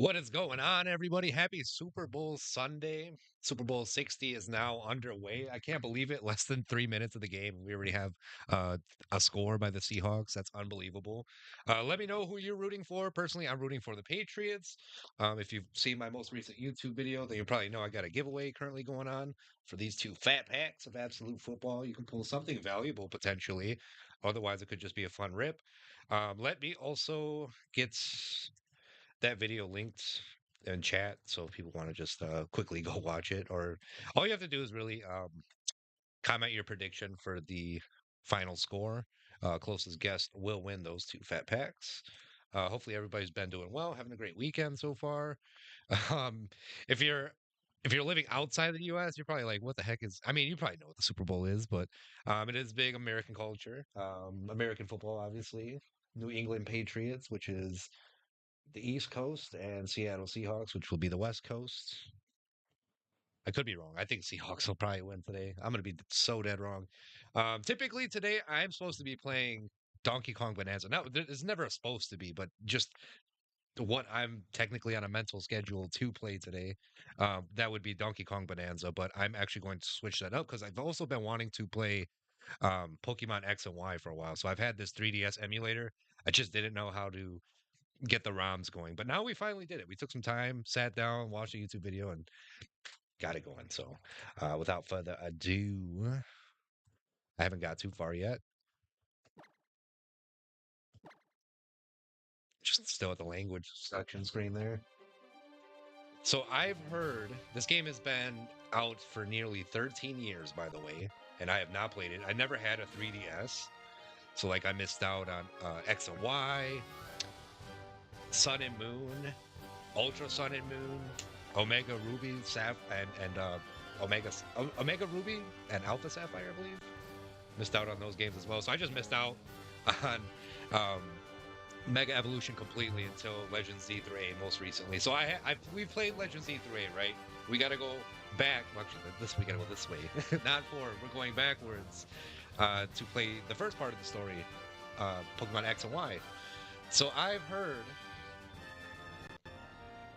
What is going on, everybody? Happy Super Bowl Sunday. Super Bowl 60 is now underway. I can't believe it. Less than 3 minutes of the game. We already have uh, a score by the Seahawks. That's unbelievable. Let me know who you're rooting for. Personally, I'm rooting for the Patriots. If you've seen my most recent YouTube video, then you probably know I got a giveaway currently going on for these two fat packs of absolute football. You can pull something valuable potentially. Otherwise, it could just be a fun rip. Let me also get that video linked in chat so if people want to just quickly go watch it, or all you have to do is really comment your prediction for the final score. Closest guest will win those two fat packs. Hopefully everybody's been doing well, having a great weekend so far. um, if you're living outside the US, you're probably like, what the heck is, I mean, you probably know what the Super Bowl is, but it is big American culture. American football, obviously. New England Patriots, which is the East Coast, and Seattle Seahawks, which will be the West Coast. I could be wrong. I think Seahawks will probably win today. I'm going to be so dead wrong. Typically today, I'm supposed to be playing Donkey Kong Bonanza. Now, it's never supposed to be, but just what I'm technically on a mental schedule to play today, that would be Donkey Kong Bonanza. But I'm actually going to switch that up because I've also been wanting to play Pokemon X and Y for a while. So I've had this 3DS emulator. I just didn't know how to get the ROMs going. But now we finally did it. We took some time, sat down, watched a YouTube video, and got it going. So without further ado, I haven't got too far yet. Just still at the language section screen there. So I've heard this game has been out for nearly 13 years, by the way, and I have not played it. I never had a 3DS. So like I missed out on X and Y, Sun and Moon, Ultra Sun and Moon, Omega Ruby, Omega Ruby and Alpha Sapphire, I believe. Missed out on those games as well. So I just missed out on um, Mega Evolution completely until Legends Z3A most recently. So we played Legends Z3A, right? We got to go back. Well, actually, we got to go this way, not forward. We're going backwards to play the first part of the story, Pokemon X and Y. So I've heard.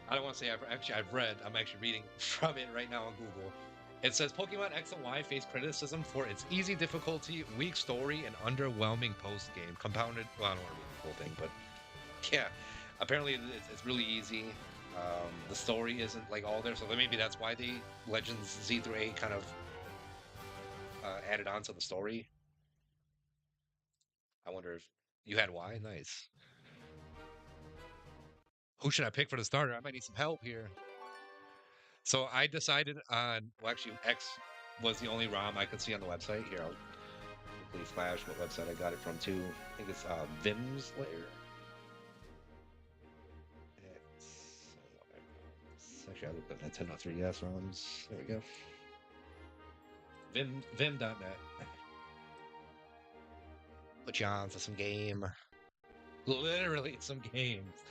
I don't want to say I've read. I'm actually reading from it right now on Google. It says Pokemon X and Y face criticism for its easy difficulty, weak story, and underwhelming post game. Compounded. Well, I don't want to read the whole thing, but yeah, apparently it's really easy. The story isn't like all there, so maybe that's why the Legends Z3A kind of added on to the story. I wonder if you had Y. Nice. Who should I pick for the starter? I might need some help here. So I decided on, well, actually, X was the only ROM I could see on the website. Here, I'll quickly flash what website I got it from, too. I think it's Vim's Lair. Actually, I looked up Nintendo 3DS ROMs. There we go. Vim.net. Put you on to some game. Literally some games.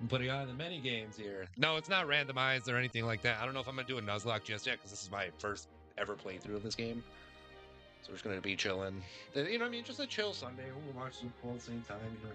I'm putting on the many games here. No, it's not randomized or anything like that. I don't know if I'm going to do a Nuzlocke just yet because this is my first ever playthrough of this game. So we're just going to be chilling. You know what I mean? Just a chill Sunday. We'll watch Super Bowl at the same time. You know.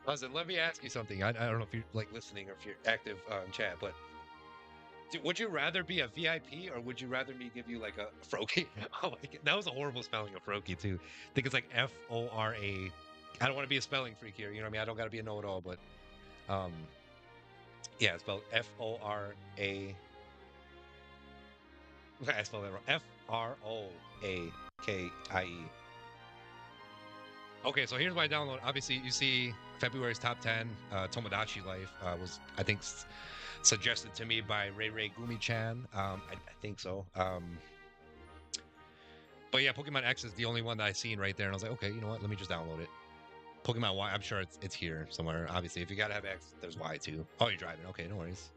Listen, let me ask you something. I don't know if you're like listening or if you're active in chat, but would you rather be a VIP or would you rather me give you like a Froakie? Oh my God, that was a horrible spelling of Froakie too. I think it's like Fora. I don't want to be a spelling freak here. You know what I mean? I don't got to be a know-it-all, but um, yeah, it's spelled Fora. I spelled that wrong. Froakie. Okay, so here's my download. Obviously, you see February's top 10. Tomodachi Life was, I think, suggested to me by Ray Gumi-chan. I think so. But yeah, Pokemon X is the only one that I seen right there, and I was like, okay, you know what? Let me just download it. Pokemon Y, I'm sure it's here somewhere. Obviously, if you gotta have X, there's Y too. Oh, you're driving. Okay, no worries.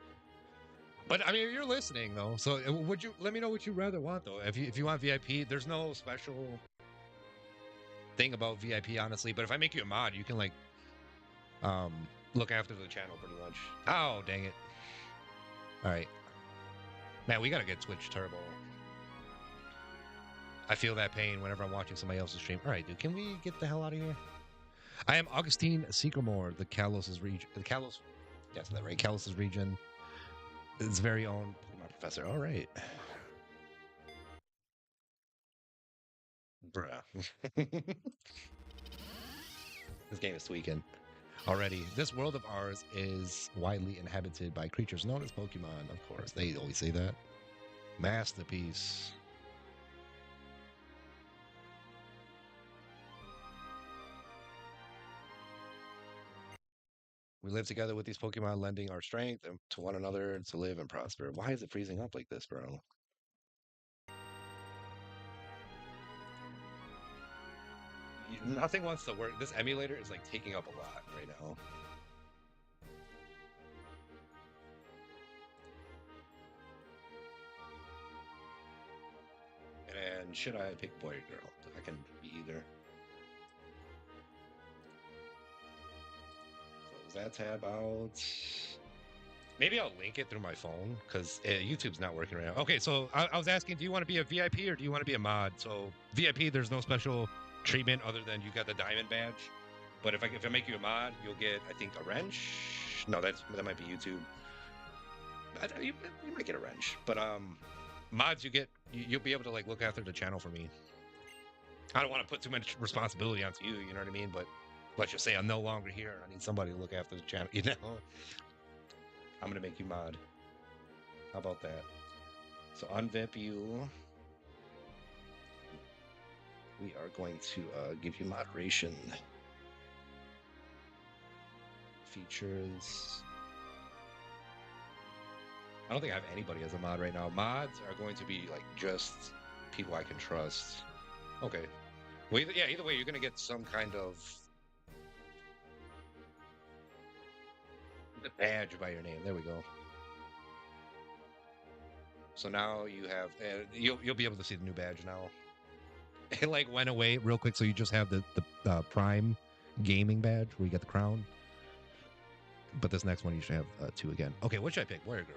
But I mean, you're listening though, so would you let me know what you rather want though? If you want VIP, there's no special thing about VIP, honestly. But if I make you a mod, you can like look after the channel pretty much. Oh, dang it. All right. Man, we got to get Twitch Turbo. I feel that pain whenever I'm watching somebody else's stream. All right, dude, can we get the hell out of here? I am Augustine Seacremore, the Kalos' region. The Kalos, yes, that right. Kalos' region. Its very own Pokemon professor. All right. Bruh. This game is tweaking. Already, this world of ours is widely inhabited by creatures known as Pokemon, of course. They always say that. Masterpiece. We live together with these Pokemon, lending our strength to one another to live and prosper. Why is it freezing up like this, bro? Nothing wants to work. This emulator is like taking up a lot right now. And should I pick boy or girl? I can be either. Close that tab out. Maybe I'll link it through my phone because YouTube's not working right now. Okay, so I was asking, do you want to be a VIP or do you want to be a mod? So VIP, there's no special treatment other than you got the diamond badge. But if I make you a mod, you'll get, I think, a wrench. No, that might be YouTube. You might get a wrench, but mods you'll be able to like look after the channel for me. I don't want to put too much responsibility onto you. You know what I mean? But let's just say I'm no longer here. I need somebody to look after the channel. You know, I'm gonna make you mod. How about that? So unvip you. We are going to give you moderation features. I don't think I have anybody as a mod right now. Mods are going to be like just people I can trust. Okay. Well, either way, you're gonna get some kind of badge by your name. There we go. So now you have, you'll be able to see the new badge now. It like went away real quick, so you just have the Prime gaming badge where you get the crown. But this next one you should have two again. Okay, what should I pick? Boy or girl?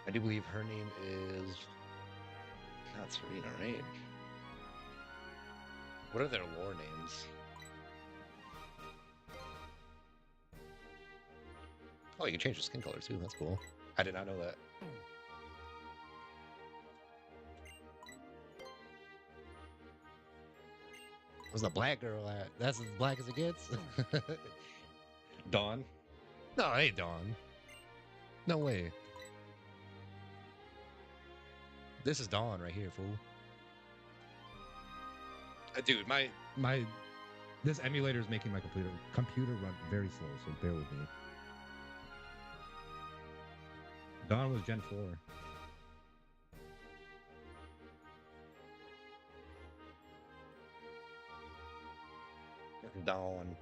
I do believe her name is not Serena, right? What are their lore names? Oh, you can change the skin color too. That's cool. I did not know that. Where's the black girl at? That's as black as it gets. Dawn? No, it ain't Dawn. No way. This is Dawn right here, fool. Dude, my this emulator is making my computer run very slow, so bear with me. Dawn was Gen 4. Dawn.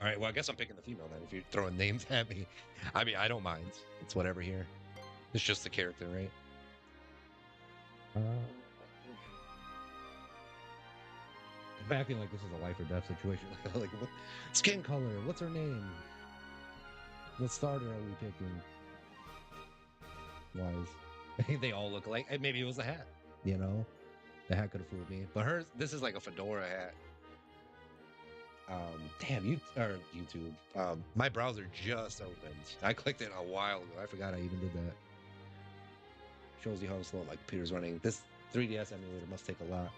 All right, well, I guess I'm picking the female then if you're throwing names at me. I mean, I don't mind. It's whatever here. It's just the character, right? I'm acting like this is a life or death situation. Like what? Skin color. What's her name? What starter are we picking? Wise. They all look alike. Maybe it was the hat. You know, the hat could have fooled me. But hers, this is like a fedora hat. Damn, YouTube. My browser just opened. I clicked it a while ago. I forgot I even did that. Shows you how slow my computer's running. This 3DS emulator must take a lot.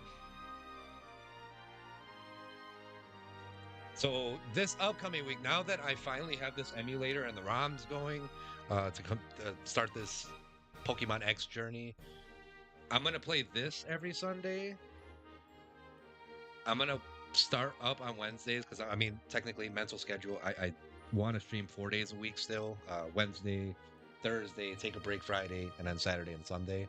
So this upcoming week, now that I finally have this emulator and the ROM's going to start this Pokemon X journey, I'm gonna play this every Sunday. I'm gonna start up on Wednesdays because I mean, technically, mental schedule. I want to stream 4 days a week still. Wednesday, Thursday, take a break Friday, and then Saturday and Sunday.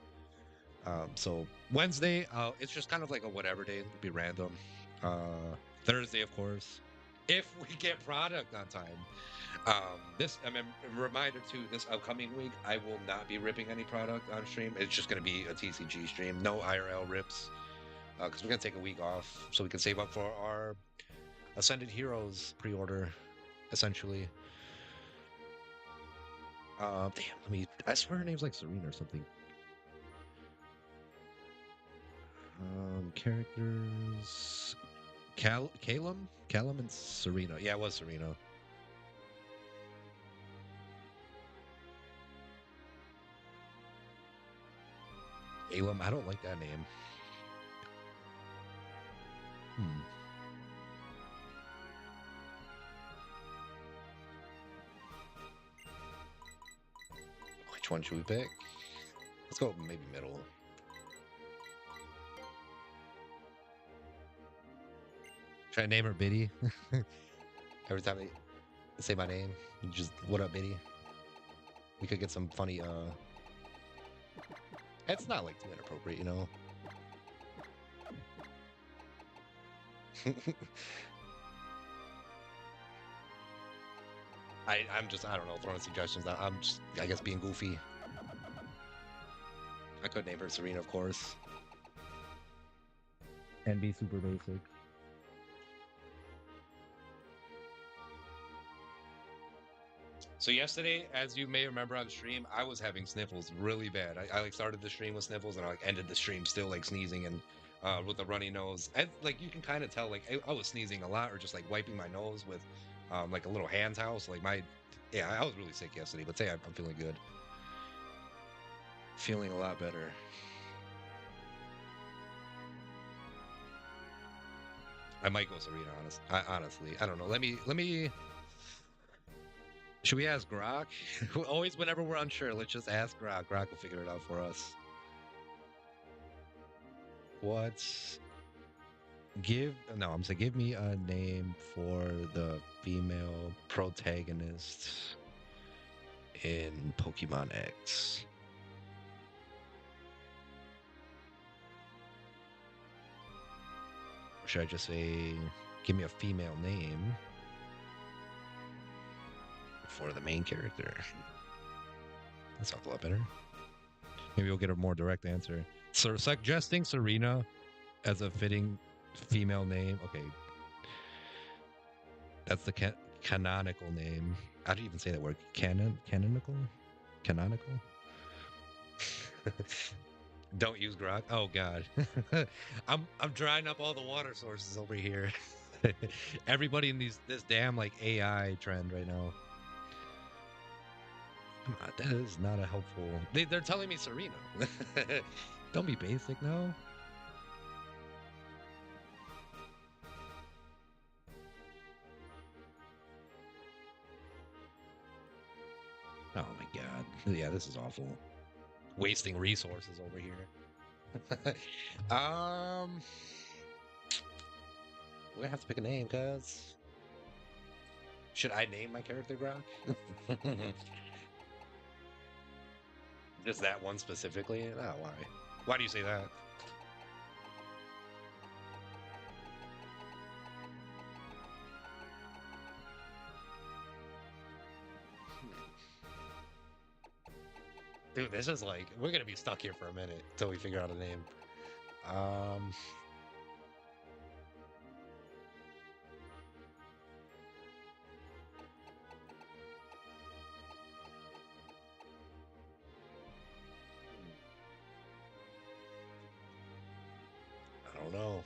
So Wednesday, it's just kind of like a whatever day. It'll be random. Thursday, of course, if we get product on time. This I mean, reminder too. This upcoming week, I will not be ripping any product on stream. It's just going to be a TCG stream, no IRL rips, because we're going to take a week off so we can save up for our Ascended Heroes pre-order, essentially. Damn, let me. I swear her name's like Serena or something. Characters. Callum and Serena. Yeah, it was Serena. Calum, I don't like that name. Hmm. Which one should we pick? Let's go maybe middle. Try to name her Biddy. Every time they say my name, you just what up, Biddy? We could get some funny. It's not like too inappropriate, you know. I'm just I don't know throwing suggestions. I'm just I guess being goofy. I could name her Serena, of course. And be super basic. So yesterday, as you may remember on stream, I was having sniffles really bad. I like started the stream with sniffles and I like ended the stream still like sneezing and with a runny nose. And like you can kind of tell like I was sneezing a lot or just like wiping my nose with like a little hand towel. So like my yeah, I was really sick yesterday, but today I'm feeling good. Feeling a lot better. I might go Serena, honestly. I don't know. Let me should we ask Grok? Always whenever we're unsure, let's just ask Grok. Grok will figure it out for us. What's give no, I'm saying give me a name for the female protagonist in Pokemon X. Or should I just say give me a female name for the main character? That sounds a lot better. Maybe we'll get a more direct answer. So suggesting Serena as a fitting female name. Okay. That's the canonical name. How do you even say that word? Canonical? Canonical? Don't use Grok. Oh god. I'm drying up all the water sources over here. Everybody in this damn like AI trend right now. Come on, that is not a helpful. They're telling me Serena. Don't be basic now. Oh my god. Yeah, this is awful. Wasting resources over here. We have to pick a name, cuz. Should I name my character Grok? Just that one specifically? Oh, why? Why do you say that? Dude, this is like we're gonna be stuck here for a minute until we figure out a name. Um, I don't know.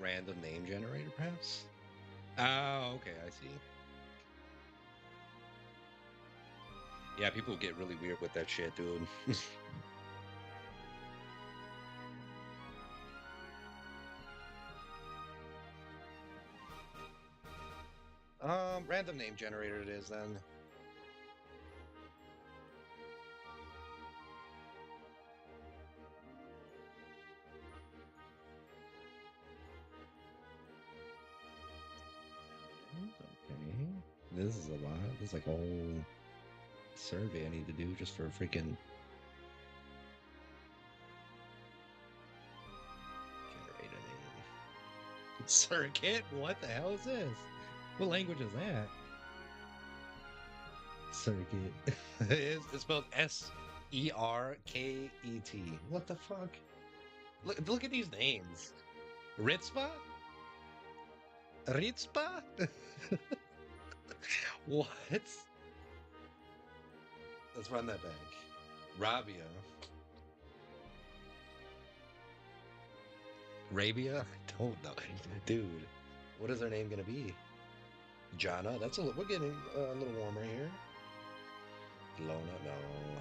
Random name generator, perhaps? Oh, okay, I see. Yeah, people get really weird with that shit, dude. Random name generator it is then. Okay. This is a lot. This is like a whole survey I need to do just for freaking generate a name. Circuit? What the hell is this? What language is that? Circuit. It's spelled Serket. What the fuck? Look at these names. Ritzpa? Ritzpa? What? Let's run that back. Rabia. Rabia? I don't know. Dude, what is her name gonna be? Jana? We're getting a little warmer here. Lona? No,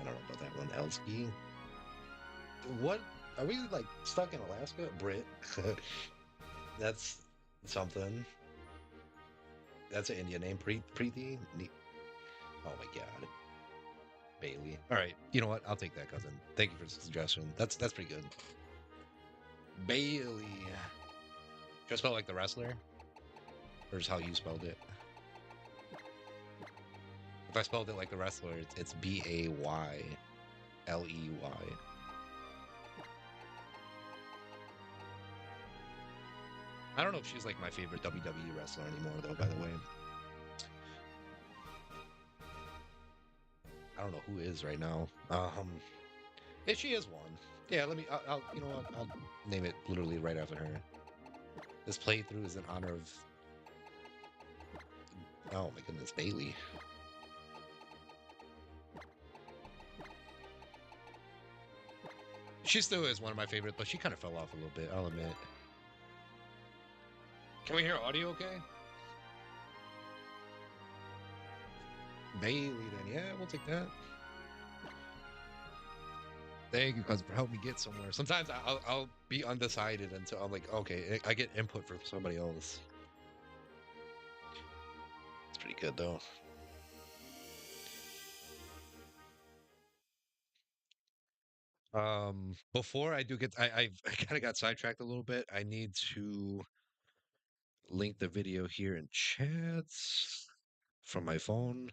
I don't know about that one. Elski? What? Are we like stuck in Alaska? Brit? That's something. That's an Indian name. Preeti? Oh my god. Bailey. All right. You know what? I'll take that, cousin. Thank you for the suggestion. That's pretty good. Bailey. Just spelled like the wrestler? Or is how you spelled it? If I spelled it like the wrestler, it's Bayley. I don't know if she's like my favorite WWE wrestler anymore, though, by the way. I don't know who is right now. Yeah, she is one. Yeah, I'll you know what? I'll name it literally right after her. This playthrough is in honor of. Oh my goodness, Bailey. She still is one of my favorites, but she kind of fell off a little bit, I'll admit. Can we hear audio okay? Bailey, then. Yeah, we'll take that. Thank you, cuz, for helping me get somewhere. Sometimes I'll be undecided until I'm like, okay, I get input from somebody else. It's pretty good, though. Before I do I kind of got sidetracked a little bit. I need to link the video here in chats from my phone.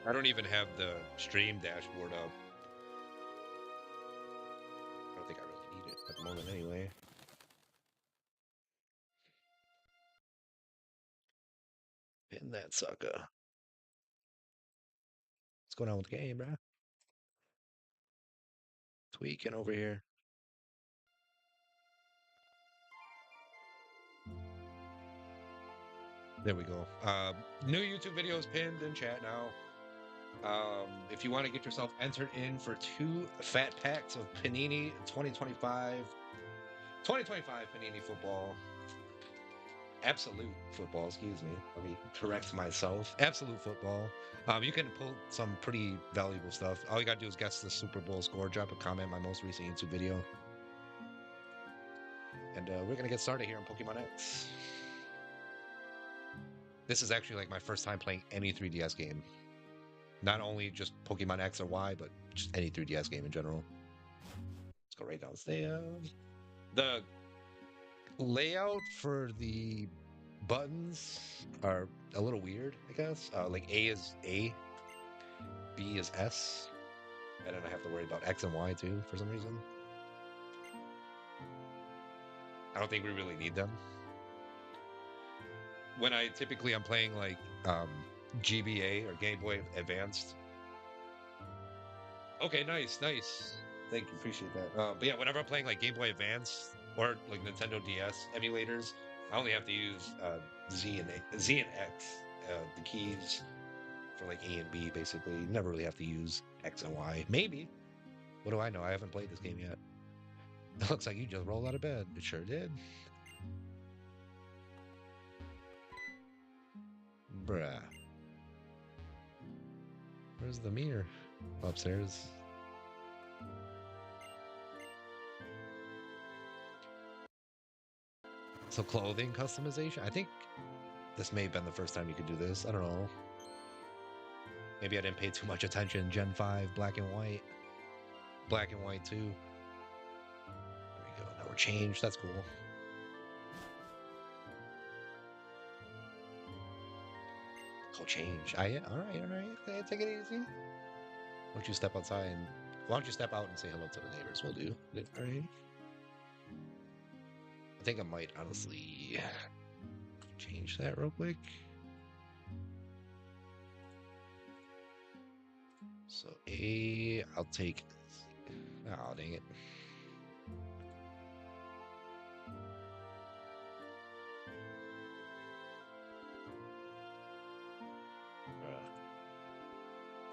I don't even have the stream dashboard up. I don't think I really need it at the moment anyway. Pin that sucker. What's going on with the game, bruh? Tweaking over here. There we go. New YouTube videos pinned in chat now. If you want to get yourself entered in for 2 fat packs of Panini 2025 Panini football. Absolute football, excuse me. Let me correct myself. Absolute football. You can pull some pretty valuable stuff. All you gotta do is guess the Super Bowl score, drop a comment in my most recent YouTube video. And we're gonna get started here on Pokemon X. This is actually like my first time playing any 3DS game. Not only just Pokemon X or Y, but just any 3DS game in general. Let's go right downstairs. The layout for the buttons are a little weird, I guess. Like A is A, B is S, and then I have to worry about X and Y too for some reason. I don't think we really need them. When I'm playing like GBA or Game Boy Advanced. Okay, nice. Thank you, appreciate that. But yeah, whenever I'm playing like Game Boy Advance or like Nintendo DS emulators, I only have to use Z and X, the keys for like A and B. Basically, you never really have to use X and Y. Maybe. What do I know? I haven't played this game yet. It looks like you just rolled out of bed. It sure did. Bruh. Where's the mirror? Upstairs. So clothing customization? I think this may have been the first time you could do this. I don't know. Maybe I didn't pay too much attention. Gen 5, black and white. Black and white too. There we go. Now we're changed. That's cool. Oh, change. All right, all right. Okay, take it easy. Why don't you step outside and why don't you step out and say hello to the neighbors? We'll do. All right. I think I might honestly change that real quick. So I'll take. Oh, dang it.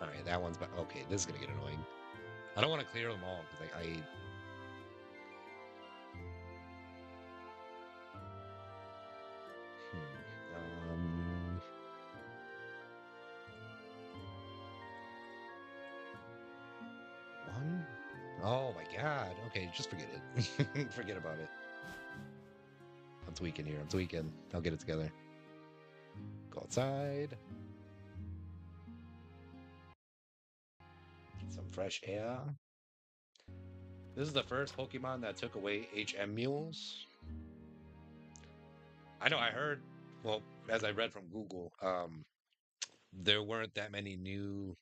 All right, that one's. Okay, this is gonna get annoying. I don't want to clear them all because I um. One? Oh my god. Okay, just forget it. Forget about it. I'm tweaking here. I'm tweaking. I'll get it together. Go outside. Get some fresh air. This is the first Pokemon that took away HM mules. I know I heard, well, as I read from Google, there weren't that many new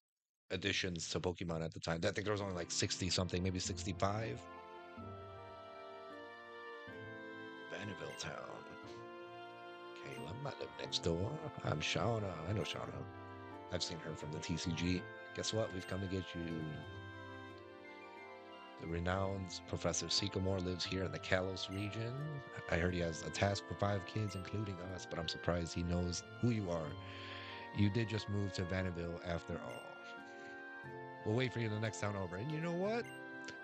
additions to Pokemon at the time. I think there was only like 60 something, maybe 65. Vanderbilt Town. Caleb, I live next door. I'm Shauna. I know Shauna. I've seen her from the TCG. Guess what? We've come to get you. The renowned Professor Sycamore lives here in the Kalos region. I heard he has a task for 5 kids, including us, but I'm surprised he knows who you are. You did just move to Vanderbilt after all. We'll wait for you the next town over. And you know what?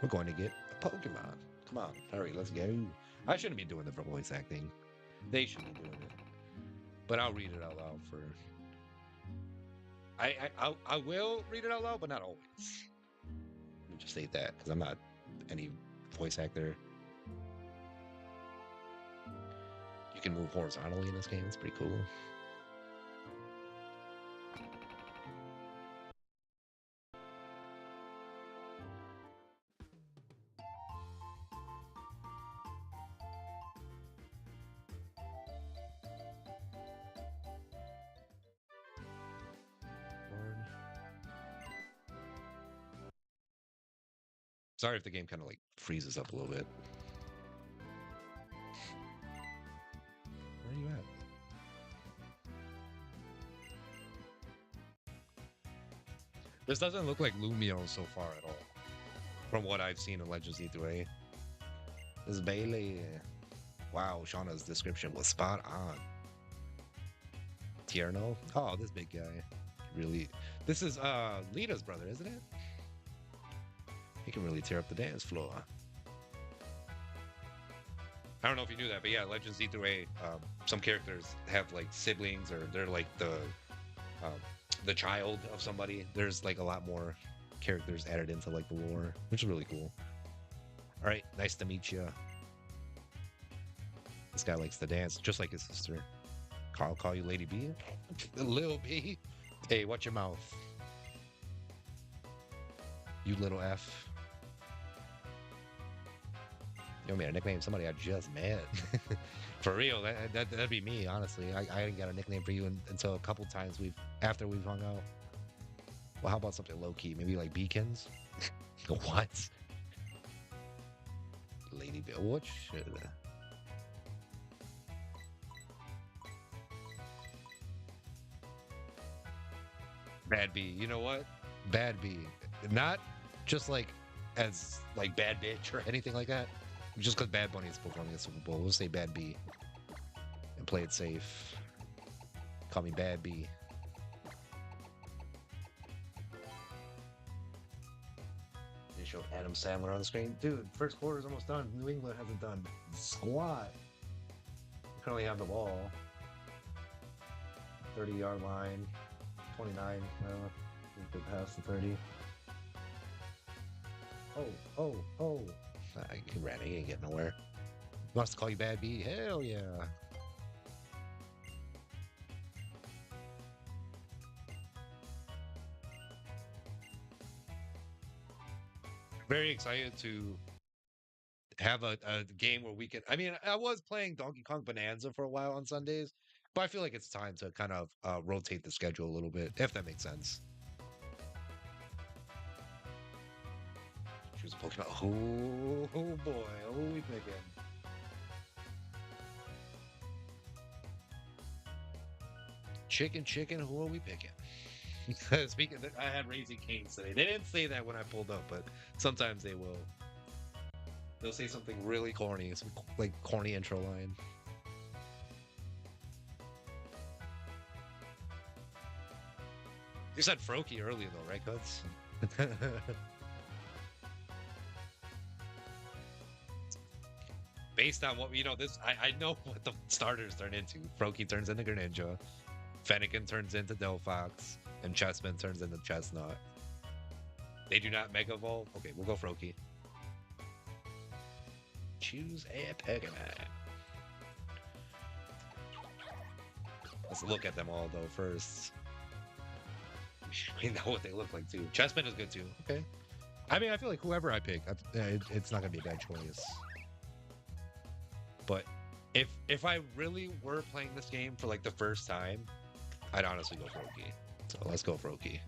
We're going to get a Pokemon. Come on, hurry, let's go. I shouldn't be doing the voice acting. They should be doing it. But I'll read it out loud for. I will read it out loud, but not always. Let me just state that because I'm not any voice actor. You can move horizontally in this game. It's pretty cool. Sorry if the game kind of like freezes up a little bit. Where are you at? This doesn't look like Lumio so far at all. From what I've seen in Legends E3A. This is Bailey. Wow, Shauna's description was spot on. Tierno? Oh, this big guy. Really. This is Lita's brother, isn't it? He can really tear up the dance floor. I don't know if you knew that, but yeah, Legends E3A, some characters have like siblings or they're like the child of somebody. There's like a lot more characters added into like the lore, which is really cool. All right, nice to meet you. This guy likes to dance just like his sister. I'll call you Lady B. Lil B. Hey, watch your mouth. You little F. You want me to nickname somebody I just met? For real, that'd be me, honestly. I didn't get a nickname for you until a couple times after we've hung out. Well, how about something low-key? Maybe like Beacons? What? Lady B. What should... Bad B. You know what? Bad B. Not just like as like bad bitch or anything like that. Just because Bad Bunny is performing at Super Bowl, we'll say Bad B and play it safe. Call me Bad B. They show Adam Sandler on the screen. Dude, first quarter's almost done. New England hasn't done squat. We currently have the ball. 30-yard line. 29. We could pass the 30. Oh. I can ran. He ain't getting nowhere. Wants to call you Bad B? Hell yeah. Very excited to have a game where we can. I mean, I was playing Donkey Kong Bonanza for a while on Sundays, but I feel like it's time to kind of rotate the schedule a little bit, if that makes sense. She was poking out. Oh boy. Oh, we picking. Chicken. Who are we picking? Speaking, I had Raising Cane's today. They didn't say that when I pulled up, but sometimes they will. They'll say something really corny, some like corny intro line. You said Froakie earlier though, right, Cuts? Based on what this I know what the starters turn into. Froakie turns into Greninja, Fennekin turns into Delphox, and Chessman turns into Chestnut. They do not Mega Evolve. Okay, we'll go Froakie. Choose a Pokemon. Let's look at them all though first. We know what they look like too. Chessman is good too. Okay. I mean, I feel like whoever I pick, it's not gonna be a bad choice. But if I really were playing this game for like the first time, I'd honestly go Froakie. So let's go Froakie.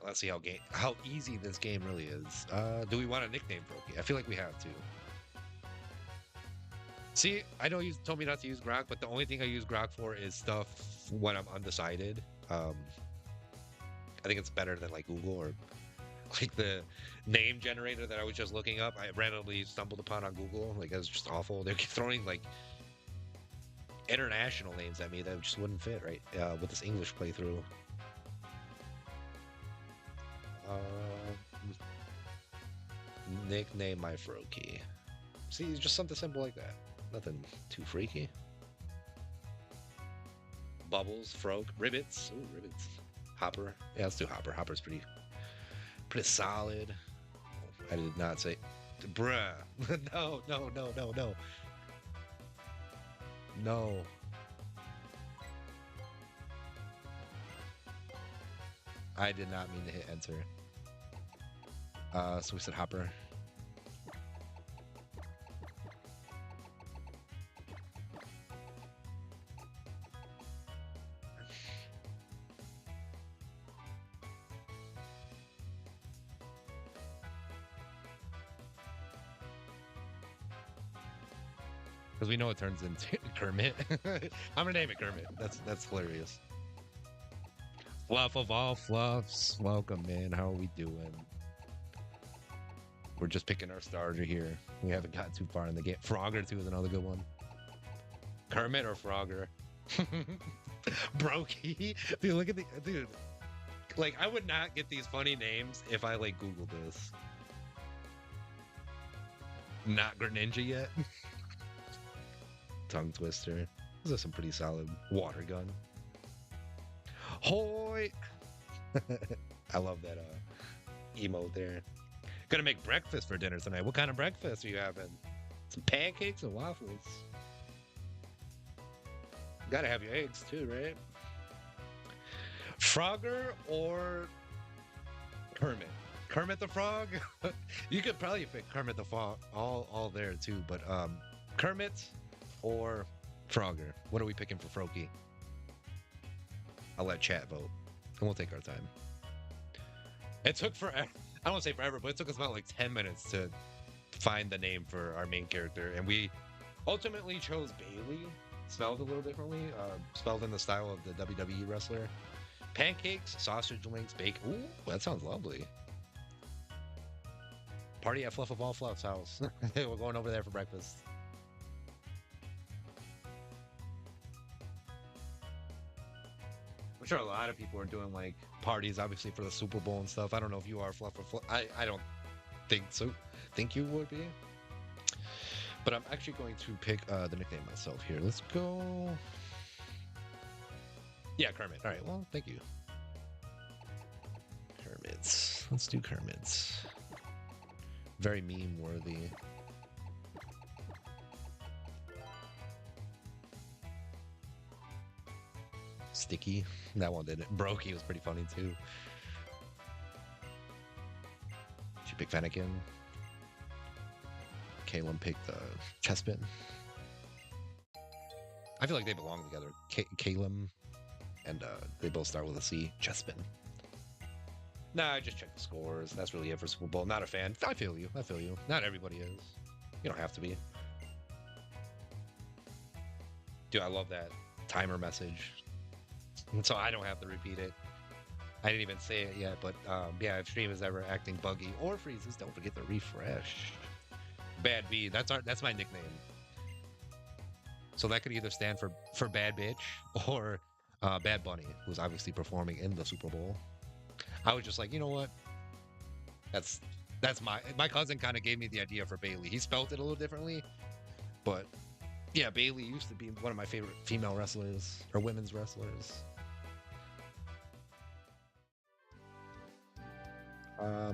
Let's see how easy this game really is. Do we want a nickname Froakie? I feel like we have to. See, I know you told me not to use Grok, but the only thing I use Grok for is stuff when I'm undecided. I think it's better than like Google or like the name generator that I was just looking up. I randomly stumbled upon on Google. Like, it was just awful. They're throwing like international names at me that just wouldn't fit right with this English playthrough. Nickname my Froakie. See, it's just something simple like that. Nothing too freaky. Bubbles, Froak, Ribbits. Ooh, Ribbits. Hopper. Yeah, let's do Hopper. Hopper's pretty solid. I did not say, bruh. No. No. I did not mean to hit enter. So we said Hopper. Because we know it turns into Kermit. I'm gonna name it Kermit. That's hilarious. Fluff of all fluffs. Welcome, man. How are we doing? We're just picking our starter here. We haven't got too far in the game. Frogger too is another good one. Kermit or Frogger? Brokey. Dude, look at the dude. Like, I would not get these funny names if I like Googled this. Not Greninja yet. Tongue twister. Those are some pretty solid water gun. Hoy! I love that emote there. Gonna make breakfast for dinner tonight. What kind of breakfast are you having? Some pancakes and waffles. Gotta have your eggs too, right? Frogger or Kermit? Kermit the Frog? You could probably pick Kermit the Frog all there too, but Kermit or Frogger? What are we picking for Froakie? I'll let chat vote, and we'll take our time. It took forever. I don't want to say forever, but it took us about like 10 minutes to find the name for our main character, and we ultimately chose Bailey, spelled a little differently, spelled in the style of the WWE wrestler. Pancakes, sausage links, bacon. Ooh, that sounds lovely. Party at Fluff of All Fluff's house. We're going over there for breakfast. I'm sure a lot of people are doing like parties, obviously for the Super Bowl and stuff. I don't know if you are Fluff or Fluff. I don't think so. Think you would be. But I'm actually going to pick the nickname myself here. Let's go. Yeah, Kermit. All right. Well, thank you. Kermits. Let's do Kermits. Very meme worthy. Sticky. That one didn't. Brokey was pretty funny too. Did you pick Fennekin? Caleb picked Chespin. I feel like they belong together. Caleb and they both start with a C. Chespin. Nah, I just checked the scores. That's really it for Super Bowl. Not a fan. I feel you. I feel you. Not everybody is. You don't have to be. Dude, I love that timer message. So I don't have to repeat it. I didn't even say it yet, but yeah, if stream is ever acting buggy or freezes, don't forget to refresh. Bad B, that's my nickname. So that could either stand for Bad Bitch or Bad Bunny, who's obviously performing in the Super Bowl. I was just like, you know what? That's my cousin kind of gave me the idea for Bailey. He spelt it a little differently, but yeah, Bailey used to be one of my favorite female wrestlers or women's wrestlers.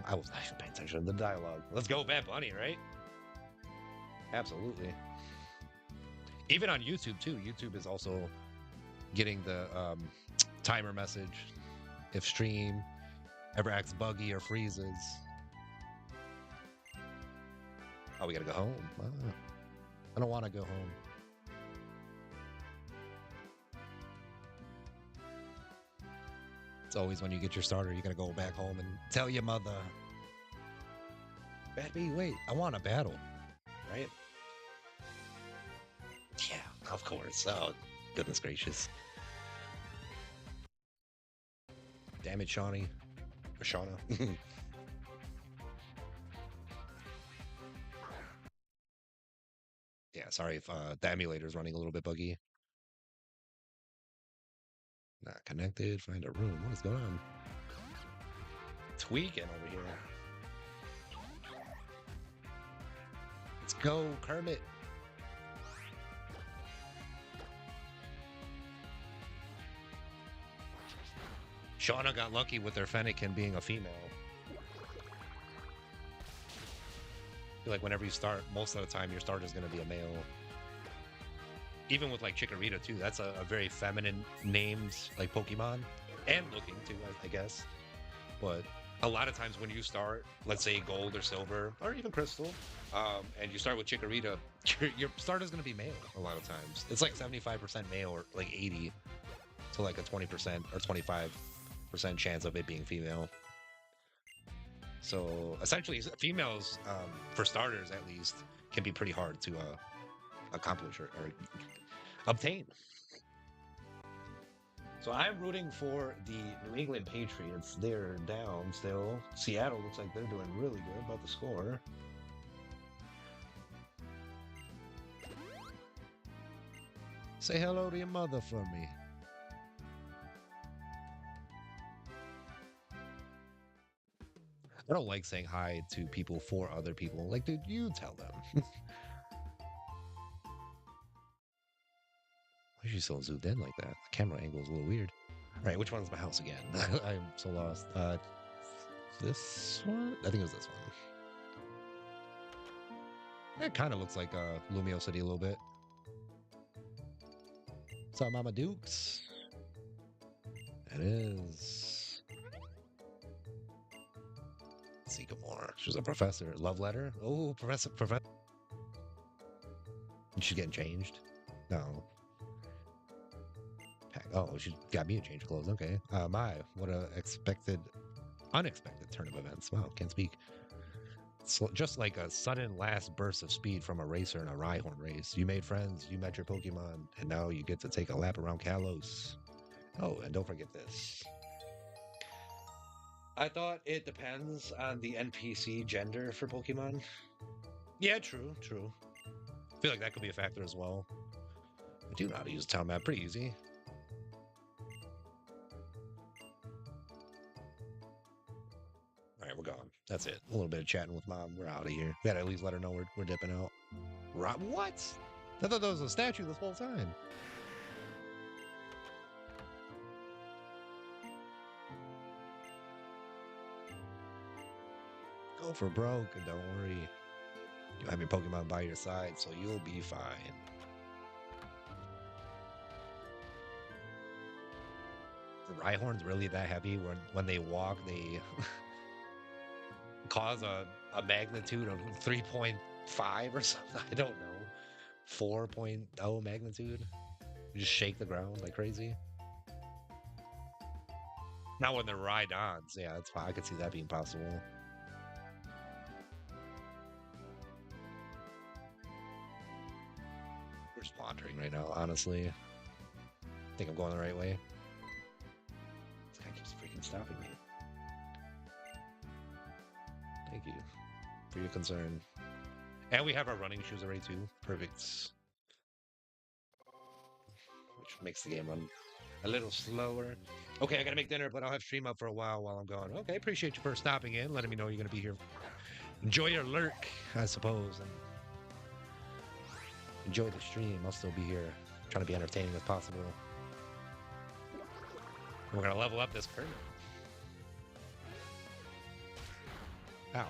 I was actually paying attention to the dialogue. Let's go, Bad Bunny, right? Absolutely. Even on YouTube too. YouTube is also getting the timer message if stream ever acts buggy or freezes. Oh, we gotta go home. I don't want to go home. It's always when you get your starter, you gotta go back home and tell your mother. Bad B, wait, I want a battle, right? Yeah, of course. Oh, goodness gracious. Damn it, Shawnee. Or Shauna. Yeah, sorry if the emulator is running a little bit buggy. Not connected. Find a room. What is going on? Tweaking over here. Let's go, Kermit. Shauna got lucky with their Fennekin being a female. I feel like whenever you start, most of the time your starter is going to be a male. Even with like Chikorita too, that's a very feminine named like Pokemon, and looking too, I guess. But a lot of times when you start, let's say Gold or Silver or even Crystal, and you start with Chikorita, your starter is going to be male a lot of times. It's like 75% male or like 80 to like a 20% or 25% chance of it being female. So essentially, females, for starters at least, can be pretty hard to accomplish or obtain. So I'm rooting for the New England Patriots. They're down still. Seattle looks like they're doing really good about the score. Say hello to your mother for me. I don't like saying hi to people for other people. Like, dude, you tell them. Why is she so zoomed in like that? The camera angle is a little weird. All right, which one's my house again? I'm so lost. This one? I think it was this one. It kind of looks like Lumio City a little bit. What's up, Mama Dukes? It is. Sycamore. She's a professor. Love letter? Oh, professor. She's getting changed? No. Oh, she got me to change clothes. Okay. My, what a unexpected turn of events. Wow, can't speak. It's just like a sudden last burst of speed from a racer in a Rhyhorn race. You made friends, you met your Pokemon, and now you get to take a lap around Kalos. Oh, and don't forget this. I thought it depends on the NPC gender for Pokemon. Yeah, true. I feel like that could be a factor as well. I do know how to use a town map. Pretty easy. All right, we're gone. That's it. A little bit of chatting with Mom. We're out of here. We gotta at least let her know we're dipping out. What? I thought that was a statue this whole time. Go for broke, and don't worry. You have your Pokemon by your side, so you'll be fine. The Rhyhorn's really that heavy when they walk, they cause a magnitude of 3.5 or something. I don't know. 4.0 magnitude. You just shake the ground like crazy. Now when they're Rhydons, yeah, that's fine. I could see that being possible. We're just wandering right now, honestly. I think I'm going the right way. This guy keeps freaking stopping me. Thank you for your concern. And we have our running shoes already too. Perfect. Which makes the game run a little slower. Okay, I gotta make dinner, but I'll have stream up for a while I'm gone. Okay, appreciate you for stopping in, letting me know you're gonna be here. Enjoy your lurk, I suppose, and enjoy the stream. I'll still be here, trying to be entertaining as possible. We're gonna level up this curve. Ow.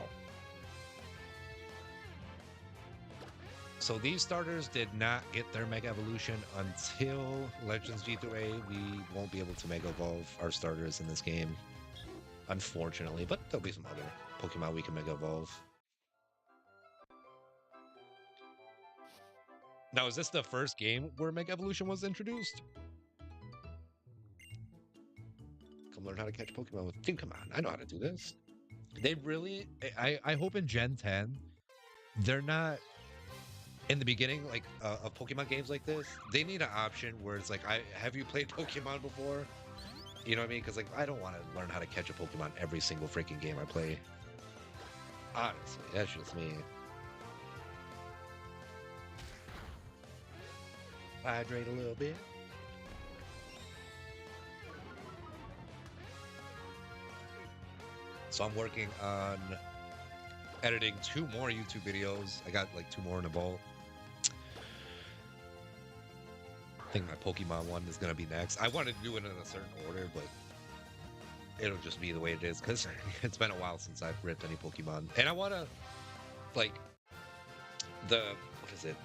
So these starters did not get their Mega Evolution until Legends G2A. We won't be able to Mega Evolve our starters in this game, unfortunately. But there'll be some other Pokemon we can Mega Evolve. Now, is this the first game where Mega Evolution was introduced? Come learn how to catch Pokemon with Tinkaman. I know how to do this. They really... I hope in Gen 10, they're not... In the beginning, like of Pokemon games like this, they need an option where it's like, have you played Pokemon before? You know what I mean? Because like, I don't want to learn how to catch a Pokemon every single freaking game I play. Honestly, that's just me. Hydrate a little bit. So I'm working on editing 2 more YouTube videos. I got like 2 more in the vault. I think my Pokemon one is going to be next. I wanted to do it in a certain order, but it'll just be the way it is because it's been a while since I've ripped any Pokemon. And I want to, like, what is it?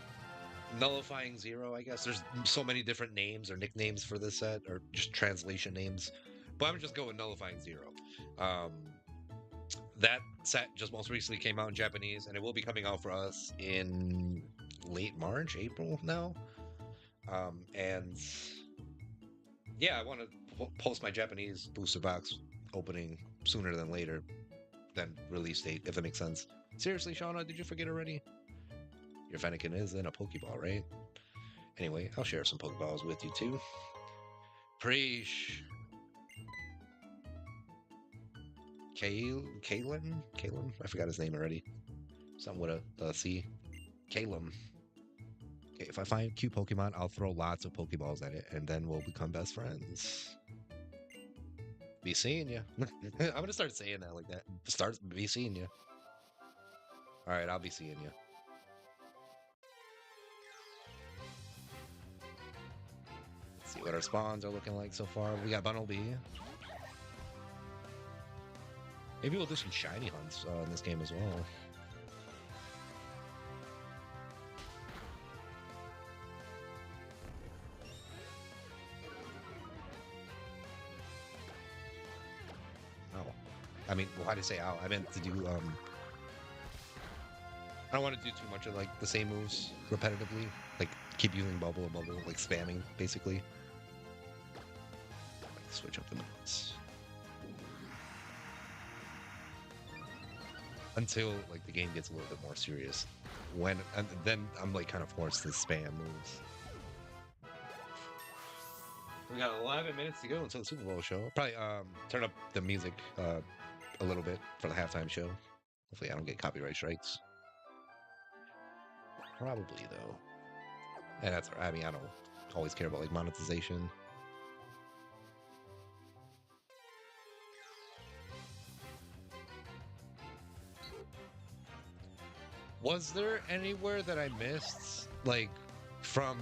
Nullifying Zero, I guess. There's so many different names or nicknames for this set, or just translation names. But I'm just going Nullifying Zero. That set just most recently came out in Japanese, and it will be coming out for us in late March, April now. And yeah, I want to post my Japanese booster box opening sooner than later than release date, if it makes sense. Seriously, Shauna, did you forget already? Your Fennekin is in a Pokeball, right? Anyway, I'll share some Pokeballs with you too. Preach. Kalen? I forgot his name already. Something with a C. Calum. Okay, if I find cute Pokemon, I'll throw lots of Pokeballs at it, and then we'll become best friends. Be seeing ya. I'm gonna start saying that like that. Be seeing ya. Alright, I'll be seeing ya. Let's see what our spawns are looking like so far. We got Bunnelby. Maybe we'll do some shiny hunts in this game as well. Oh. I mean, why did I say ow? I meant to do, I don't want to do too much of, like, the same moves repetitively. Like, keep using bubble, like, spamming, basically. Like, switch up the moves. Until like the game gets a little bit more serious, and then I'm like kind of forced to spam moves. We got 11 minutes to go until the Super Bowl show. I'll probably turn up the music a little bit for the halftime show. Hopefully I don't get copyright strikes. Probably though, and that's, I mean, I don't always care about like monetization. Was there anywhere that I missed, like from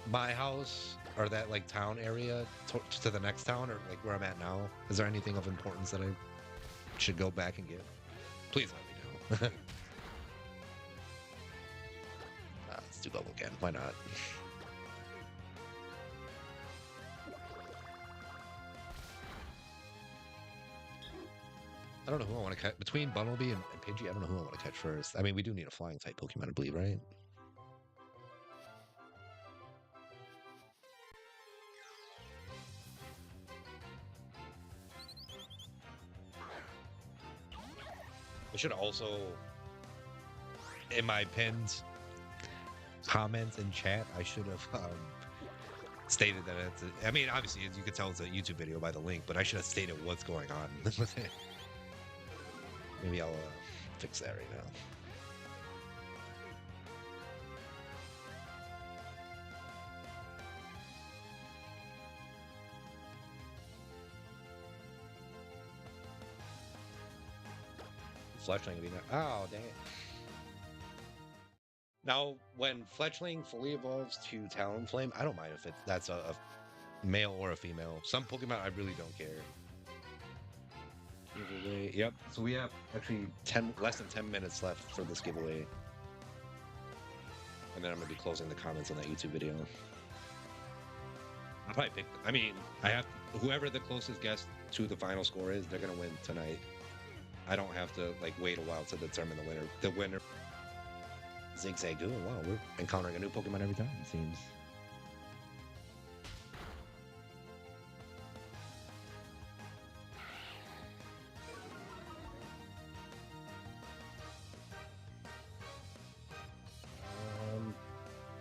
my house or that like town area to the next town or like where I'm at now? Is there anything of importance that I should go back and get? Please let me know. Let's do bubble again. Why not? I don't know who I want to catch between Bumblebee and Pidgey. I don't know who I want to catch first. I mean, we do need a flying type Pokemon, I believe, right? I should also, in my pinned comments in chat, I should have stated that it's. I mean, obviously, as you can tell, it's a YouTube video by the link, but I should have stated what's going on with it. Maybe I'll fix that right now. Fletchling be oh dang it. Now, when Fletchling fully evolves to Talonflame, I don't mind if that's a male or a female. Some Pokemon I really don't care. Giveaway. Yep. So we have actually less than 10 minutes left for this giveaway. And then I'm gonna be closing the comments on that YouTube video. I'll probably pick. I mean, I have whoever the closest guess to the final score is, they're gonna win tonight. I don't have to like wait a while to determine the winner. The winner. Zigzagoon. Wow, we're encountering a new Pokemon every time, it seems.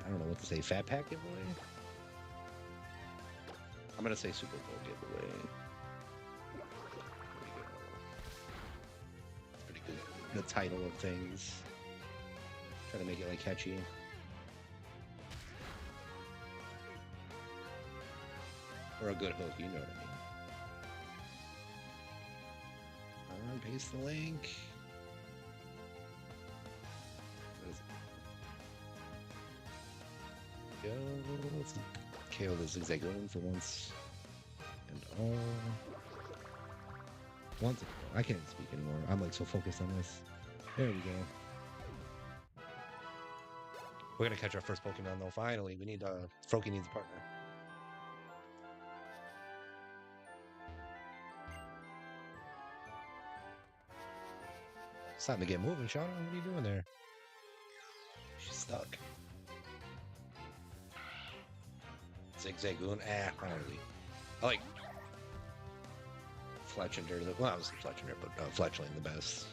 I don't know what to say. Fat Pack giveaway? I'm gonna say Super Bowl giveaway. Pretty good. The title of things. Try to make it like catchy. Or a good hook, you know what I mean. Paste the link. Go. Let's KO the Zigzagoon for once and all. Once I can't speak anymore. I'm like so focused on this. There we go. We're gonna catch our first Pokemon though. Finally, we need Froakie needs a partner. It's time to get moving, Shauna. What are you doing there? She's stuck. Zigzagoon, not really. I like Fletchinder. Well, I was Fletchinder, but Fletchling the best.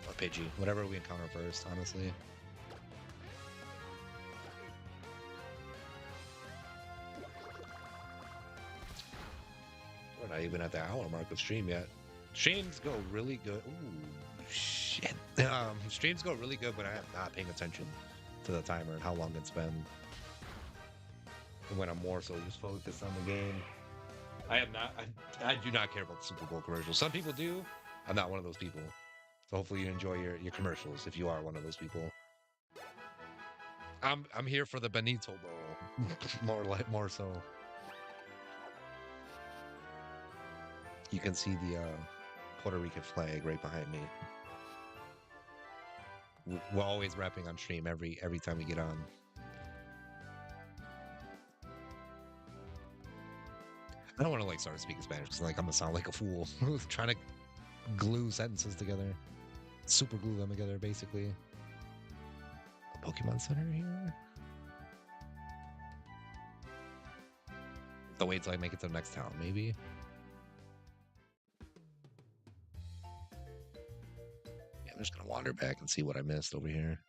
Or Pidgey, whatever we encounter first, honestly. We're not even at the hour mark of stream yet. Streams go really good. Ooh, shit. Streams go really good when I am not paying attention to the timer and how long it's been. And when I'm more so just focused on the game. I do not care about the Super Bowl commercials. Some people do. I'm not one of those people. So hopefully you enjoy your commercials if you are one of those people. I'm here for the Benito Bowl. more so. You can see the Puerto Rican flag right behind me. We're always rapping on stream every time we get on. I don't want to like start speaking Spanish because like I'm gonna sound like a fool trying to glue sentences together, super glue them together, basically. A Pokemon Center here. So wait till I make it to the next town, maybe. Yeah, I'm just gonna wander back and see what I missed over here.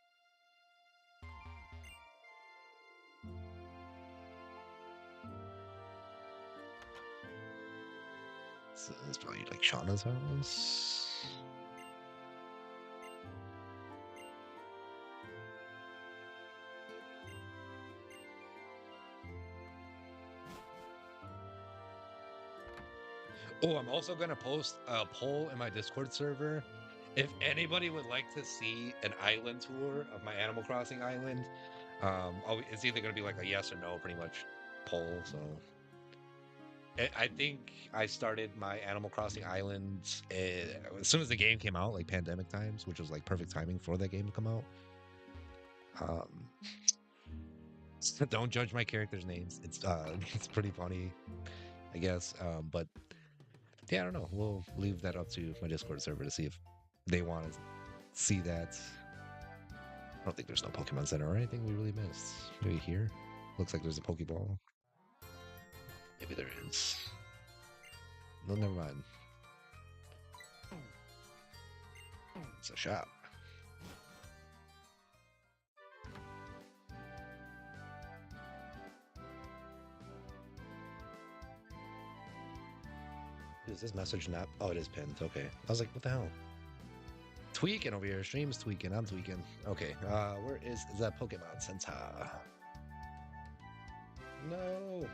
So it's probably like Shauna's house. Oh, I'm also gonna post a poll in my Discord server. If anybody would like to see an island tour of my Animal Crossing island, it's either gonna be like a yes or no, pretty much poll. So I think I started my Animal Crossing islands as soon as the game came out, like pandemic times, which was like perfect timing for that game to come out. Um, don't judge my characters' names. It's it's pretty funny, I guess. But yeah, I don't know. We'll leave that up to my Discord server to see if they want to see that. I don't think there's no Pokemon Center or anything we really missed. Maybe here. Looks like there's a Pokeball. Maybe there is. No, never mind. It's a shop. Is this message not? Oh, it is pinned. Okay. I was like, what the hell? Tweaking over here. Stream's tweaking. I'm tweaking. Okay. Where is that Pokemon Center? No.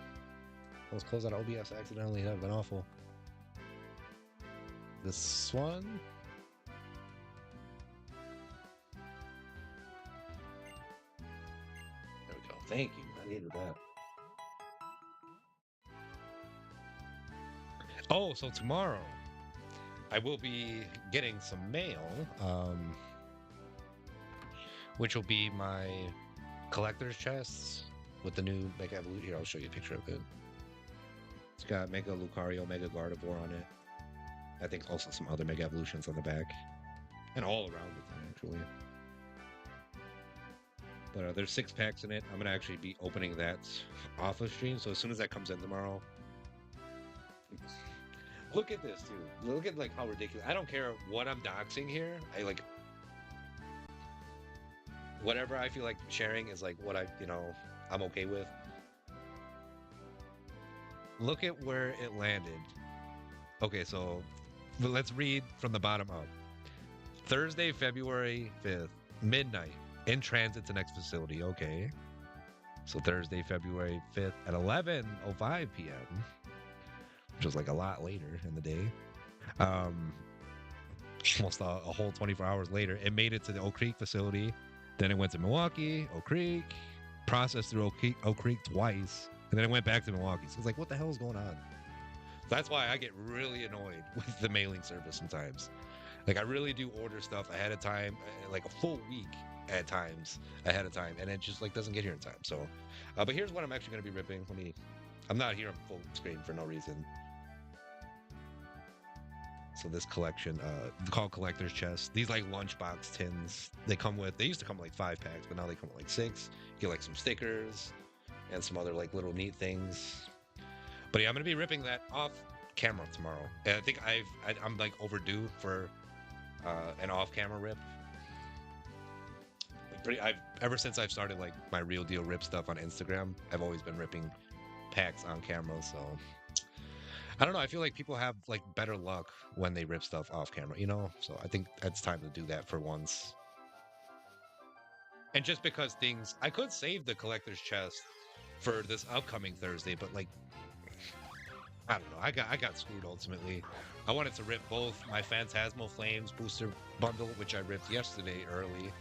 I was closed on OBS accidentally. That would have been awful. This one? There we go. Thank you. I needed that. Oh, so tomorrow I will be getting some mail, which will be my collector's chests with the new Mega Evolution. Here, I'll show you a picture of it. It's got Mega Lucario, Mega Gardevoir on it. I think also some other Mega Evolutions on the back. And all around the thing, actually. But there's 6 packs in it. I'm going to actually be opening that off of stream. So as soon as that comes in tomorrow... Look at this, too. Look at, like, how ridiculous... I don't care what I'm doxing here. I, like... Whatever I feel like sharing is, like, what I'm okay with. Look at where it landed. Okay, so... Let's read from the bottom up. Thursday, February 5th, midnight. In transit to next facility. Okay. So Thursday, February 5th at 11:05 p.m., which was like a lot later in the day. Almost a whole 24 hours later, it made it to the Oak Creek facility. Then it went to Milwaukee, Oak Creek, processed through Oak Creek twice, and then it went back to Milwaukee. So it's like, what the hell is going on? That's why I get really annoyed with the mailing service sometimes. Like, I really do order stuff ahead of time, like a full week at times ahead of time, and it just like doesn't get here in time. So, but here's what I'm actually going to be ripping. I'm not here on full screen for no reason. So this collection, called Collector's Chest. These like lunchbox tins. They used to come with like 5 packs, but now they come with like 6. You get like some stickers and some other like little neat things. But yeah, I'm going to be ripping that off camera tomorrow. And I think I'm like overdue for an off-camera rip. Ever since I've started like my Real Deal Rip stuff on Instagram, I've always been ripping packs on camera. So I don't know. I feel like people have like better luck when they rip stuff off camera, you know? So I think it's time to do that for once. And just because I could save the collector's chest for this upcoming Thursday, but like, I don't know. I got screwed ultimately. I wanted to rip both my Phantasmal Flames booster bundle, which I ripped yesterday early.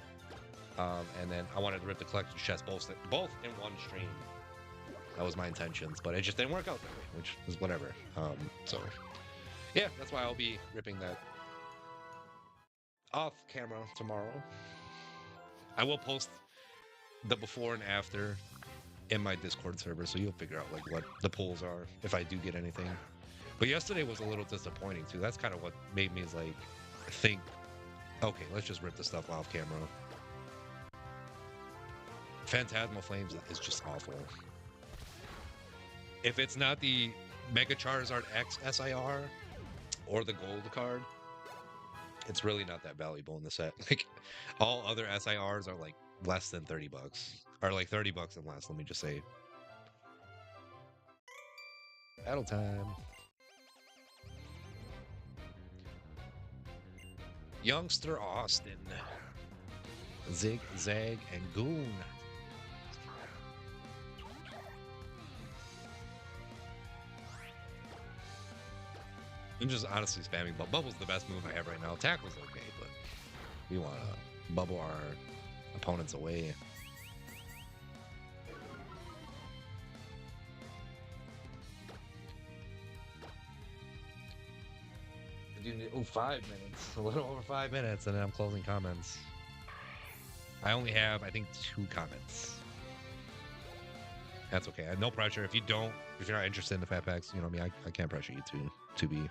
And then I wanted to rip the collector's chest both in one stream. That was my intentions, but it just didn't work out that way, which is whatever. So yeah, that's why I'll be ripping that off camera tomorrow. I will post the before and after in my Discord server, so you'll figure out like what the polls are if I do get anything. But yesterday was a little disappointing too. That's kind of what made me like think, okay, let's just rip the stuff off camera. Phantasmal Flames is just awful. If it's not the Mega Charizard X SIR or the gold card, it's really not that valuable in the set. Like all other SIRs are like less than $30, or like $30 and less. Let me just say. Battle time. Youngster Austin, Zig, Zag, and Goon. I'm just honestly spamming bubble. Bubble's the best move I have right now. Tackle's okay, but we want to bubble our opponents away. Oh, 5 minutes. A little over 5 minutes, and then I'm closing comments. I only have, I think, 2 comments. That's okay. No pressure. If you're not interested in the fat packs, you know me, I can't pressure you to be.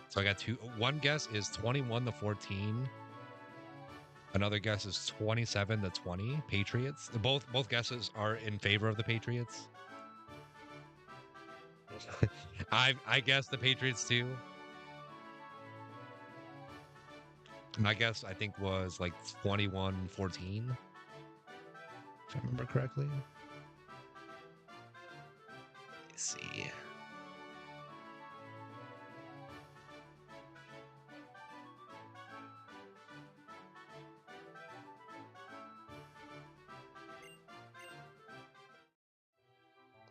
So I got two. One guess is 21-14. Another guess is 27-20 Patriots. Both guesses are in favor of the Patriots. I guess the Patriots too. My guess I think was like 21-14. If I remember correctly. Let's see.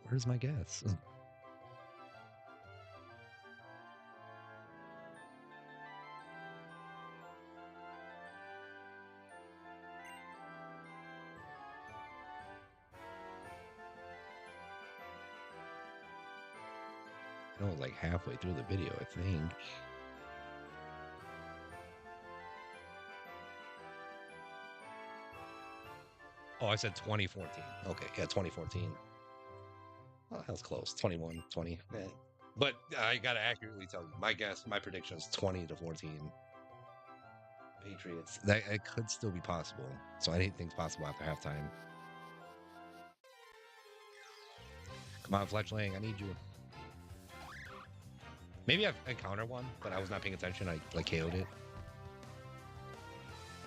Where's my guess? I know it was like halfway through the video, I think. Oh, I said 2014. Okay, yeah, 2014. Oh, that was close. 21-20. Yeah. But I gotta accurately tell you, my prediction is 20-14 Patriots. That it could still be possible. So anything's possible after halftime. Come on, Fletchling, I need you. Maybe I've encountered one, but I was not paying attention. I like KO'd it.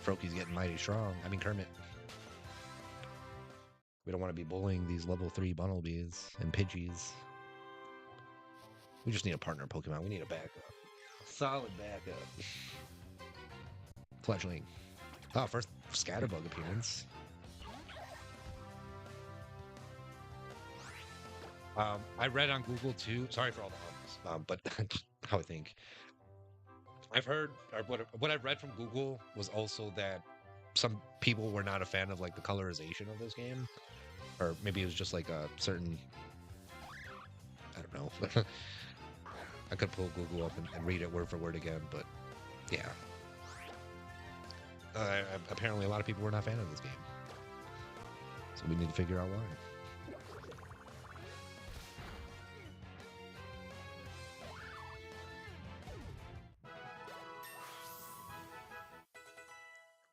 Froaky's getting mighty strong. I mean, Kermit. We don't want to be bullying these level 3 Bunnelbees and Pidgeys. We just need a partner Pokemon. We need a backup. A solid backup. Fletchling. Oh, first Scatterbug appearance. I read on Google too. Sorry for all the ums, but how I think. I've heard, or what I've read from Google was also that some people were not a fan of like the colorization of this game, or maybe it was just like a certain. I don't know. I could pull Google up and read it word for word again, but yeah. Apparently, a lot of people were not a fan of this game, so we need to figure out why.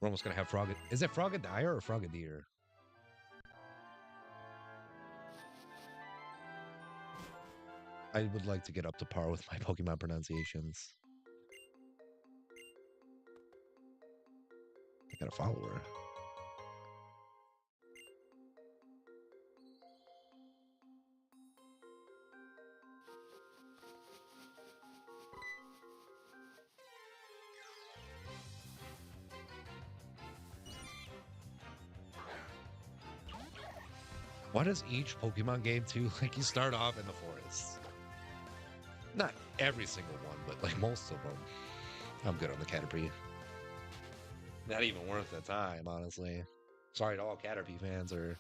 We're almost gonna have Frog. Is it Frogadier or Frogadier? I would like to get up to par with my Pokemon pronunciations. I got a follower. Why does each Pokemon game too, like you start off in the forest? Not every single one, but like most of them. I'm good on the Caterpie. Not even worth the time, honestly. Sorry to all Caterpie fans or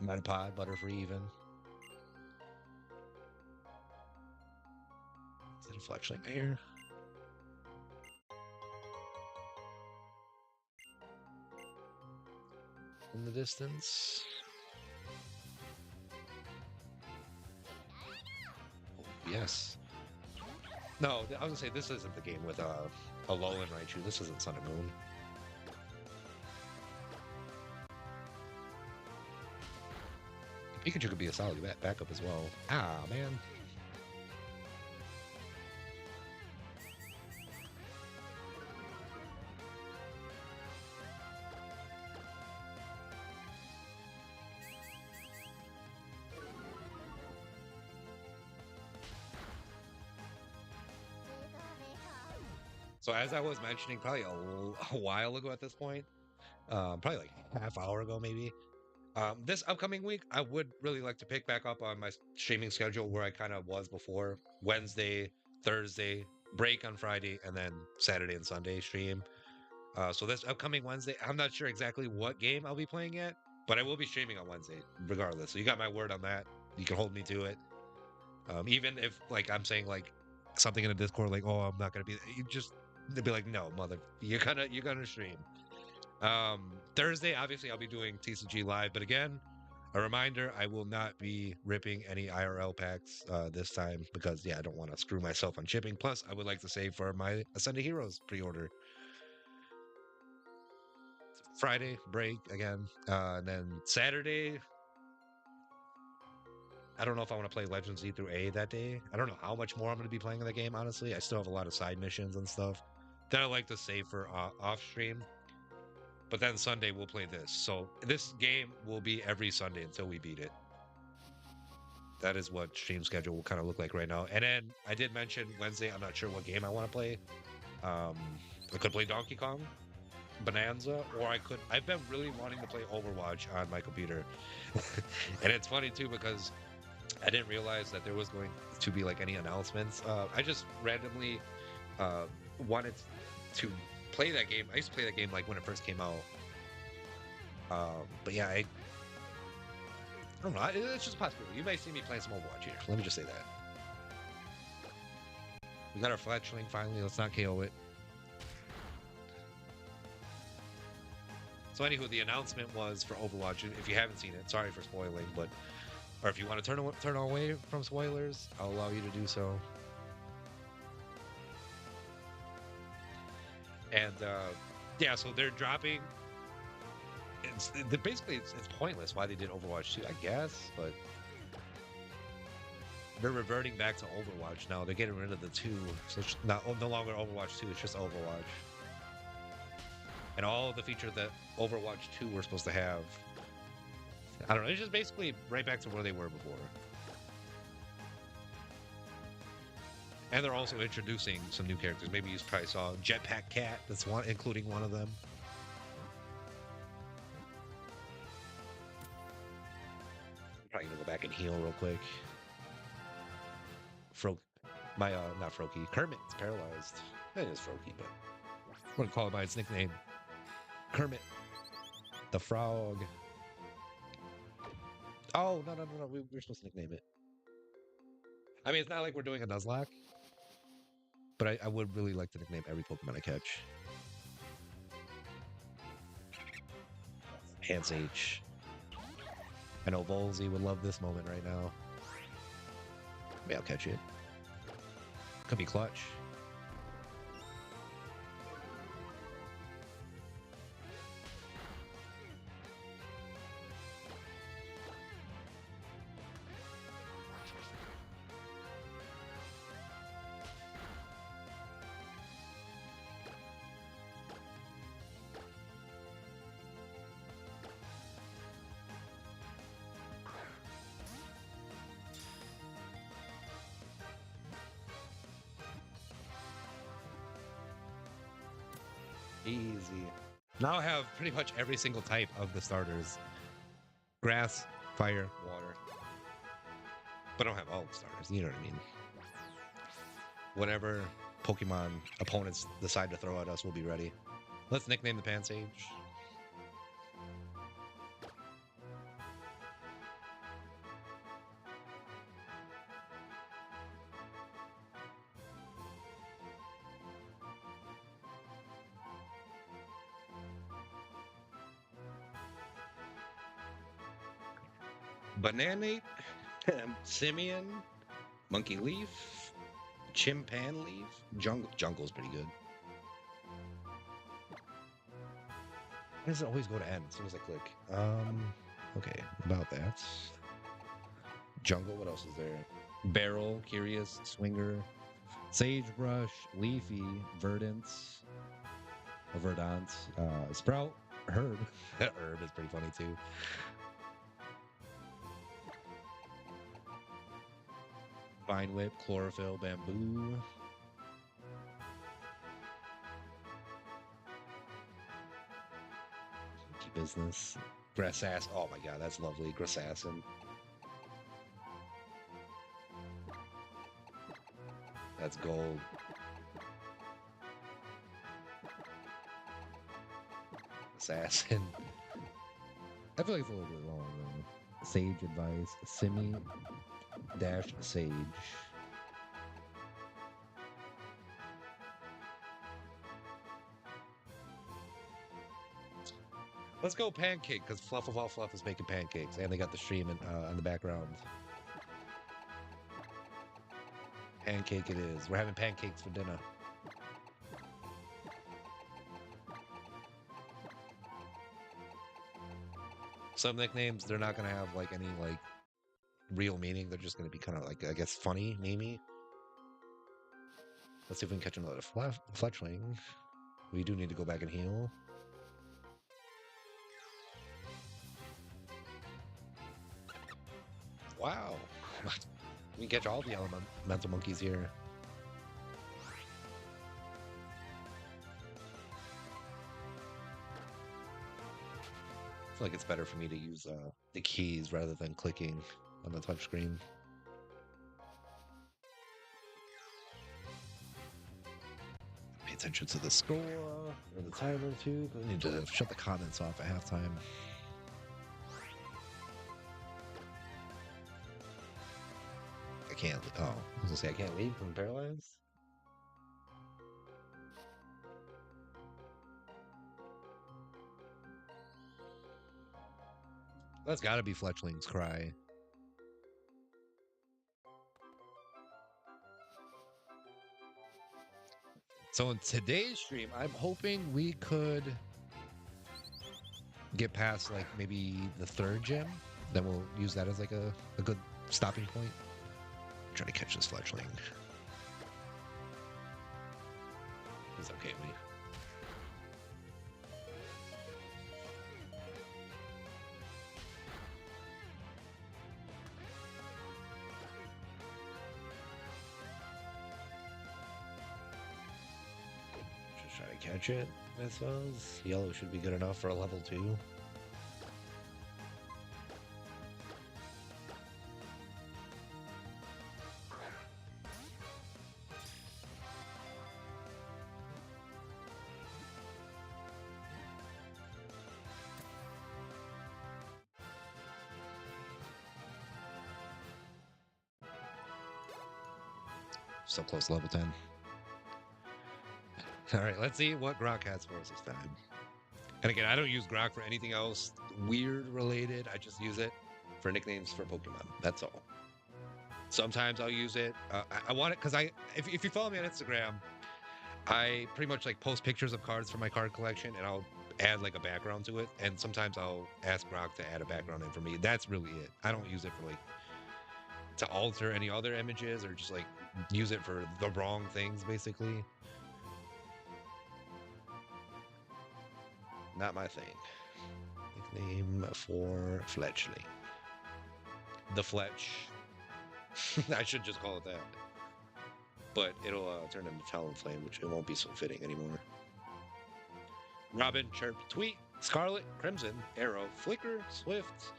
Metapod, Butterfree even. Is it a Fletchling here? In the distance. Oh, yes. No, I was gonna say this isn't the game with a Alolan Raichu. This isn't Sun and Moon. Pikachu could be a solid backup as well. Ah, man. So as I was mentioning, probably a while ago at this point, probably like half hour ago, maybe. This upcoming week, I would really like to pick back up on my streaming schedule where I kind of was before. Wednesday, Thursday, break on Friday, and then Saturday and Sunday stream. So this upcoming Wednesday, I'm not sure exactly what game I'll be playing yet, but I will be streaming on Wednesday regardless. So you got my word on that. You can hold me to it. Even if like I'm saying like something in the Discord like, oh, I'm not gonna be, you just they'll be like, no, mother, you're gonna stream. Thursday, obviously, I'll be doing TCG live, but again, a reminder: I will not be ripping any IRL packs this time because yeah, I don't want to screw myself on shipping. Plus, I would like to save for my Ascended Heroes pre-order. Friday break again, and then Saturday. I don't know if I want to play Legends Z through A that day. I don't know how much more I'm going to be playing in the game. Honestly, I still have a lot of side missions and stuff that I like to save for off stream. But then Sunday we'll play this. So this game will be every Sunday until we beat it. That is what stream schedule will kind of look like right now. And then I did mention Wednesday. I'm not sure what game I want to play. Um, I could play Donkey Kong, Bonanza, or I could. I've been really wanting to play Overwatch on my computer, and it's funny too because I didn't realize that there was going to be like any announcements. I just randomly uh, wanted to play that game. I used to play that game like when it first came out. But yeah, I don't know. It's just a possibility. You may see me playing some Overwatch here. Let me just say that. We got our fletchling finally. Let's not KO it. So anywho, the announcement was for Overwatch. If you haven't seen it, sorry for spoiling, but or if you want to turn away from spoilers, I'll allow you to do so. And yeah, so they're dropping. Basically it's pointless why they did Overwatch 2, I guess, but they're reverting back to Overwatch now. They're getting rid of the 2, so it's not no longer Overwatch 2. It's just Overwatch, and all of the features that Overwatch 2 were supposed to have. I don't know. It's just basically right back to where they were before. And they're also introducing some new characters. Maybe you probably saw Jetpack Cat. That's one, including one of them. I'm probably gonna go back and heal real quick. Not Froakie. Kermit's paralyzed. It is Froakie, but I'm gonna call it by its nickname, Kermit, the frog. Oh no! We're supposed to nickname it. I mean, it's not like we're doing a Nuzlocke, but I would really like to nickname every Pokemon I catch. Hans H. I know Volzy would love this moment right now. Maybe I'll catch it. Could be clutch. Easy. Now I have pretty much every single type of the starters. Grass, fire, water. But I don't have all the starters, you know what I mean? Whatever Pokemon opponents decide to throw at us, we'll be ready. Let's nickname the Pansage. Bananate, Simian, Monkey Leaf, Chimpan Leaf, Jungle's pretty good. Why does it always go to end as soon as I click? Okay, about that. Jungle, what else is there? Barrel, Curious, Swinger, Sagebrush, Leafy, Verdance, Sprout, Herb. Herb is pretty funny too. Vine Whip, Chlorophyll, Bamboo. business. Grassass. Oh my god, that's lovely. Grassassin. That's gold. Assassin. I feel like it's a little bit long though. Sage advice. Simi dash sage. Let's go pancake because Fluff of all Fluff is making pancakes and they got the stream in the background. Pancake it is. We're having pancakes for dinner. Some nicknames, they're not going to have like any like real meaning. They're just going to be kind of like, I guess, funny, memey. Let's see if we can catch another fletchling. We do need to go back and heal. Wow. We can catch all the elemental monkeys here. I feel like it's better for me to use the keys rather than clicking on the touchscreen. Pay attention to the score or the timer too. I need to shut the comments off at halftime. I can't. Oh, I was gonna say I can't leave from paralyzed. That's got to be Fletchling's cry. So in today's stream, I'm hoping we could get past like maybe the third gem. Then we'll use that as like a good stopping point. Try to catch this Fletchling. He's okay with me. Just try to catch it, I suppose. Yellow should be good enough for a level 2. So close to level 10. All right, let's see what Grok has for us this time. And again, I don't use Grok for anything else weird related. I just use it for nicknames for Pokemon. That's all. Sometimes I'll use it. I want it because if you follow me on Instagram, I pretty much like post pictures of cards from my card collection and I'll add like a background to it. And sometimes I'll ask Grok to add a background in for me. That's really it. I don't use it for like to alter any other images or just like use it for the wrong things, basically. Not my thing. Nickname for Fletchling. The Fletch. I should just call it that. But it'll turn into Talonflame, which it won't be so fitting anymore. Robin, Chirp, Tweet, Scarlet, Crimson, Arrow, Flicker, Swift,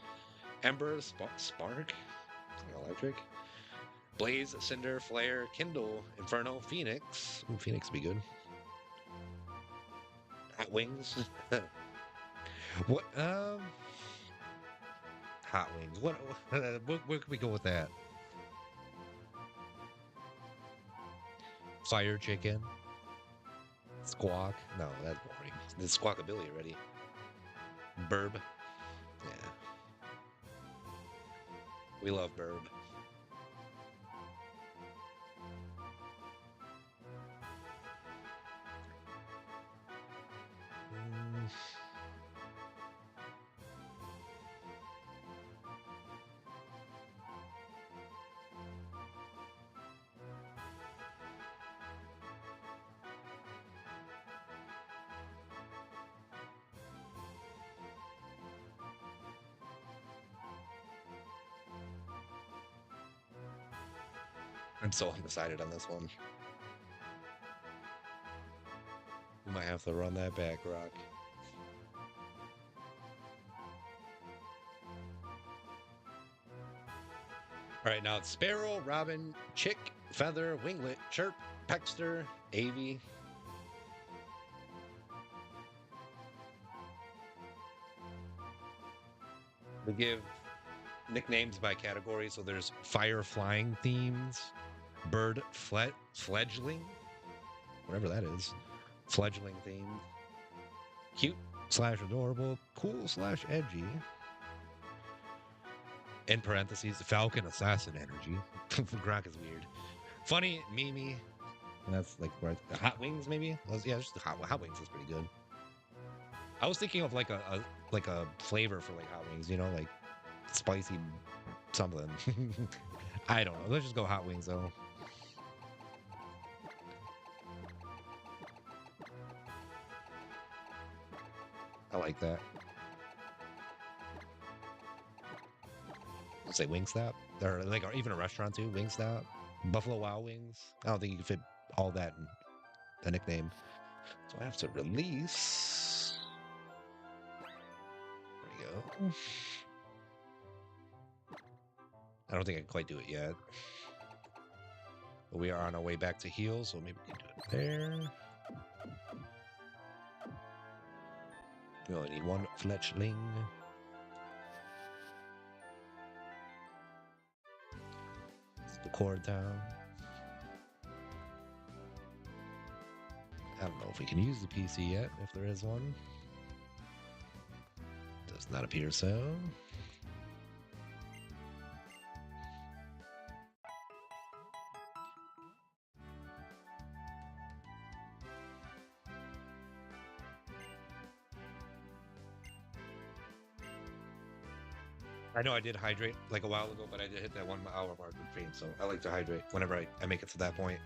Ember, Spark, Electric, Blaze, Cinder, Flare, Kindle, Inferno, Phoenix. Ooh, Phoenix would be good. Hot Wings. What? Hot Wings. Where can we go with that? Fire Chicken. Squawk. No, that's boring. The Squawkabilly already. Burb. Yeah. We love Burb. I'm so undecided on this one. We might have to run that back, Rock. All right, now it's Sparrow, Robin, Chick, Feather, Winglet, Chirp, Peckster, Avy. We give nicknames by category. So there's fire flying themes, bird fledgling, whatever that is, fledgling theme, cute slash adorable, cool slash edgy. In parentheses, Falcon Assassin energy. Gronk is weird. Funny, Mimi. And that's like where Hot Wings, maybe. Yeah, just the Hot Wings is pretty good. I was thinking of like a flavor for like Hot Wings, you know, like spicy something. I don't know. Let's just go Hot Wings though. I like that. Let's say Wingstop, or like, or even a restaurant too. Wingstop, Buffalo Wild Wings. I don't think you can fit all that in a nickname. So I have to release. There we go. I don't think I can quite do it yet. But we are on our way back to heal, so maybe we can do it there. We only need one fletchling. It's the core down. I don't know if we can use the PC yet, if there is one. Does not appear so. I know I did hydrate like a while ago, but I did hit that 1 hour mark in stream, so I like to hydrate whenever I make it to that point.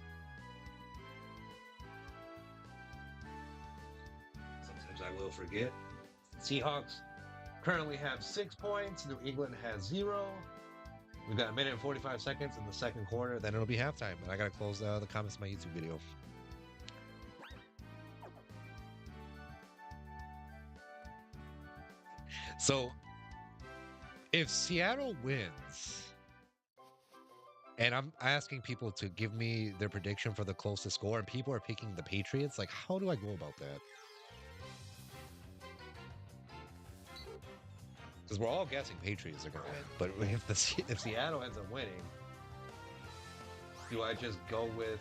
Sometimes I will forget. Seahawks currently have 6 points. New England has 0. We've got 1 minute and 45 seconds in the second quarter. Then it'll be halftime, and I gotta close the comments of my YouTube video. So, if Seattle wins, and I'm asking people to give me their prediction for the closest score, and people are picking the Patriots, like, how do I go about that? Because we're all guessing Patriots are going to win, but if Seattle ends up winning, do I just go with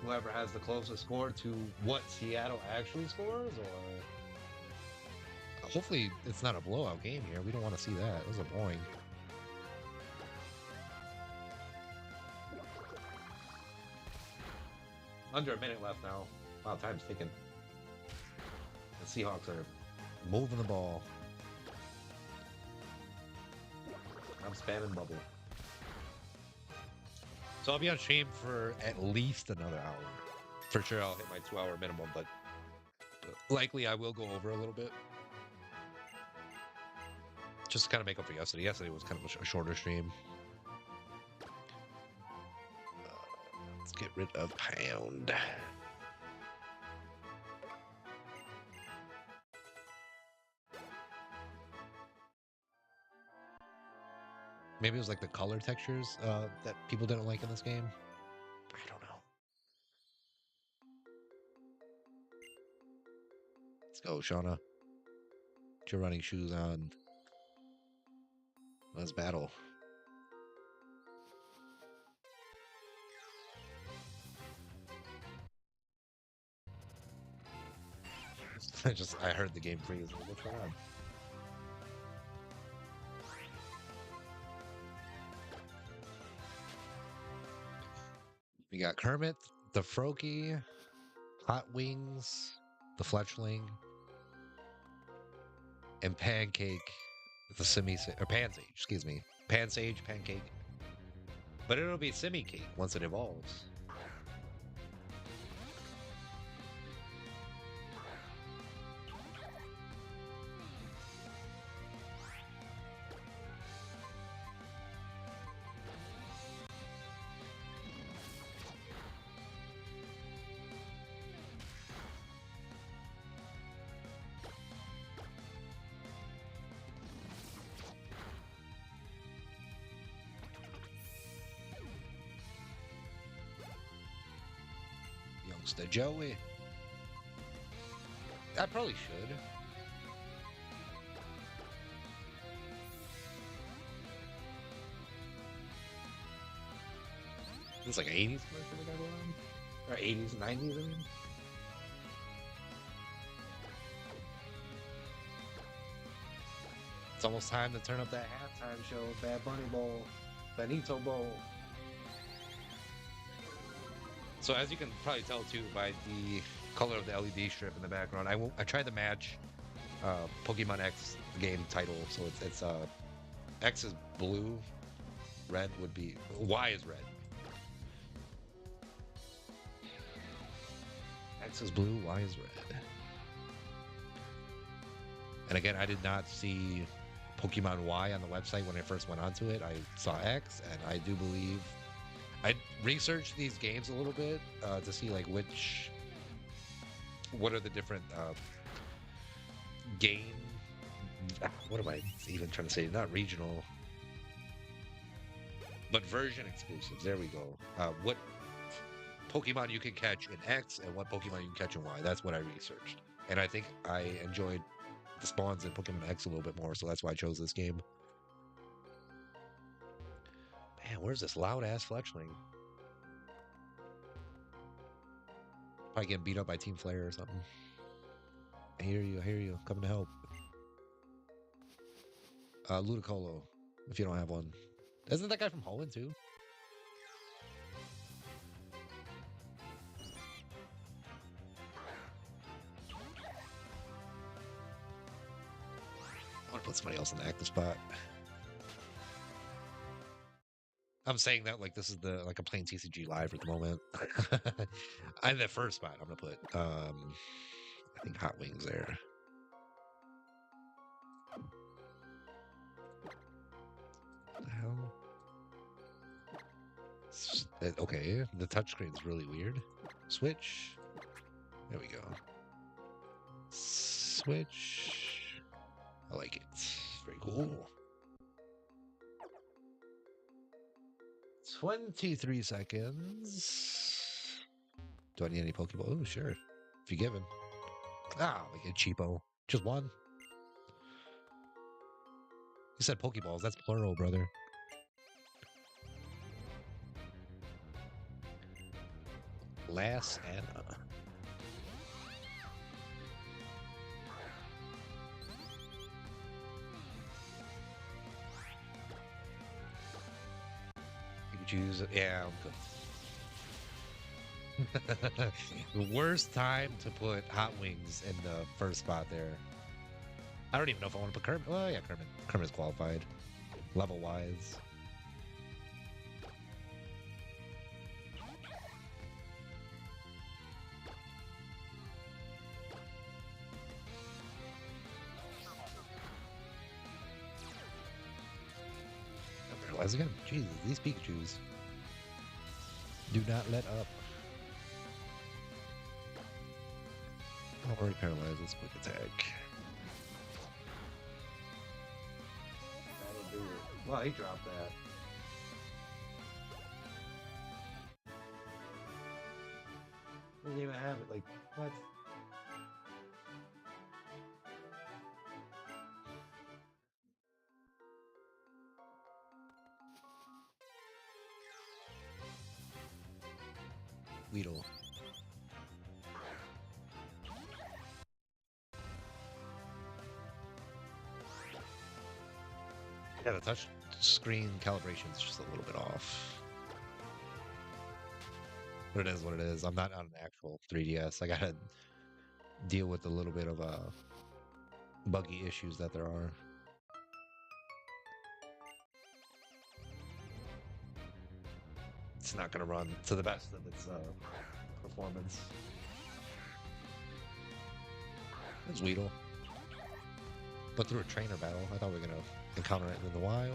whoever has the closest score to what Seattle actually scores, or hopefully it's not a blowout game here. We don't want to see that. Those are boring. Under a minute left now. Wow, time's ticking. The Seahawks are moving the ball. I'm spamming bubble. So I'll be on stream for at least another hour. For sure I'll hit my 2-hour minimum, but likely I will go over a little bit. Just to kind of make up for yesterday. Yesterday was kind of a shorter stream. Let's get rid of Pound. Maybe it was like the color textures that people didn't like in this game. I don't know. Let's go, Shauna. Get your running shoes on. Let's battle. I heard the game freeze. What's going on? We got Kermit, the Froakie, Hot Wings, the Fletchling, and Pancake, the Pansage, excuse me. Pansage, Pancake. But it'll be Simi Cake once it evolves. Mr. Joey. I probably should. It's like 80s commercial we got going on? Or 80s, 90s, I mean? It's almost time to turn up that halftime show. Bad Bunny Bowl. Benito Bowl. So as you can probably tell too by the color of the LED strip in the background, I tried to match Pokemon X game title. So it's X is blue, red would be Y is red. X is blue, Y is red. And again, I did not see Pokemon Y on the website when I first went onto it. I saw X, and I do believe I researched these games a little bit to see like what are the different game. What am I even trying to say? Not regional, but version exclusives. There we go. What Pokemon you can catch in X and what Pokemon you can catch in Y. That's what I researched, and I think I enjoyed the spawns in Pokemon X a little bit more, so that's why I chose this game. Man, where's this loud ass Fletchling? Probably getting beat up by Team Flare or something. I hear you. Coming to help. Ludicolo, if you don't have one. Isn't that guy from Holland too? I want to put somebody else in the active spot. I'm saying that like this is like I'm playing TCG live at the moment. I'm the first spot. I'm gonna put I think Hot Wings there. What the hell? Okay, the touchscreen's really weird. Switch. There we go. Switch. I like it. Very cool. 23 seconds. Do I need any Pokeball? Oh, sure. If you give him. Ah, like a cheapo. Just one. You said Pokeballs. That's plural, brother. Last Anna. Choose it. Yeah, I'm good. The worst time to put Hot Wings in the first spot there. I don't even know if I want to put Kermit. Oh yeah, Kermit. Kermit's qualified, level wise. Paralyze again. Jesus, these Pikachus do not let up. Don't worry, paralyze. Let's quick attack. That'll do it. Wow, he dropped that. Didn't even have it. Like, what? Weedle. Yeah, the touch screen calibration is just a little bit off. But it is what it is. I'm not on an actual 3DS. I gotta deal with a little bit of buggy issues that there are. It's not gonna run to the best of its performance. There's Weedle. But through a trainer battle, I thought we were gonna encounter it in the wild.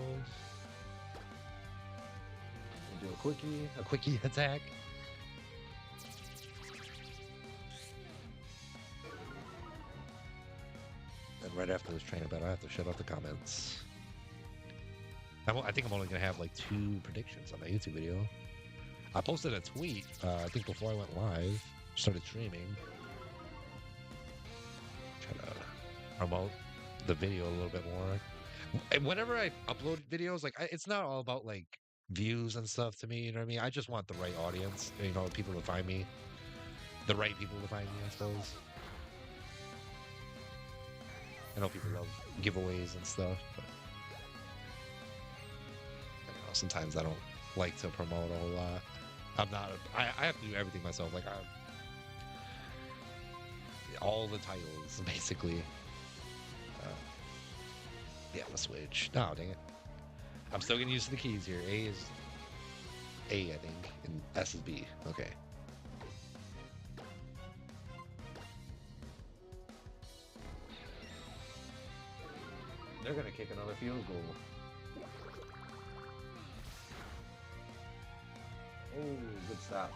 We'll do a quickie attack. And right after this trainer battle, I have to shut off the comments. I think I'm only gonna have like 2 predictions on my YouTube video. I posted a tweet, I think before I went live, started streaming. Try to promote the video a little bit more. And whenever I upload videos, like it's not all about like views and stuff to me. You know what I mean? I just want the right audience. You know, people to find me, the right people to find me. I suppose. I know people love giveaways and stuff, but I don't know, sometimes I don't like to promote a whole lot. I'm not. I have to do everything myself. Like all the titles basically. Uh, yeah, I'm gonna switch. No, dang it. I'm still getting used to the keys here. A is A, I think, and S is B. Okay. They're gonna kick another field goal. Oh, good stop.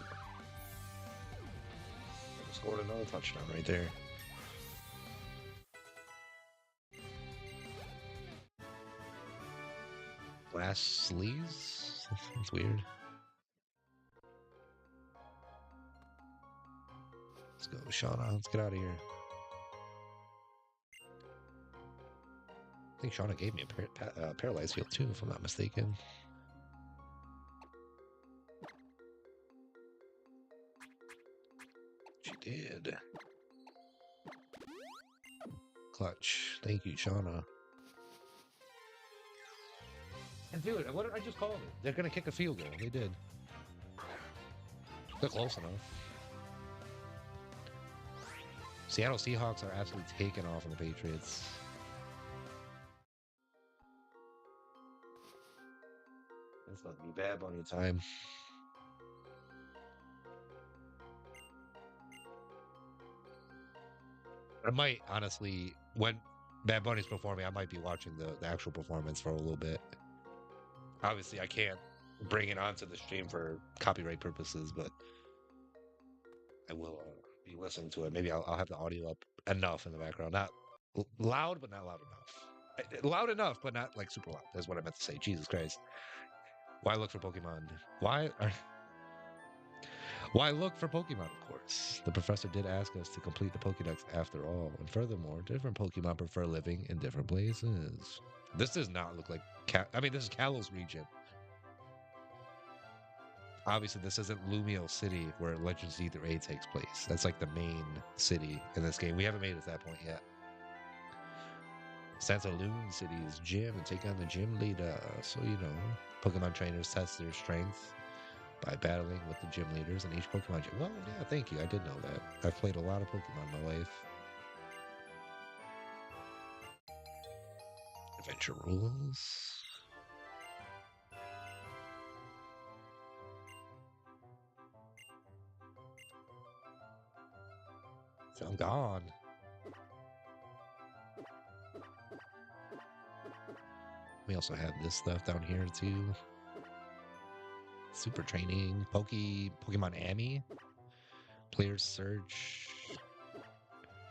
Scored another touchdown right there. Glass sleeves? That's weird. Let's go, Shauna. Let's get out of here. I think Shauna gave me a paralyzed field too, if I'm not mistaken. She did. Clutch. Thank you, Shauna. And dude, what did I just call it? They're gonna kick a field goal. They did. They're close enough. Seattle Seahawks are absolutely taking off on the Patriots. That's not be Bad Bunny time. I might honestly, when Bad Bunny's performing, I might be watching the actual performance for a little bit. Obviously, I can't bring it onto the stream for copyright purposes, but I will be listening to it. Maybe I'll have the audio up enough in the background, not loud, but not loud enough. Loud enough, but not like super loud. That's what I meant to say. Jesus Christ! Why look for Pokemon? Why look for Pokemon? Of course, the professor did ask us to complete the Pokédex after all, and furthermore, different Pokemon prefer living in different places. This does not look like I mean, this is Kalos region. Obviously, this isn't Lumio City where Legends Ether A takes place. That's like the main city in this game. We haven't made it to that point yet. Santaloon City's gym and take on the gym leader. So, you know, Pokemon trainers test their strength by battling with the gym leaders in each Pokemon gym. Well, yeah, thank you. I did know that. I've played a lot of Pokemon in my life. Adventure rules. So I'm gone. We also have this stuff down here too. Super training, Pokemon Ami, player search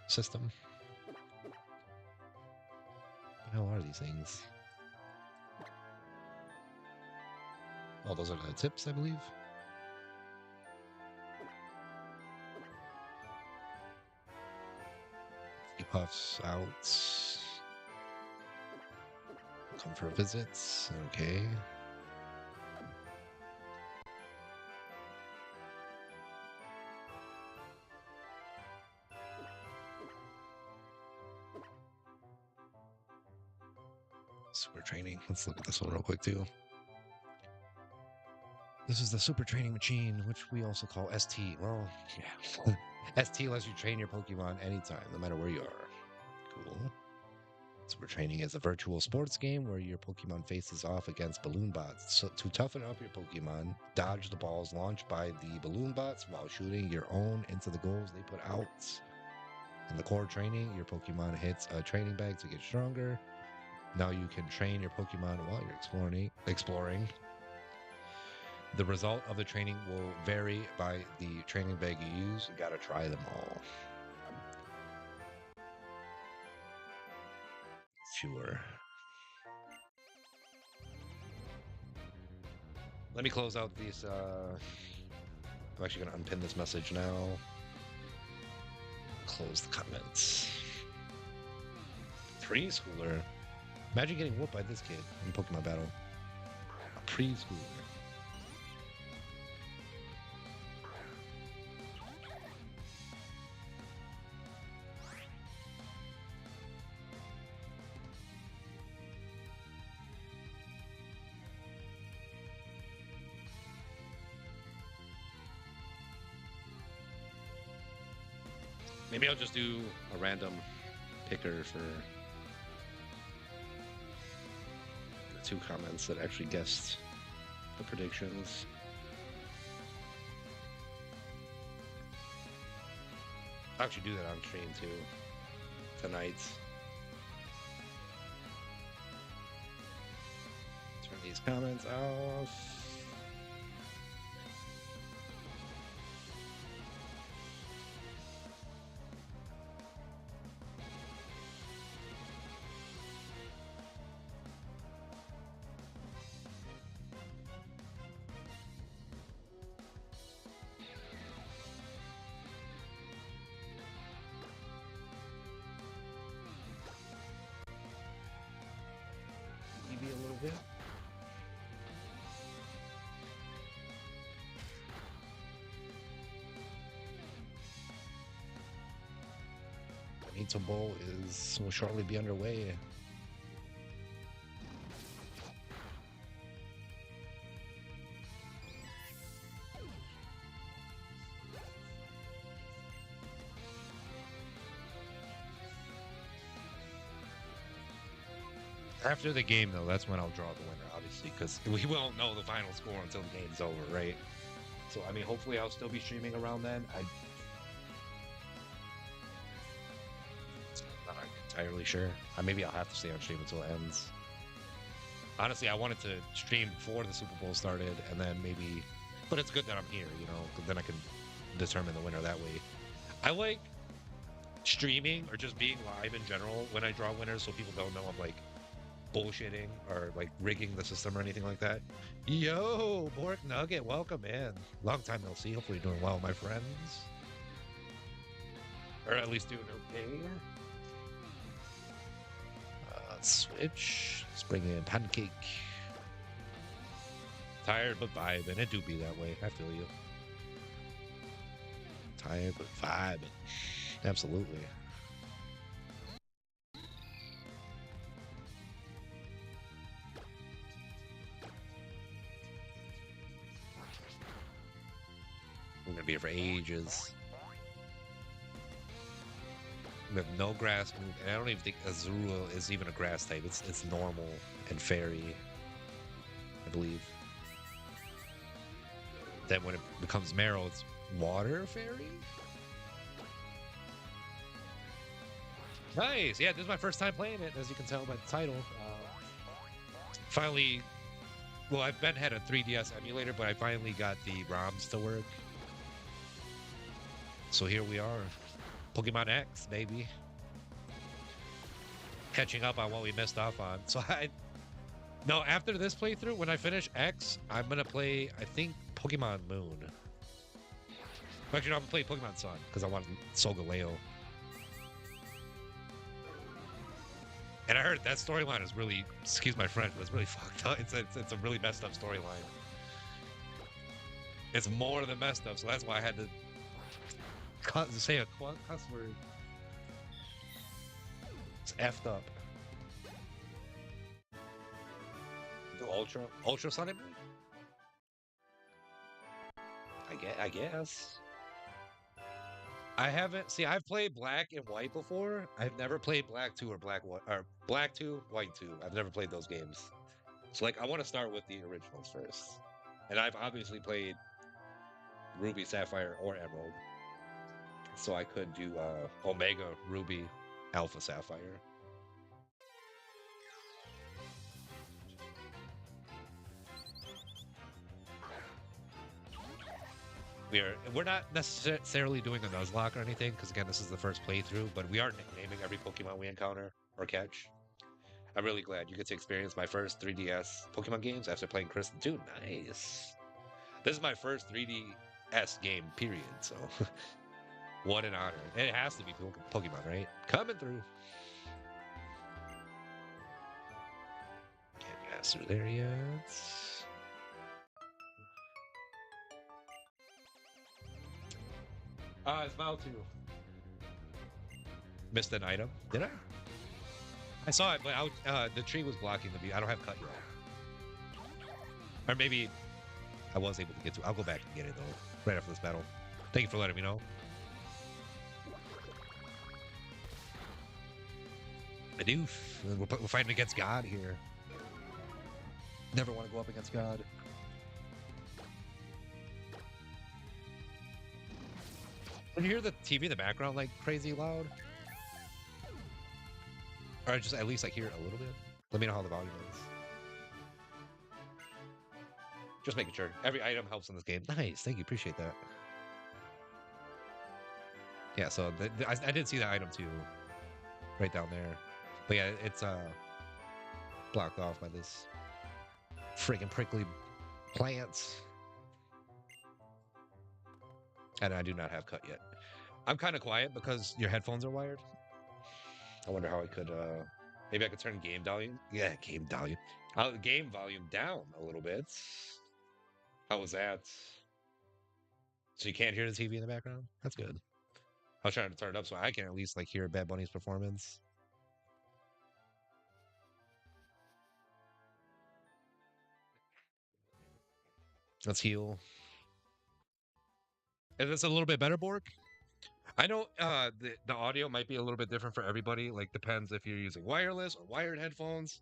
system. What the hell are these things? Oh, those are the tips, I believe. He puffs out. Come for visits. Okay. Super training. Let's look at this one real quick too. This is the super training machine, which we also call ST. Well, yeah. ST lets you train your Pokemon anytime, no matter where you are. Cool. Super training is a virtual sports game where your Pokemon faces off against balloon bots. So to toughen up your Pokemon, dodge the balls launched by the balloon bots while shooting your own into the goals they put out. In the core training, your Pokemon hits a training bag to get stronger. Now you can train your Pokemon while you're exploring. The result of the training will vary by the training bag you use. You gotta try them all. Sure. Let me close out these. I'm actually gonna unpin this message now. close the comments. Preschooler. Imagine getting whooped by this kid in Pokemon Battle. A preschooler. Maybe I'll just do a random picker for the 2 comments that actually guessed the predictions. I'll actually do that on stream too tonight. Turn these comments off. Maybe a little bit. Bonito Bowl will shortly be underway. After the game, though, that's when I'll draw the winner, obviously, because we won't know the final score until the game's over, right? So, I mean, hopefully I'll still be streaming around then. I'm not entirely sure. Maybe I'll have to stay on stream until it ends. Honestly, I wanted to stream before the Super Bowl started, and then maybe... But it's good that I'm here, you know, because then I can determine the winner that way. I like streaming or just being live in general when I draw winners so people don't know I'm, like, bullshitting or like rigging the system or anything like that. Yo, Bork Nugget, welcome in. Long time no see. Hopefully you're doing well, my friends. Or at least doing okay. Let's switch. Let's bring in Pancake. Tired but vibing. It do be that way. I feel you. Tired but vibing. Absolutely. We're gonna be here for ages. We have no grass move, and I don't even think Azurill is even a grass type. It's normal and fairy, I believe. Then when it becomes Marrow, it's water fairy. Nice, yeah. This is my first time playing it, as you can tell by the title. Finally, well, I've had a 3DS emulator, but I finally got the ROMs to work. So here we are, Pokemon X, baby. Catching up on what we missed off on. So no, after this playthrough, when I finish X, I'm gonna play, I think, Pokemon Moon. Actually, no, I'm gonna play Pokemon Sun, because I want Solgaleo. And I heard that storyline is really, excuse my French, but it's really fucked up. It's a really messed up storyline. It's more than messed up, so that's why I had to say a cuss word. It's effed up. Do Ultra Sonic Moon? I guess. I haven't. See, I've played Black and White before. I've never played Black 2 or Black 2, White 2. I've never played those games. So, like, I want to start with the originals first. And I've obviously played Ruby, Sapphire, or Emerald. So I could do Omega, Ruby, Alpha, Sapphire. We're not necessarily doing a Nuzlocke or anything, because again, this is the first playthrough, but we are nicknaming every Pokemon we encounter or catch. I'm really glad you get to experience my first 3DS Pokemon games after playing Crystal 2. Nice. This is my first 3DS game, period, so... What an honor. It has to be Pokemon, right? Coming through. Can't pass through there yet. It's Mewtwo. Missed an item. Did I? I saw it, but the tree was blocking the view. I don't have cut yet. Or maybe I was able to get to. I'll go back and get it though, right after this battle. Thank you for letting me know. Bidoof. We're fighting against God here. Never want to go up against God. Can you hear the TV in the background like crazy loud? Or just at least like hear it a little bit? Let me know how the volume is. Just making sure. Every item helps in this game. Nice. Thank you. Appreciate that. Yeah, so I did see that item too. Right down there. But yeah, it's blocked off by this freaking prickly plants. And I do not have cut yet. I'm kind of quiet because your headphones are wired. I wonder how I could maybe I could turn game volume. Yeah, game volume. Game volume down a little bit. How was that? So you can't hear the TV in the background? That's good. I was trying to turn it up so I can at least like hear Bad Bunny's performance. Let's heal. Is this a little bit better, Bork? I know the audio might be a little bit different for everybody. Like depends if you're using wireless or wired headphones.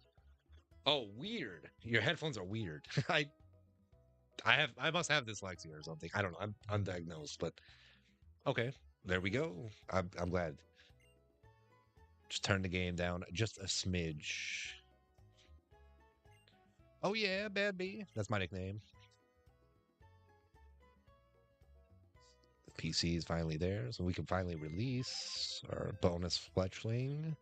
Oh, weird. Your headphones are weird. I must have dyslexia or something. I don't know. I'm undiagnosed, but okay. There we go. I'm glad. Just turn the game down just a smidge. Oh yeah, Bad B. That's my nickname. The PC is finally there, so we can finally release our bonus fletchling.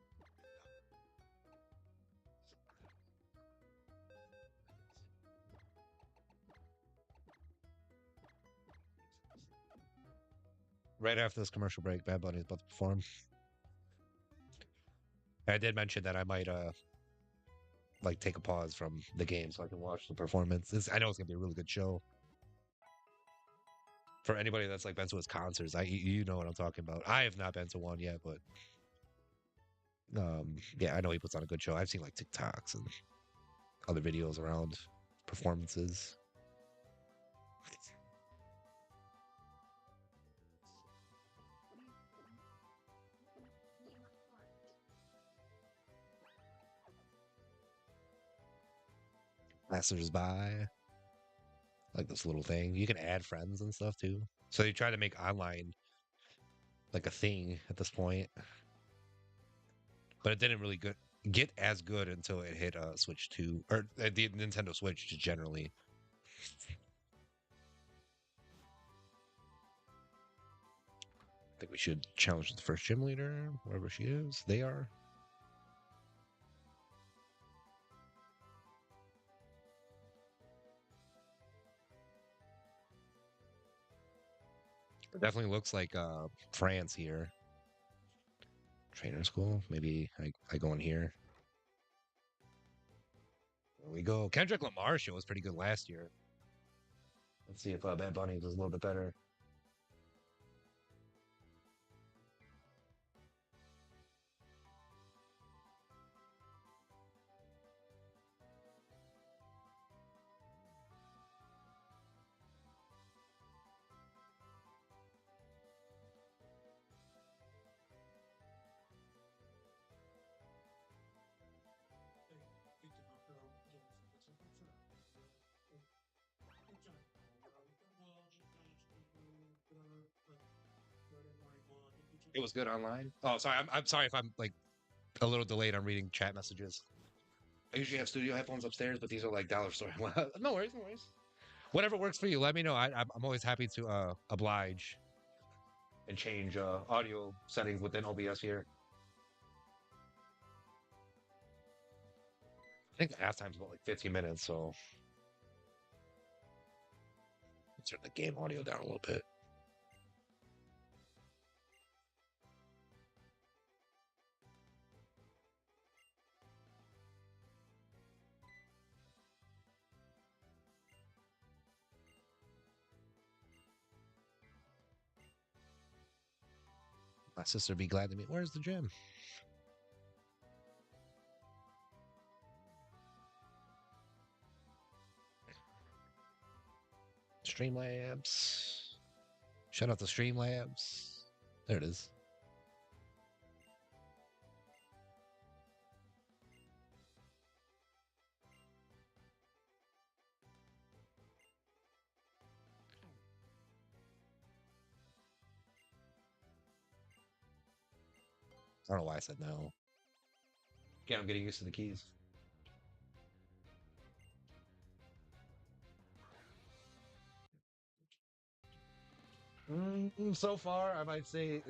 Right after this commercial break, Bad Bunny is about to perform. I did mention that I might like take a pause from the game so I can watch the performance. I know it's gonna be a really good show. For anybody that's like been to his concerts, you know what I'm talking about. I have not been to one yet, but yeah, I know he puts on a good show. I've seen like TikToks and other videos around performances. Passers by, like this little thing. You can add friends and stuff too. So you try to make online like a thing at this point, but it didn't really get as good until it hit Switch 2 or the Nintendo Switch just generally. I think we should challenge the first gym leader, wherever she is. They are. It definitely looks like France here. Trainer school. Maybe I go in here. There we go. Kendrick Lamar show was pretty good last year. Let's see if Bad Bunny does a little bit better. It was good online. Oh, sorry. I'm sorry if I'm like a little delayed on reading chat messages. I usually have studio headphones upstairs, but these are like dollar store. No worries, no worries. Whatever works for you, let me know. I'm always happy to oblige and change audio settings within OBS here. I think the halftime's about like 15 minutes, so turn the game audio down a little bit. My sister be glad to meet. Where's the gym? Streamlabs. Shout out to Streamlabs. There it is. I don't know why I said no. Yeah, I'm getting used to the keys. So far, I might say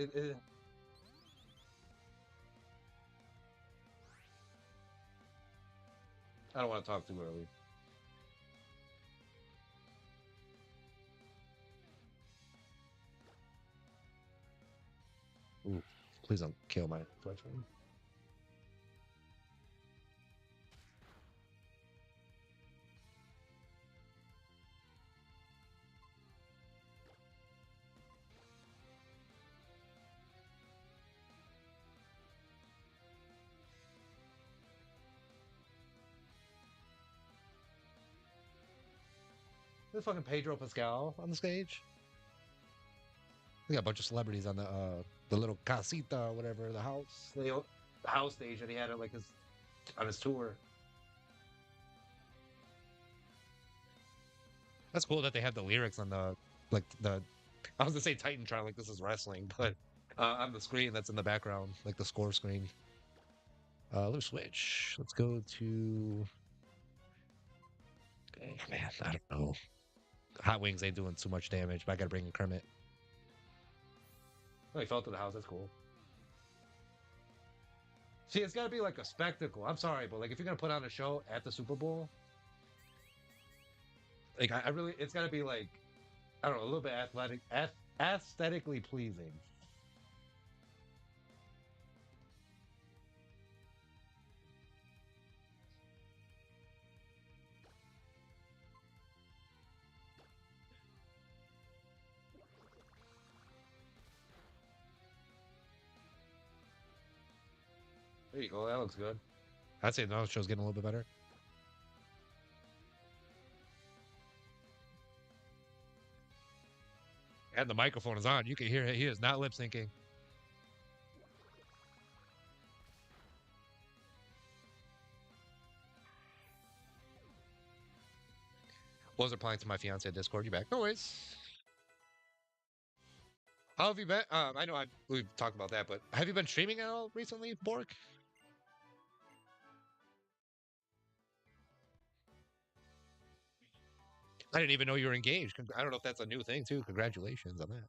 I don't want to talk too early. Ooh, please don't kill my flashlight. There's fucking Pedro Pascal on the stage. We got a bunch of celebrities on the little casita or whatever, the house, the house stage that he had at like his on his tour. That's cool that they have the lyrics on the like the I was gonna say Titantron like this is wrestling, but on the screen that's in the background, like the score screen. Let's switch. Let's go to oh, man, I don't know. Hot Wings ain't doing too much damage, but I gotta bring in Kermit. Oh, he fell to the house. That's cool. See, it's gotta be like a spectacle. I'm sorry, but like if you're gonna put on a show at the Super Bowl, like I really, it's gotta be like I don't know, a little bit aesthetically pleasing. There you go. That looks good. I'd say the show's getting a little bit better. And the microphone is on. You can hear it. He is not lip syncing. Was replying to my fiance Discord. You back? No worries. How have you been? I know we've talked about that, but have you been streaming at all recently, Bork? I didn't even know you were engaged. I don't know if that's a new thing too. Congratulations on that.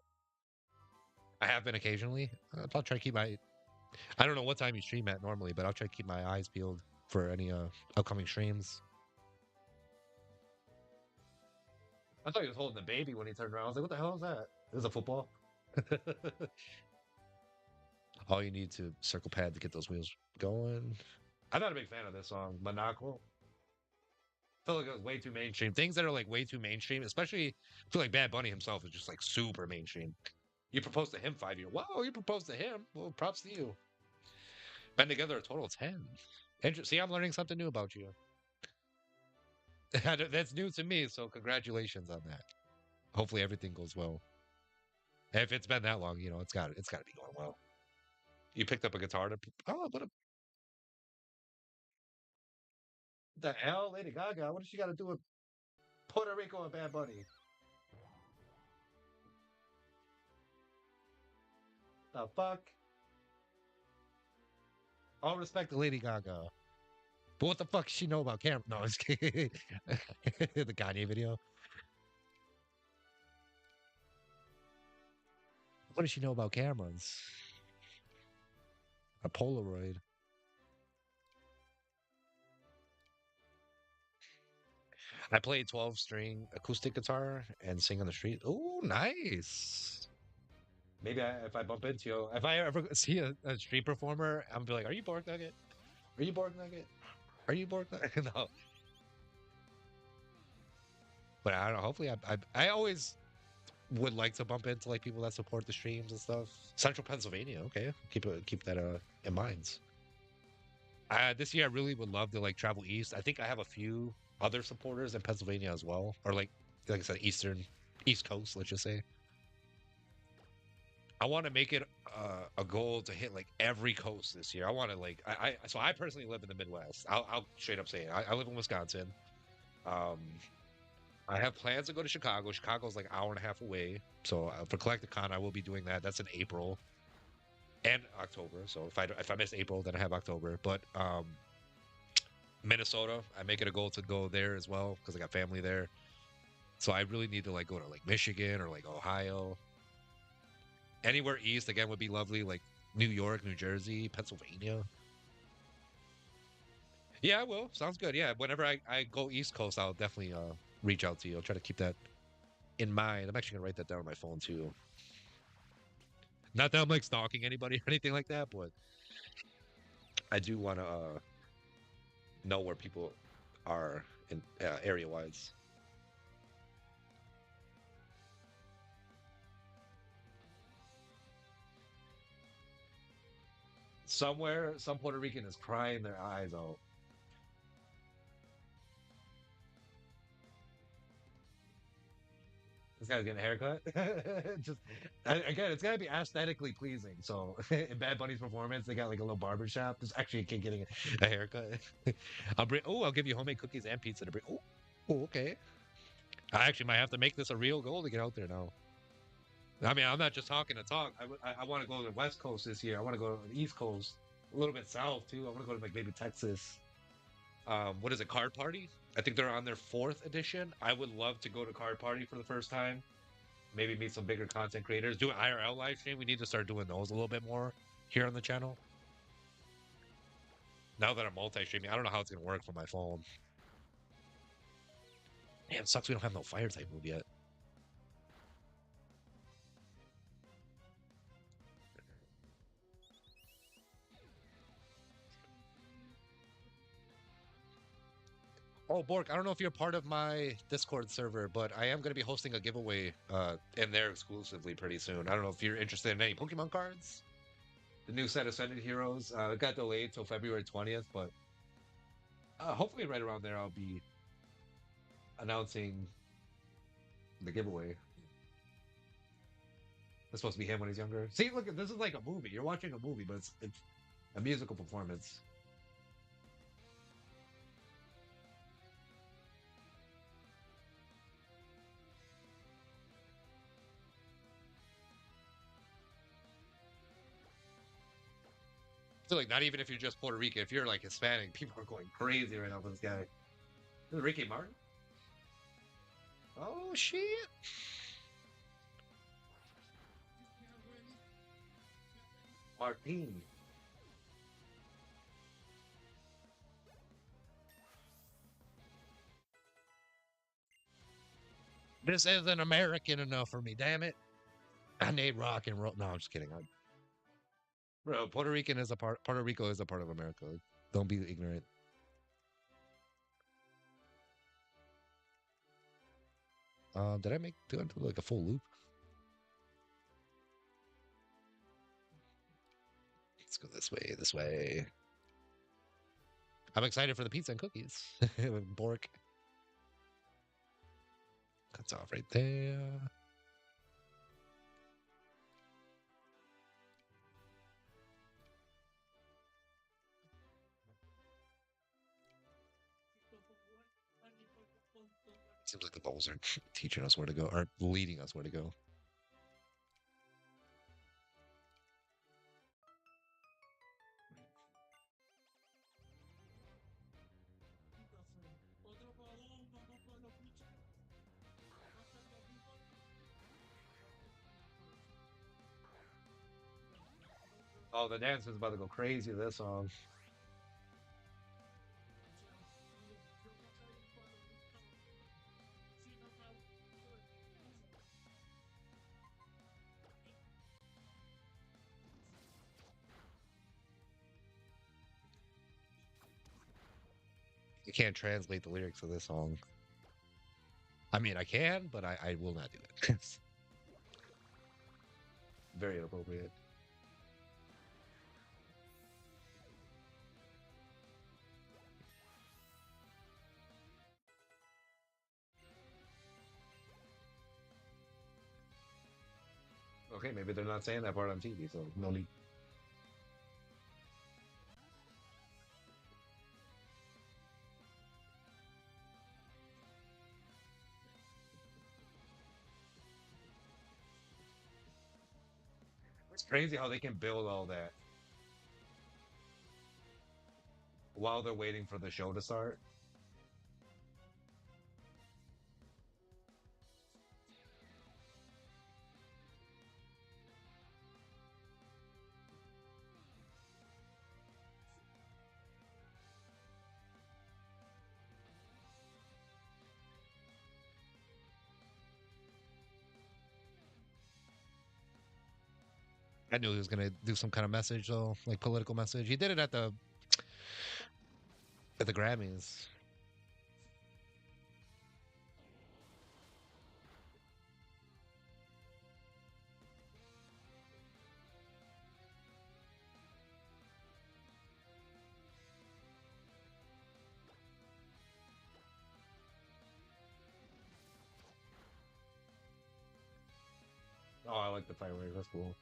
I have been occasionally. I'll try to keep my. I don't know what time you stream at normally, but I'll try to keep my eyes peeled for any upcoming streams. I thought he was holding the baby when he turned around. I was like, "What the hell is that? Is a football?" All you need to circle pad to get those wheels going. I'm not a big fan of this song, Monaco. I feel like it was way too mainstream. Things that are like way too mainstream, especially I feel like Bad Bunny himself is just like super mainstream. You proposed to him 5 years. Wow, you proposed to him. Well, props to you. Been together a total of 10. See, I'm learning something new about you. That's new to me, so congratulations on that. Hopefully everything goes well. If it's been that long, it's got to be going well. You picked up a guitar to the hell, Lady Gaga? What does she got to do with Puerto Rico and Bad Bunny? The fuck? All respect to Lady Gaga. But what the fuck does she know about camera? No, it's the Kanye video. What does she know about cameras? A Polaroid. I play 12-string acoustic guitar and sing on the street. Oh, nice. Maybe if I bump into you, if I ever see a street performer, I'm gonna be like, "Are you Borg Nugget? Are you Borg Nugget? Are you Borg Nugget?" No, but I don't know. Hopefully, I always would like to bump into like people that support the streams and stuff. Central Pennsylvania, okay. Keep that in mind. This year I really would love to like travel east. I think I have a few other supporters in Pennsylvania as well, or like I said, East Coast. Let's just say I want to make it a goal to hit like every coast this year. I want to like so I personally live in the Midwest. I'll straight up say it. I live in Wisconsin. Um, I have plans to go to Chicago. Chicago's like an hour and a half away. So for CollectCon, I will be doing that. That's in April and October. So if I miss April, then I have October. But Minnesota, I make it a goal to go there as well because I got family there. So I really need to like go to like Michigan or like Ohio. Anywhere east again would be lovely, like New York, New Jersey, Pennsylvania. Yeah, I will. Sounds good. Yeah, whenever I go East Coast, I'll definitely reach out to you. I'll try to keep that in mind. I'm actually gonna write that down on my phone too. Not that I'm like stalking anybody or anything like that, but I do want to know where people are in area wise. Somewhere, some Puerto Rican is crying their eyes out. This guy's getting a haircut. Just again, it's gotta be aesthetically pleasing. So in Bad Bunny's performance, they got like a little barber shop. There's actually a kid getting a haircut. I'll bring. Oh, I'll give you homemade cookies and pizza to bring. Oh, okay. I actually might have to make this a real goal to get out there now. I mean, I'm not just talking to talk. I want to go to the West Coast this year. I want to go to the East Coast, a little bit south too. I want to go to like maybe Texas. What is it? Card Party? I think they're on their fourth edition. I would love to go to Card Party for the first time. Maybe meet some bigger content creators. Do an IRL live stream. We need to start doing those a little bit more here on the channel. Now that I'm multi-streaming, I don't know how it's gonna work from my phone. Man, it sucks we don't have no fire type move yet. Oh, Bork, I don't know if you're part of my Discord server, but I am going to be hosting a giveaway in there exclusively pretty soon. I don't know if you're interested in any Pokemon cards. The new set of Ascended Heroes it got delayed till February 20th, but hopefully right around there I'll be announcing the giveaway. It's supposed to be him when he's younger. See, look, this is like a movie. You're watching a movie, but it's a musical performance. So like, not even if you're just Puerto Rican, if you're like Hispanic, people are going crazy right now for this guy. This is Ricky Martin. Oh shit! Martin. This isn't American enough for me. Damn it! I need rock and roll. No, I'm just kidding. Bro, Puerto Rico is a part of America. Don't be ignorant. Did I do like a full loop? Let's go this way. This way. I'm excited for the pizza and cookies. Bork cuts off right there. Seems like the balls are teaching us where to go, or leading us where to go. Oh, the dance is about to go crazy. This song. I can't translate the lyrics of this song. I mean, I can, but I will not do it. Very inappropriate. Okay, maybe they're not saying that part on TV, so no need. It's crazy how they can build all that while they're waiting for the show to start. I knew he was gonna do some kind of message though, like political message. He did it at the Grammys. Oh, I like the fireworks. That's cool.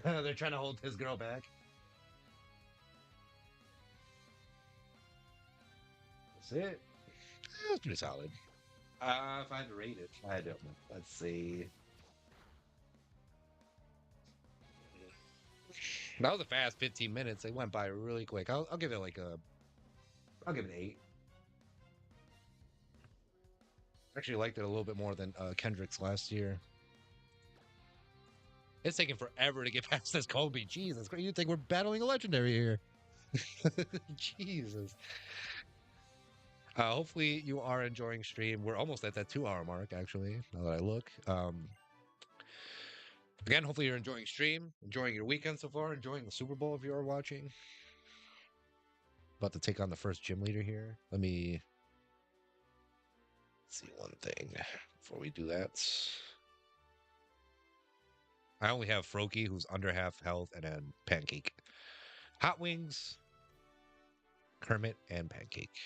They're trying to hold his girl back. That's it. That's pretty solid. If I had to rate it, I don't know. Let's see. That was a fast 15 minutes. It went by really quick. I'll give it like a. I'll give it an 8. Actually liked it a little bit more than Kendrick's last year. It's taking forever to get past this Kobe. Jesus, you think we're battling a legendary here? Jesus. Hopefully you are enjoying stream. We're almost at that 2 hour mark, actually. Now that I look. Again, hopefully you're enjoying stream, enjoying your weekend so far, enjoying the Super Bowl if you are watching. About to take on the first gym leader here. Let me see one thing before we do that. I only have Froakie, who's under half health, and then Pancake. Hot Wings, Kermit, and Pancake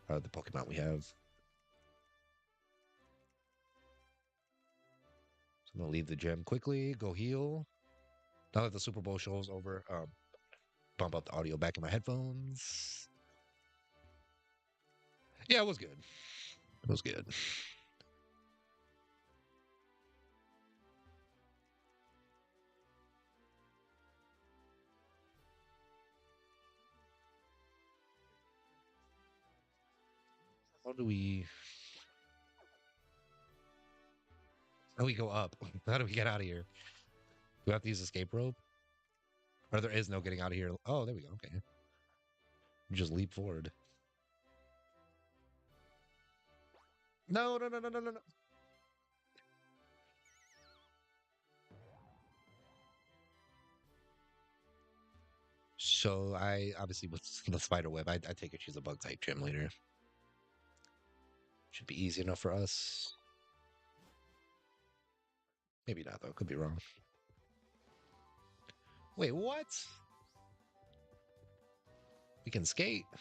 are the Pokemon we have. So I'm gonna leave the gym quickly, go heal. Now that the Super Bowl show is over, bump up the audio back in my headphones. Yeah, it was good. It was good. How do we? How do we go up? How do we get out of here? Do we have to use escape rope? Or there is no getting out of here? Oh, there we go. Okay. You just leap forward. No, no, no, no, no, no, no. So I obviously with the spider web, I take it she's a bug type gym leader. Should be easy enough for us. Maybe not though. Could be wrong. Wait, what? We can skate. How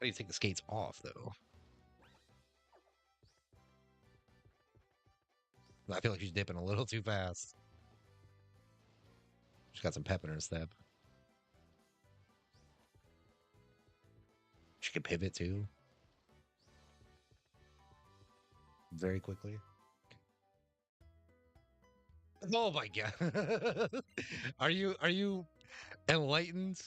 do you take the skates off though? I feel like she's dipping a little too fast. She's got some pep in her step. She can pivot too. Very quickly. Oh my god. Are you enlightened?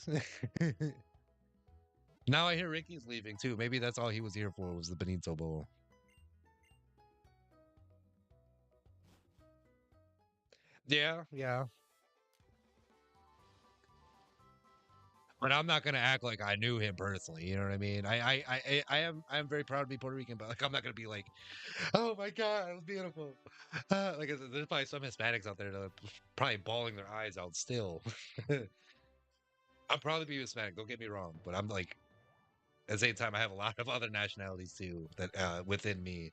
Now I hear Ricky's leaving too. Maybe that's all he was here for was the Benito Bowl. Yeah, yeah. But I'm not gonna act like I knew him personally. You know what I mean? I am very proud to be Puerto Rican, but like I'm not gonna be like, oh my god, it was beautiful. Like there's probably some Hispanics out there that are probably bawling their eyes out still. I'm proud to be Hispanic. Don't get me wrong, but I'm like at the same time I have a lot of other nationalities too that within me.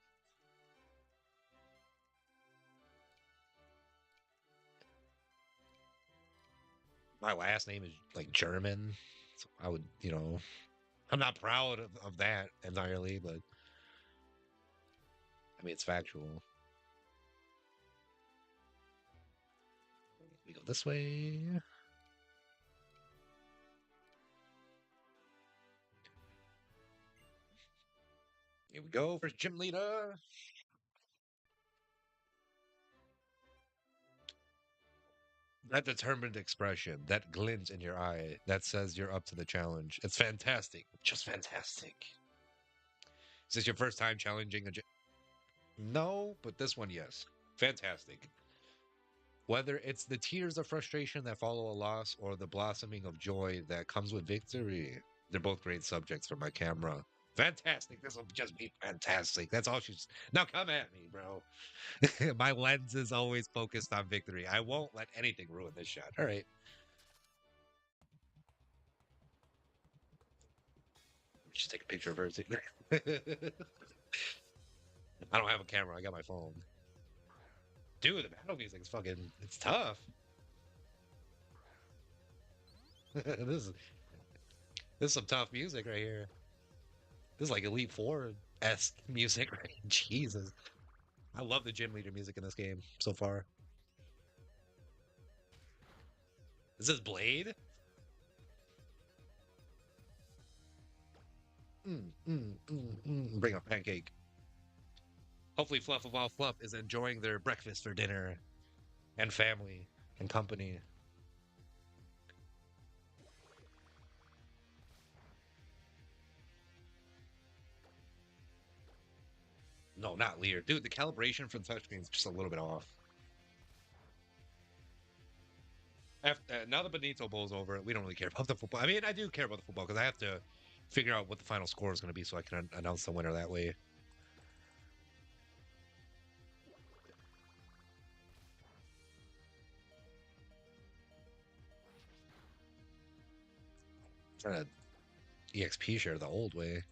My last name is like German, so I would I'm not proud of that entirely, but I mean it's factual. We go this way. Here we go for gym leader. That determined expression, that glint in your eye, that says you're up to the challenge. It's fantastic. Just fantastic. Is this your first time challenging a gym? No, but this one, yes. Fantastic. Whether it's the tears of frustration that follow a loss or the blossoming of joy that comes with victory, they're both great subjects for my camera. Fantastic. This will just be fantastic. That's all she's. Now come at me, bro. My lens is always focused on victory. I won't let anything ruin this shot. All right. Just take a picture of her. I don't have a camera. I got my phone. Dude, the battle music is fucking. It's tough. This is some tough music right here. This is like Elite Four esque music, right? Jesus, I love the gym leader music in this game so far. Is this Blade? Bring a pancake. Hopefully, Fluff of all Fluff is enjoying their breakfast for dinner and family and company. No, not Lear. Dude, the calibration for the touchscreen is just a little bit off. Now the Benito Bowl's over, we don't really care about the football. I mean, I do care about the football because I have to figure out what the final score is going to be so I can announce the winner that way. Trying to EXP share the old way.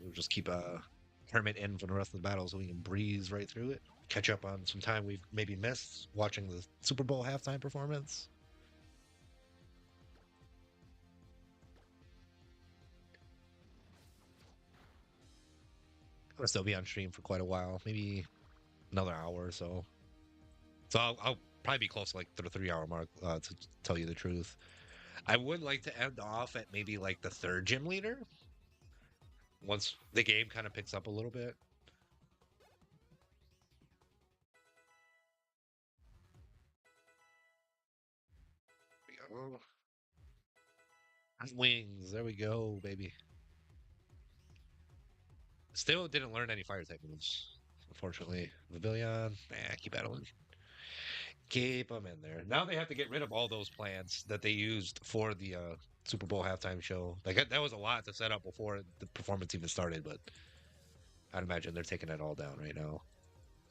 We'll just keep a tournament in for the rest of the battle so we can breeze right through it. Catch up on some time we've maybe missed watching the Super Bowl halftime performance. I'll still be on stream for quite a while, maybe another hour or so. So I'll probably be close to like the 3 hour mark to tell you the truth. I would like to end off at maybe like the third gym leader once the game kind of picks up a little bit. Wings, there we go, baby. Still didn't learn any fire type moves, unfortunately. Pavilion, keep battling. Keep them in there. Now they have to get rid of all those plants that they used for the Super Bowl halftime show. Like that was a lot to set up before the performance even started, but I'd imagine they're taking it all down right now.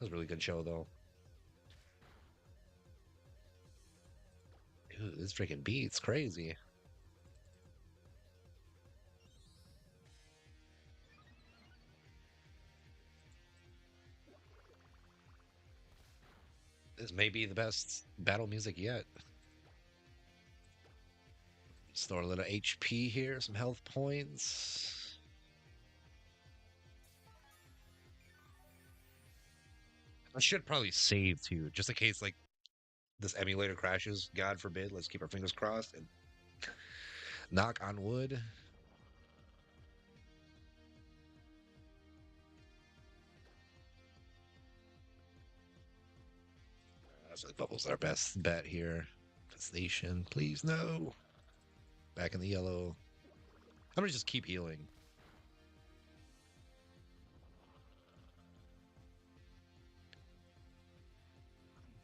It was a really good show, though. Dude, this freaking beat's crazy. This may be the best battle music yet. Store a little HP here, some health points. I should probably save too, just in case like this emulator crashes. God forbid. Let's keep our fingers crossed and knock on wood. So Bubbles our best bet here. Station, please no. Back in the yellow. I'm gonna just keep healing.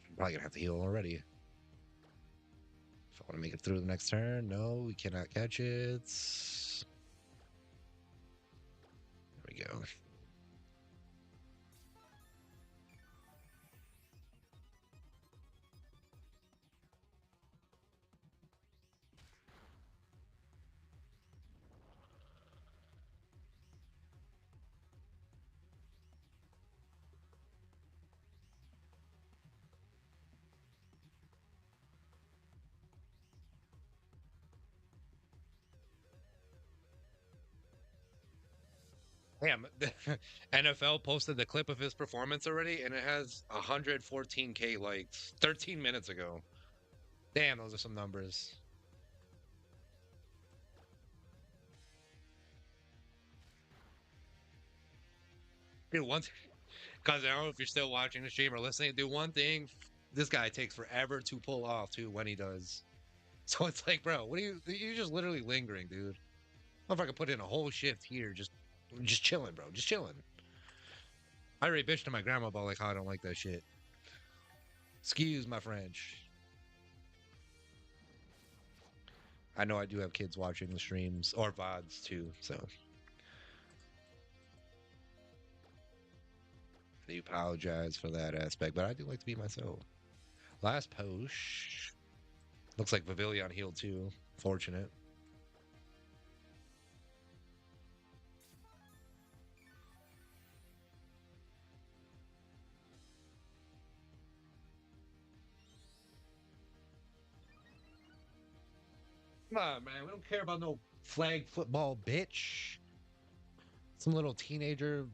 I'm probably gonna have to heal already. Want to make it through the next turn? No, we cannot catch it. There we go. Damn, the NFL posted the clip of his performance already, and it has 114K likes 13 minutes ago. Damn, those are some numbers. Dude, because I don't know if you're still watching the stream or listening. Do one thing, this guy takes forever to pull off too when he does. So it's like, bro, what are you're just literally lingering, dude. What if I could put in a whole shift here, just chilling, bro, just chilling. I already bitched to my grandma about like how I don't like that shit. Excuse my French. I know I do have kids watching the streams or VODs too, so I do apologize for that aspect, but I do like to be myself. Last post. Looks like Pavilion healed too. Fortunate. Come on, man. We don't care about no flag football, bitch. Some little teenager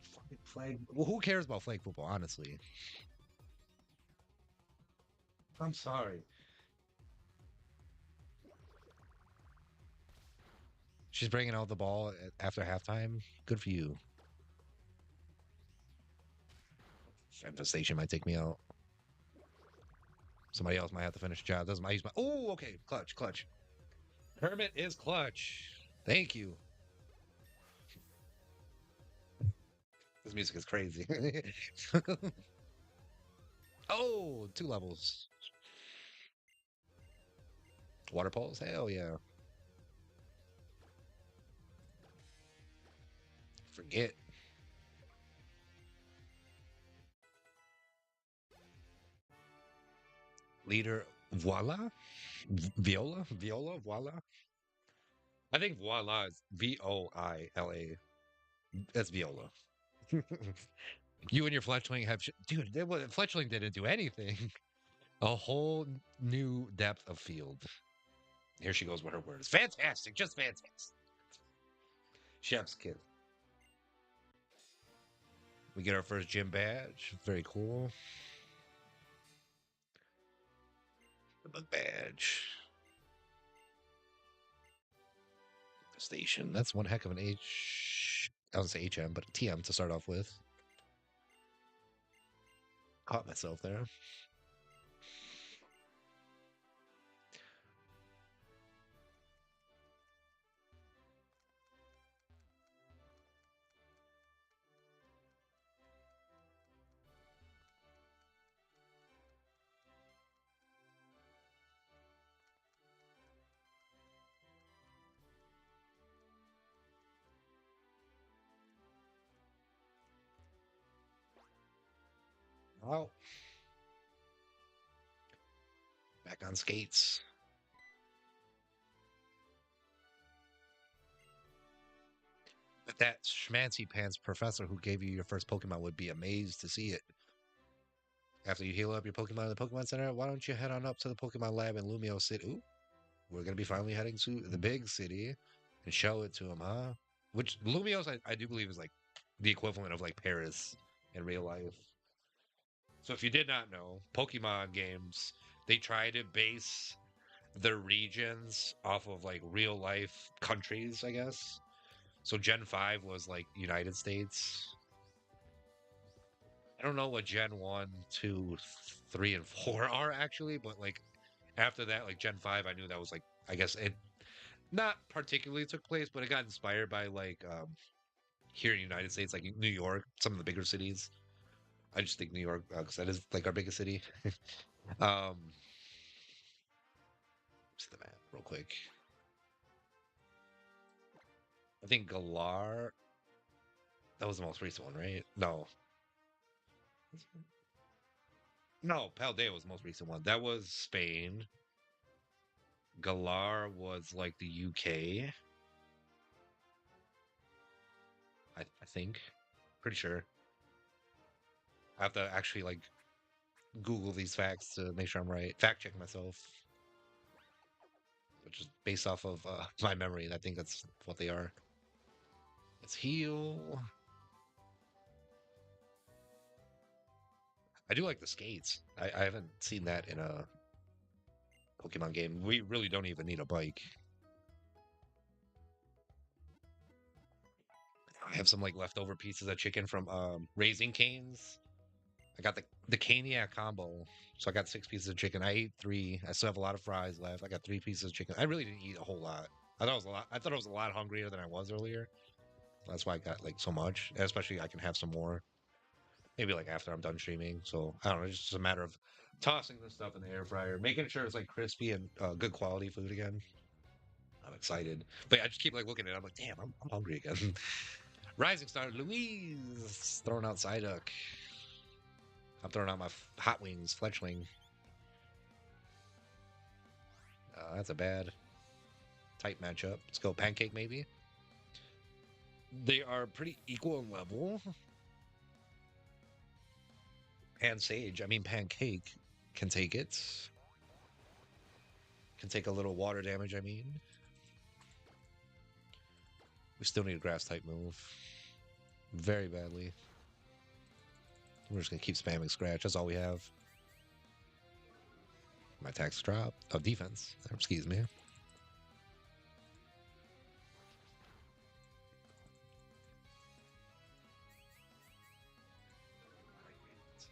flag. Well, who cares about flag football, honestly? I'm sorry. She's bringing out the ball after halftime. Good for you. Infestation might take me out. Somebody else might have to finish the job. Doesn't matter. Use my. Oh, okay. Clutch, clutch. Hermit is clutch. Thank you. This music is crazy. Oh, 2 levels. Water poles? Hell yeah. Forget. Leader Voila? Viola? Viola? Voila? I think Voila is Voila. That's Viola. You and your fletchling have. Dude, fletchling didn't do anything. A whole new depth of field. Here she goes with her words. Fantastic. Just fantastic. Chef's kid. We get our first gym badge. Very cool. The bug badge. Station. That's one heck of an H. I was say HM, but TM to start off with. Caught myself there. Oh, back on skates. But that schmancy pants professor who gave you your first Pokemon would be amazed to see it. After you heal up your Pokemon in the Pokemon Center, why don't you head on up to the Pokemon Lab in Lumio City? Ooh, we're going to be finally heading to the big city and show it to him, huh? Which Lumios, I do believe, is like the equivalent of like Paris in real life. So if you did not know, Pokemon games, they try to base their regions off of like real life countries, I guess. So Gen 5 was like United States. I don't know what Gen 1, 2, 3, and 4 are actually, but like after that, like Gen 5, I knew that was like, I guess it not particularly took place, but it got inspired by like here in the United States, like New York, some of the bigger cities. I just think New York because that is like our biggest city. um, See the map real quick. I think Galar. That was the most recent one, right? No, no. Paldea was the most recent one. That was Spain. Galar was like the UK. I think. Pretty sure. I have to actually like Google these facts to make sure I'm right. Fact check myself, which is based off of my memory. I think that's what they are. Let's heal. I do like the skates. I haven't seen that in a Pokemon game. We really don't even need a bike. I have some like leftover pieces of chicken from Raising Canes. I got the Caniac combo, so I got 6 pieces of chicken. I ate 3. I still have a lot of fries left. I got 3 pieces of chicken. I really didn't eat a whole lot. I thought it was a lot. I thought I was a lot hungrier than I was earlier. That's why I got like so much. And especially I can have some more. Maybe like after I'm done streaming. So I don't know. It's just a matter of tossing this stuff in the air fryer, making sure it's like crispy and good quality food again. I'm excited, but I just keep like looking at it. I'm like, damn, I'm hungry again. Rising Star Louise throwing out Psyduck. I'm throwing out my Hot Wings Fletchling. That's a bad tight matchup. Let's go Pancake maybe. They are pretty equal in level. And Sage, I mean Pancake can take it. Can take a little water damage, I mean. We still need a grass type move. Very badly. We're just gonna keep spamming Scratch. That's all we have. My attacks drop. Oh, defense. Excuse me.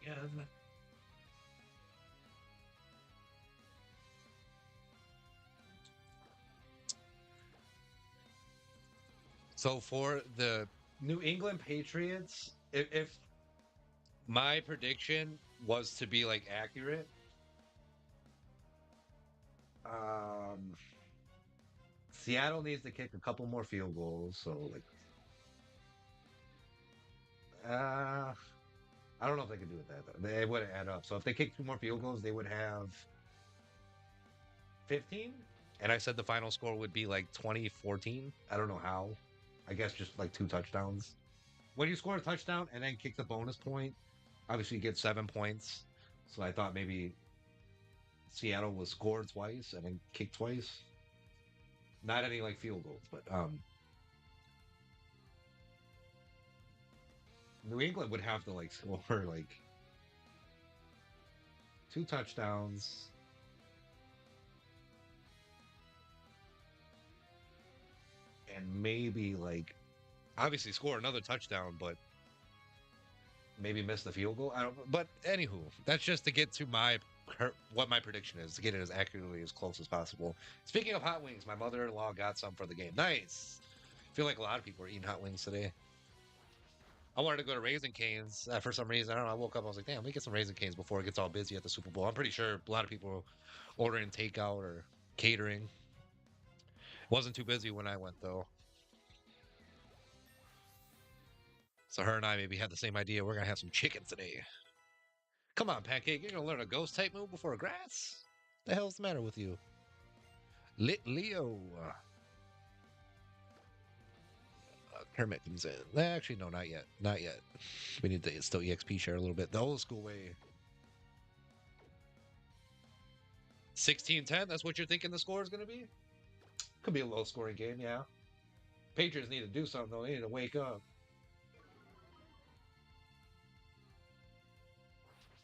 Again. So for the New England Patriots, if my prediction was to be like accurate, um, Seattle needs to kick a couple more field goals. So like, uh, I don't know if they could do it that though. They wouldn't add up. So if they kick 2 more field goals, they would have 15. And I said the final score would be like 20-14. I don't know how. I guess just like 2 touchdowns. When you score a touchdown and then kick the bonus point, obviously you get 7 points. So I thought maybe Seattle was scored twice and then kicked twice. Not any like field goals, but New England would have to like score like 2 touchdowns. And maybe like obviously score another touchdown, but maybe miss the field goal. I don't. But anywho, that's just to get to what my prediction is to get it as accurately as close as possible. Speaking of hot wings, my mother-in-law got some for the game. Nice. I feel like a lot of people are eating hot wings today. I wanted to go to Raising Canes for some reason. I don't know. I woke up. I was like, damn, let me get some Raising Canes before it gets all busy at the Super Bowl. I'm pretty sure a lot of people are ordering takeout or catering. Wasn't too busy when I went though. So her and I maybe had the same idea. We're gonna have some chicken today. Come on, Pancake. You're gonna learn a ghost type move before a grass? The hell's the matter with you? Lit Leo. Kermit comes in. Actually, no, not yet. Not yet. We need to still EXP share a little bit. The old school way. 16-10. That's what you're thinking the score is going to be? Could be a low scoring game, yeah. Patriots need to do something, though. They need to wake up.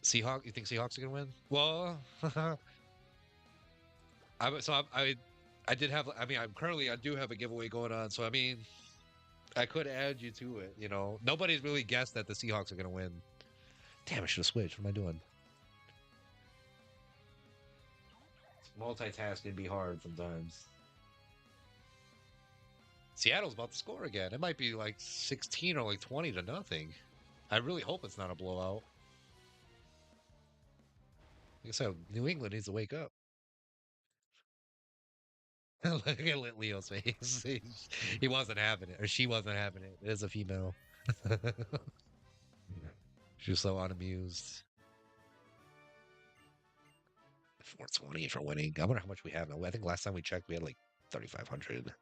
Seahawks? You think Seahawks are going to win? Well, I did have, I mean, I do have a giveaway going on. So, I mean, I could add you to it. You know, nobody's really guessed that the Seahawks are going to win. Damn, I should have switched. What am I doing? Multitasking be hard sometimes. Seattle's about to score again. It might be like 16 or like 20-0. I really hope it's not a blowout. Like I said, New England needs to wake up. Look at Leo's face. He wasn't having it, or she wasn't having it. It is a female. She was so unamused. 420 for winning. I wonder how much we have now. I think last time we checked, we had like 3,500.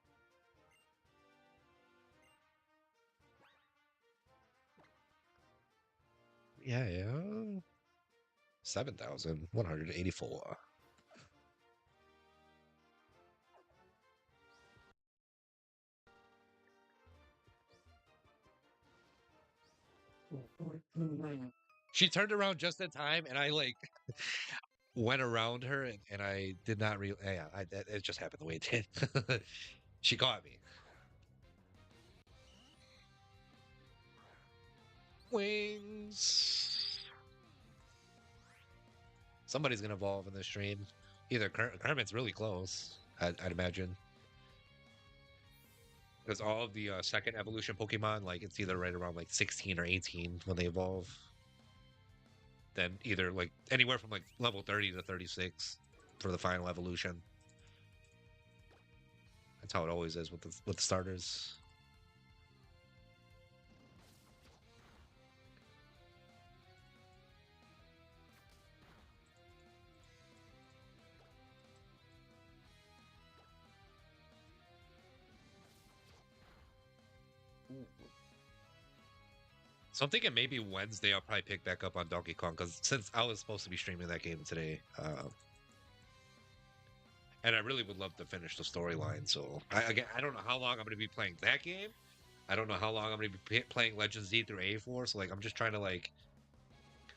Yeah, yeah. 7,184. She turned around just in time, and I like went around her, and I did not real. Yeah, it just happened the way it did. She caught me. Wings. Somebody's gonna evolve in this stream. Either Kermit's really close, I'd imagine, because all of the second evolution Pokemon, like it's either right around like 16 or 18 when they evolve. Then either like anywhere from like level 30 to 36 for the final evolution. That's how it always is with the starters. So I'm thinking maybe Wednesday I'll probably pick back up on Donkey Kong because since I was supposed to be streaming that game today, and I really would love to finish the storyline. So again, I don't know how long I'm going to be playing that game. I don't know how long I'm going to be playing Legends Z through A4. So like I'm just trying to like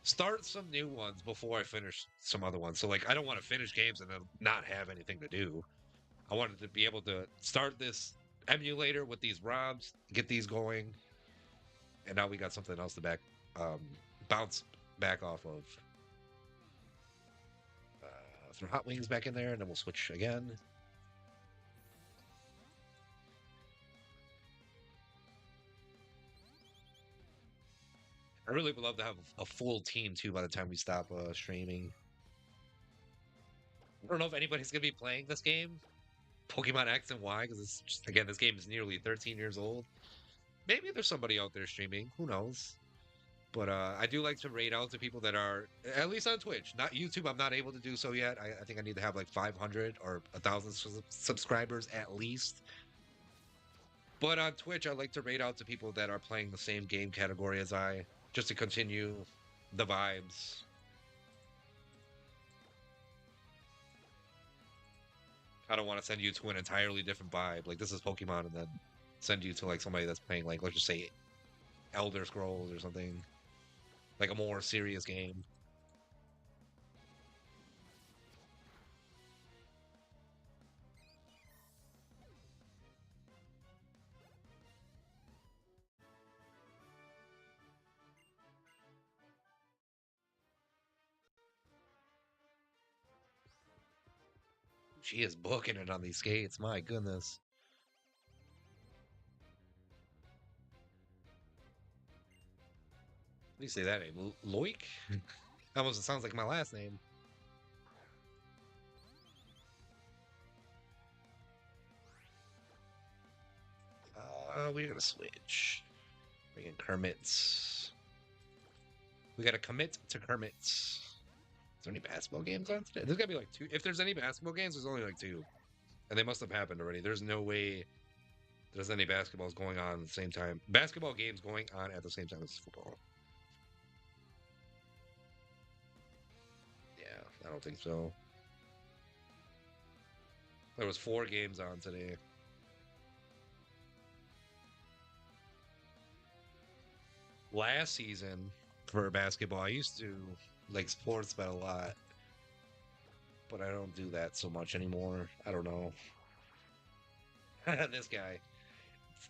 start some new ones before I finish some other ones. So like I don't want to finish games and then not have anything to do. I wanted to be able to start this emulator with these ROMs, get these going, and now we got something else to um, bounce back off of. Throw Hot Wings back in there, and then we'll switch again. I really would love to have a full team too by the time we stop streaming. I don't know if anybody's gonna be playing this game, Pokemon X and Y, because again, this game is nearly 13 years old. Maybe there's somebody out there streaming. Who knows? But I do like to raid out to people that are at least on Twitch, not YouTube. I'm not able to do so yet. I think I need to have like 500 or 1,000 subscribers at least. But on Twitch, I like to raid out to people that are playing the same game category as I, just to continue the vibes. I don't want to send you to an entirely different vibe. Like this is Pokemon, and then send you to like somebody that's playing like let's just say Elder Scrolls or something, like a more serious game. She is booking it on these skates. My goodness. How do you say that name? Loic? Almost sounds like my last name. We're gonna switch. Bring in Kermit's. We gotta commit to Kermit's. Is there any basketball games on today? There's gotta be like two. If there's any basketball games, there's only like two. And they must have happened already. There's no way there's any basketballs going on at the same time. Basketball games going on at the same time as football. Yeah, I don't think so. There was 4 games on today. Last season for basketball, I used to like sports bet a lot, but I don't do that so much anymore. I don't know. This guy,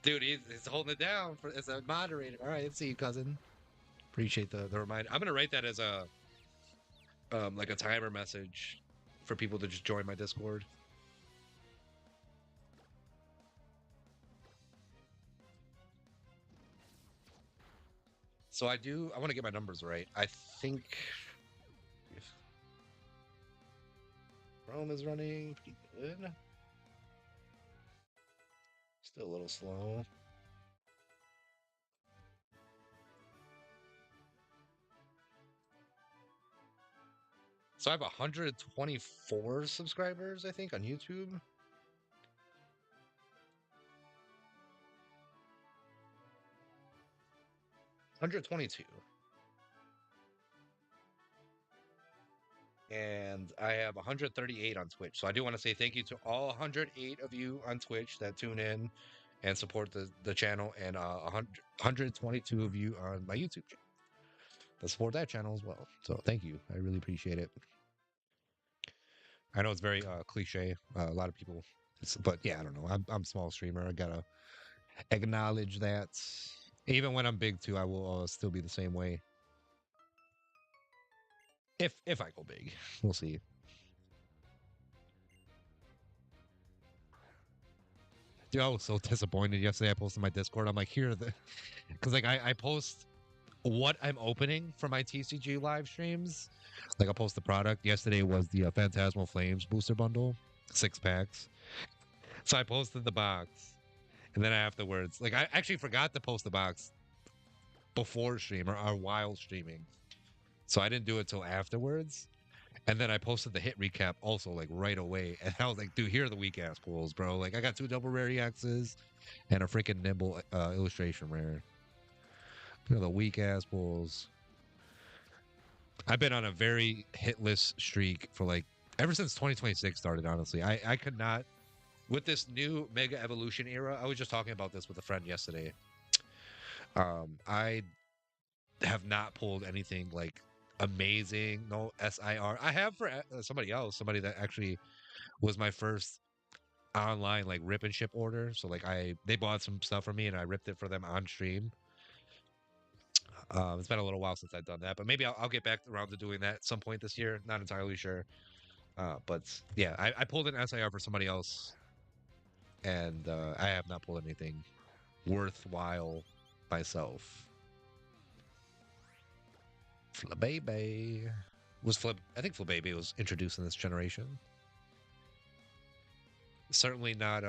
dude, he's holding it down for as a moderator. All right, see you, cousin. Appreciate the reminder. I'm gonna write that as a like a timer message for people to just join my Discord. So I want to get my numbers right. I think if Chrome is running pretty good. Still a little slow. So I have 124 subscribers, I think, on YouTube. 122. And I have 138 on Twitch. So I do want to say thank you to all 108 of you on Twitch that tune in and support the channel, and 122 of you on my YouTube channel that support that channel as well. So thank you. I really appreciate it. I know it's very cliche. A lot of people, but yeah, I don't know. I'm a small streamer. I gotta acknowledge that. Even when I'm big too, I will still be the same way. If I go big, we'll see. Dude, I was so disappointed yesterday. I posted my Discord. I'm like, here, because like I post what I'm opening for my TCG live streams. Like I'll post the product. Yesterday was the Phantasmal Flames booster bundle, 6 packs. So I posted the box, and then afterwards, like I actually forgot to post the box before stream or while streaming, so I didn't do it till afterwards. And then I posted the hit recap also like right away, and I was like, dude, here are the weak ass pulls, bro. Like I got 2 double rare EXs and a freaking nimble illustration rare. Here are the weak ass pulls. I've been on a very hitless streak for like ever since 2026 started. Honestly, I could not with this new Mega Evolution era. I was just talking about this with a friend yesterday. I have not pulled anything like amazing. No SIR. I have for somebody else, somebody that actually was my first online like rip and ship order. So like they bought some stuff from me and I ripped it for them on stream. It's been a little while since I've done that, but maybe I'll get back around to doing that at some point this year. Not entirely sure. But yeah, I pulled an SIR for somebody else, and I have not pulled anything worthwhile myself. Flabebe was Flab. I think Flabebe was introduced in this generation. Certainly not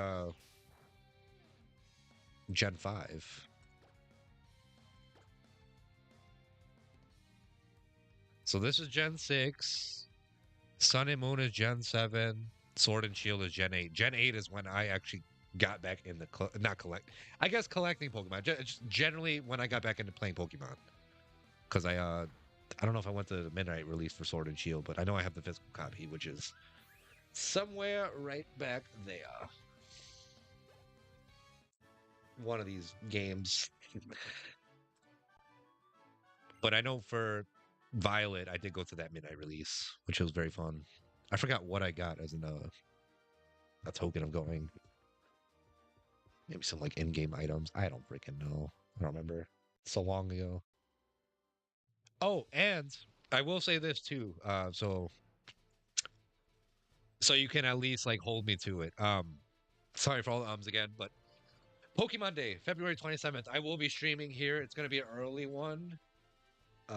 Gen 5. So this is Gen 6. Sun and Moon is Gen 7. Sword and Shield is Gen 8. Gen 8 is when I actually got back into not collect. I guess collecting Pokemon. Generally when I got back into playing Pokemon. Because I don't know if I went to the midnight release for Sword and Shield, but I know I have the physical copy, which is somewhere right back there. One of these games. But I know for Violet, I did go to that midnight release, which was very fun. I forgot what I got as a token of going. Maybe some like in-game items. I don't freaking know. I don't remember. So long ago. Oh, and I will say this too. So you can at least like hold me to it. Sorry for all the ums again, but Pokemon Day, February 27th. I will be streaming here. It's gonna be an early one.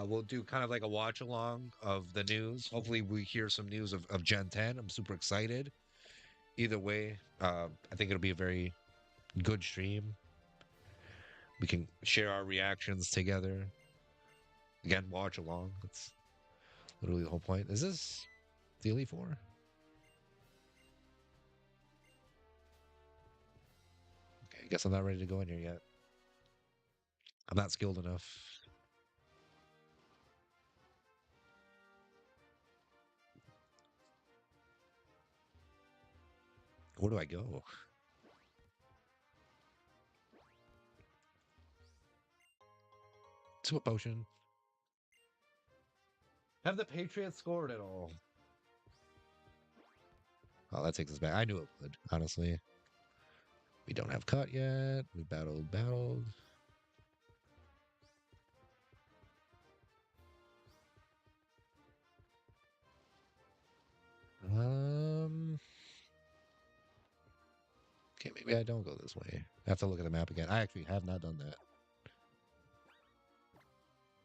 We'll do kind of like a watch along of the news. Hopefully, we hear some news of Gen 10. I'm super excited. Either way, I think it'll be a very good stream. We can share our reactions together. Again, watch along. That's literally the whole point. Is this the Elite Four? Okay, I guess I'm not ready to go in here yet. I'm not skilled enough. Where do I go? To a potion. Have the Patriots scored at all? Oh, that takes us back. I knew it would, honestly. We don't have cut yet. We battled. Okay, maybe I don't go this way. I have to look at the map again. I actually have not done that.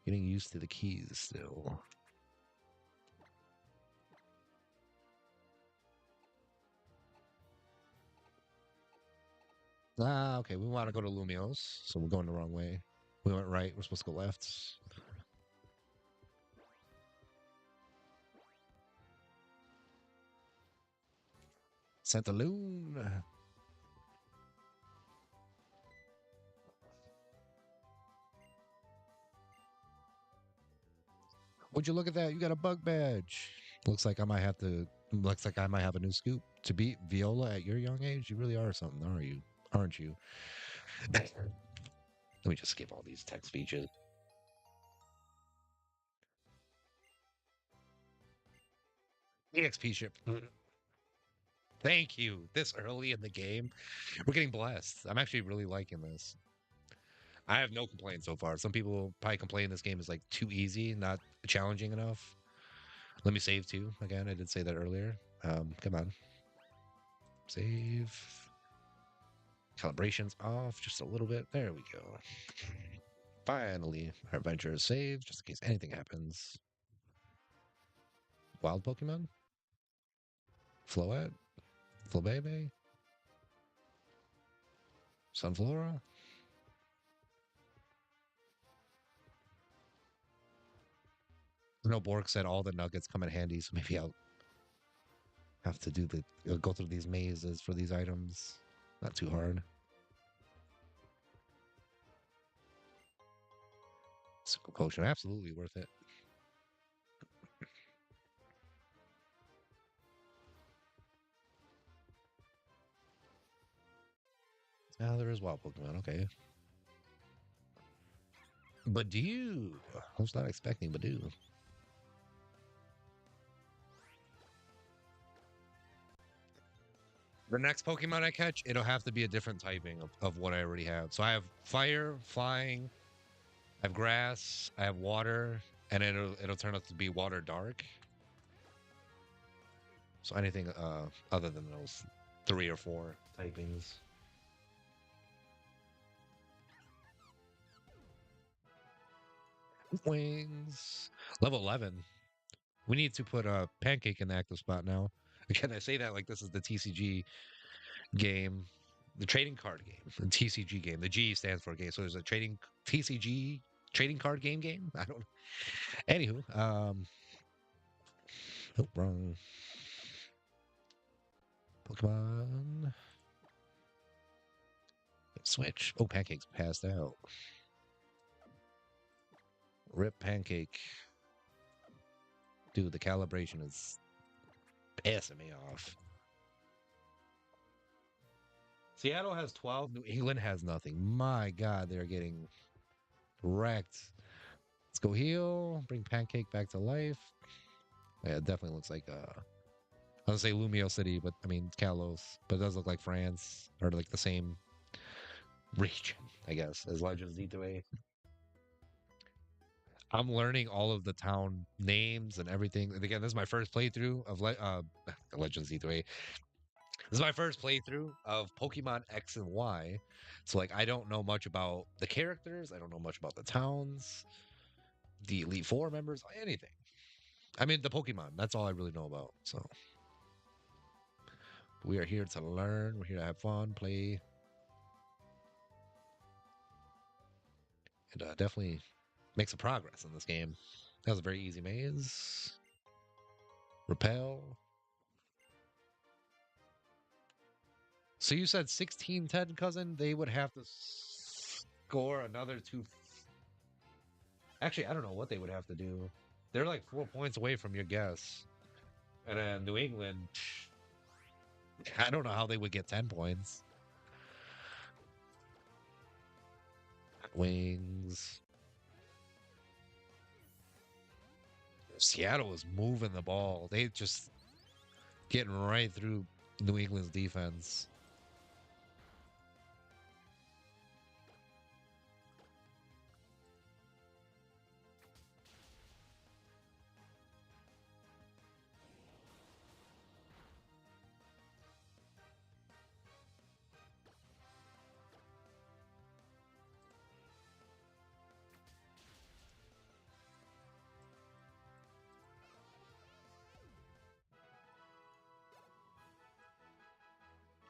Getting used to the keys still. Ah, okay. We want to go to Lumios, so we're going the wrong way. We went right. We're supposed to go left. Santa Loon. Would you look at that? You got a bug badge. Looks like I might have to. Looks like I might have a new scoop to beat Viola at your young age. You really are something, are you? Aren't you? Let me just skip all these text features. EXP ship. Thank you. This early in the game, we're getting blessed. I'm actually really liking this. I have no complaints so far. Some people probably complain this game is like too easy, not challenging enough. Let me save too. Again, I did say that earlier. Come on. Save. Calibrations off just a little bit. There we go. Finally, our adventure is saved, just in case anything happens. Wild Pokemon? Floette? Flabebe? Sunflora? No, Bork said all the nuggets come in handy, so maybe I'll have to do the go through these mazes for these items. Not too hard. Super potion, absolutely worth it. Ah, there is wild Pokemon. Okay. Badoo. I was not expecting Badoo. The next Pokemon I catch, it'll have to be a different typing of what I already have. So I have fire, flying, I have grass, I have water, and it'll turn out to be water dark. So anything other than those three or four typings. Wings. Level 11. We need to put a pancake in the active spot now. Again, I say that like this is the TCG game, the trading card game, the TCG game. The G stands for game. So there's a trading TCG trading card game. I don't know. Anywho, oh, wrong Pokemon. Switch. Oh, Pancake's passed out. Rip Pancake. Dude, the calibration is pissing me off. Seattle has 12. New England has nothing. My God, they're getting wrecked. Let's go heal. Bring Pancake back to life. Yeah, it definitely looks like I was gonna say Lumio City, but I mean Kalos. But it does look like France or like the same region, I guess, as Legends D2A. I'm learning all of the town names and everything. And again, this is my first playthrough of Legends D2A. This is my first playthrough of Pokemon X and Y. So like I don't know much about the characters, I don't know much about the towns, the Elite Four members, anything. I mean the Pokemon. That's all I really know about. So we are here to learn, we're here to have fun, play, and definitely make some progress in this game. That was a very easy maze. Repel. So you said 16-10, cousin? They would have to score another two. Actually, I don't know what they would have to do. They're like 4 points away from your guess. And then New England, I don't know how they would get 10 points. Wings. Seattle is moving the ball. They just getting right through New England's defense.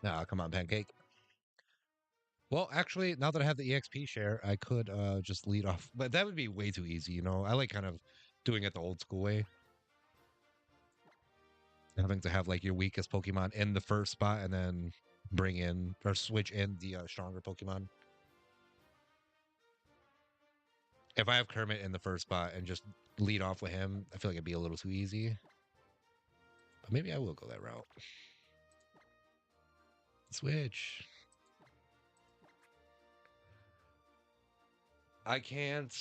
Ah, come on, Pancake. Well, actually, now that I have the EXP share, I could just lead off, but that would be way too easy, you know. I like kind of doing it the old school way, having to have like your weakest Pokemon in the first spot and then bring in or switch in the stronger Pokemon. If I have Kermit in the first spot and just lead off with him, I feel like it'd be a little too easy. But maybe I will go that route. Switch. I can't.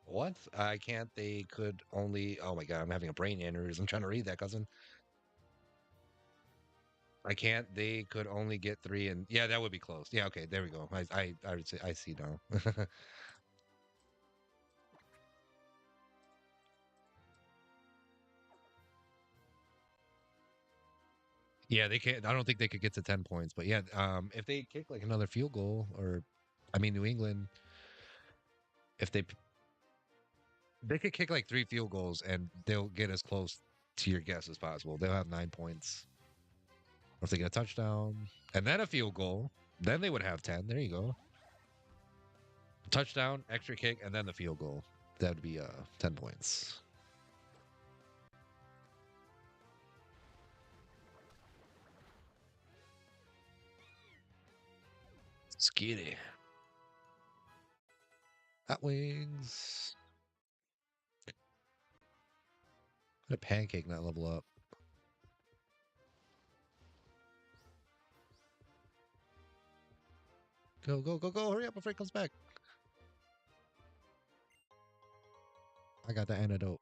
What? I can't. They could only. Oh my god! I'm having a brain aneurysm trying to read that, cousin. I can't. They could only get three, and yeah, that would be close. Yeah, okay, there we go. I would say I see now. Yeah, they can't. I don't think they could get to 10 points, but yeah, if they kick like another field goal, or I mean, New England, if they could kick like three field goals and they'll get as close to your guess as possible. They'll have 9 points. Or if they get a touchdown and then a field goal, then they would have 10. There you go. Touchdown, extra kick, and then the field goal. That would be 10 points. Skitty. Hot wings. How did pancake not level up? Go, go, go, go. Hurry up before he comes back. I got the antidote.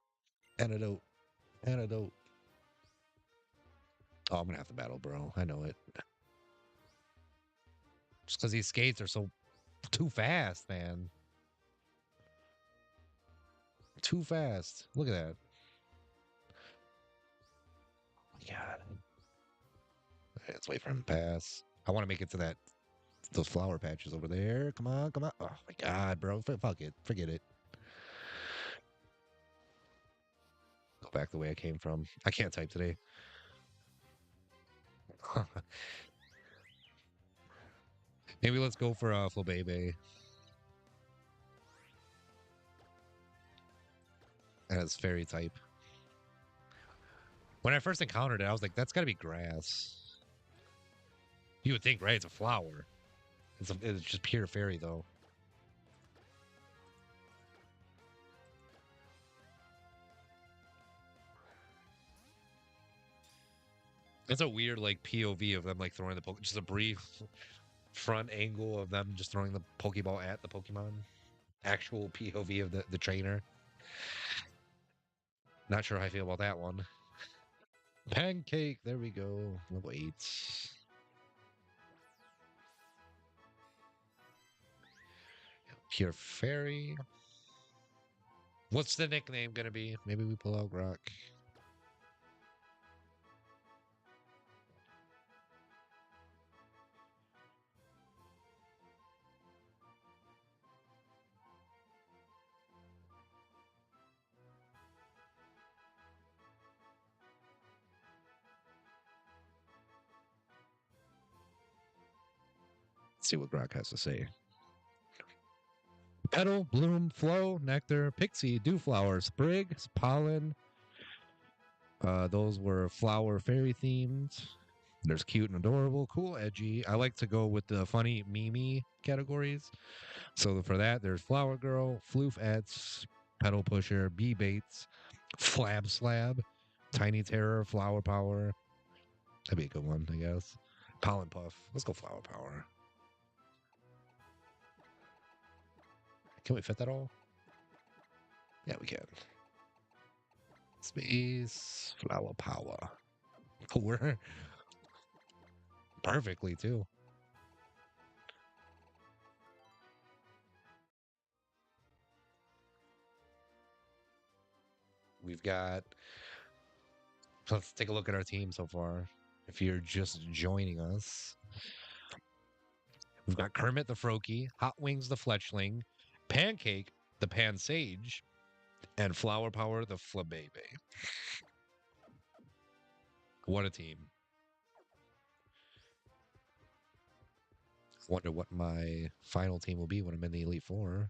Antidote. Antidote. Oh, I'm going to have to battle, bro. I know it. Just because these skates are so too fast, man. Too fast. Look at that. Oh my God. Okay, let's wait for him to pass. I want to make it to those flower patches over there. Come on, come on. Oh my God, bro. Fuck it. Forget it. Go back the way I came from. I can't type today. Maybe let's go for Flabebe as fairy type. When I first encountered it, I was like, that's got to be grass. You would think, right? It's a flower. It's just pure fairy, though. It's a weird, like, POV of them, like, throwing the Just a brief front angle of them just throwing the Pokeball at the Pokemon. Actual POV of the trainer. Not sure how I feel about that one. Pancake. There we go. Level 8. Pure fairy. What's the nickname gonna be? Maybe we pull out Grok. Let's see what Grok has to say. Petal, bloom, flow, nectar, pixie, dewflower, sprig, pollen. Those were flower fairy themed. There's cute and adorable, cool, edgy. I like to go with the funny Mimi categories. So for that, there's Flower Girl, Floofettes, Petal Pusher, Bee Baits, Flab Slab, Tiny Terror, Flower Power. That'd be a good one, I guess. Pollen Puff. Let's go Flower Power. Can we fit that all? Yeah, we can. Space, Flower Power. We're perfectly, too. We've got let's take a look at our team so far. If you're just joining us, we've got Kermit the Froakie, Hot Wings the Fletchling, Pancake the Pansage, and Flower Power the Flabebe. What a team. Wonder what my final team will be when I'm in the Elite Four.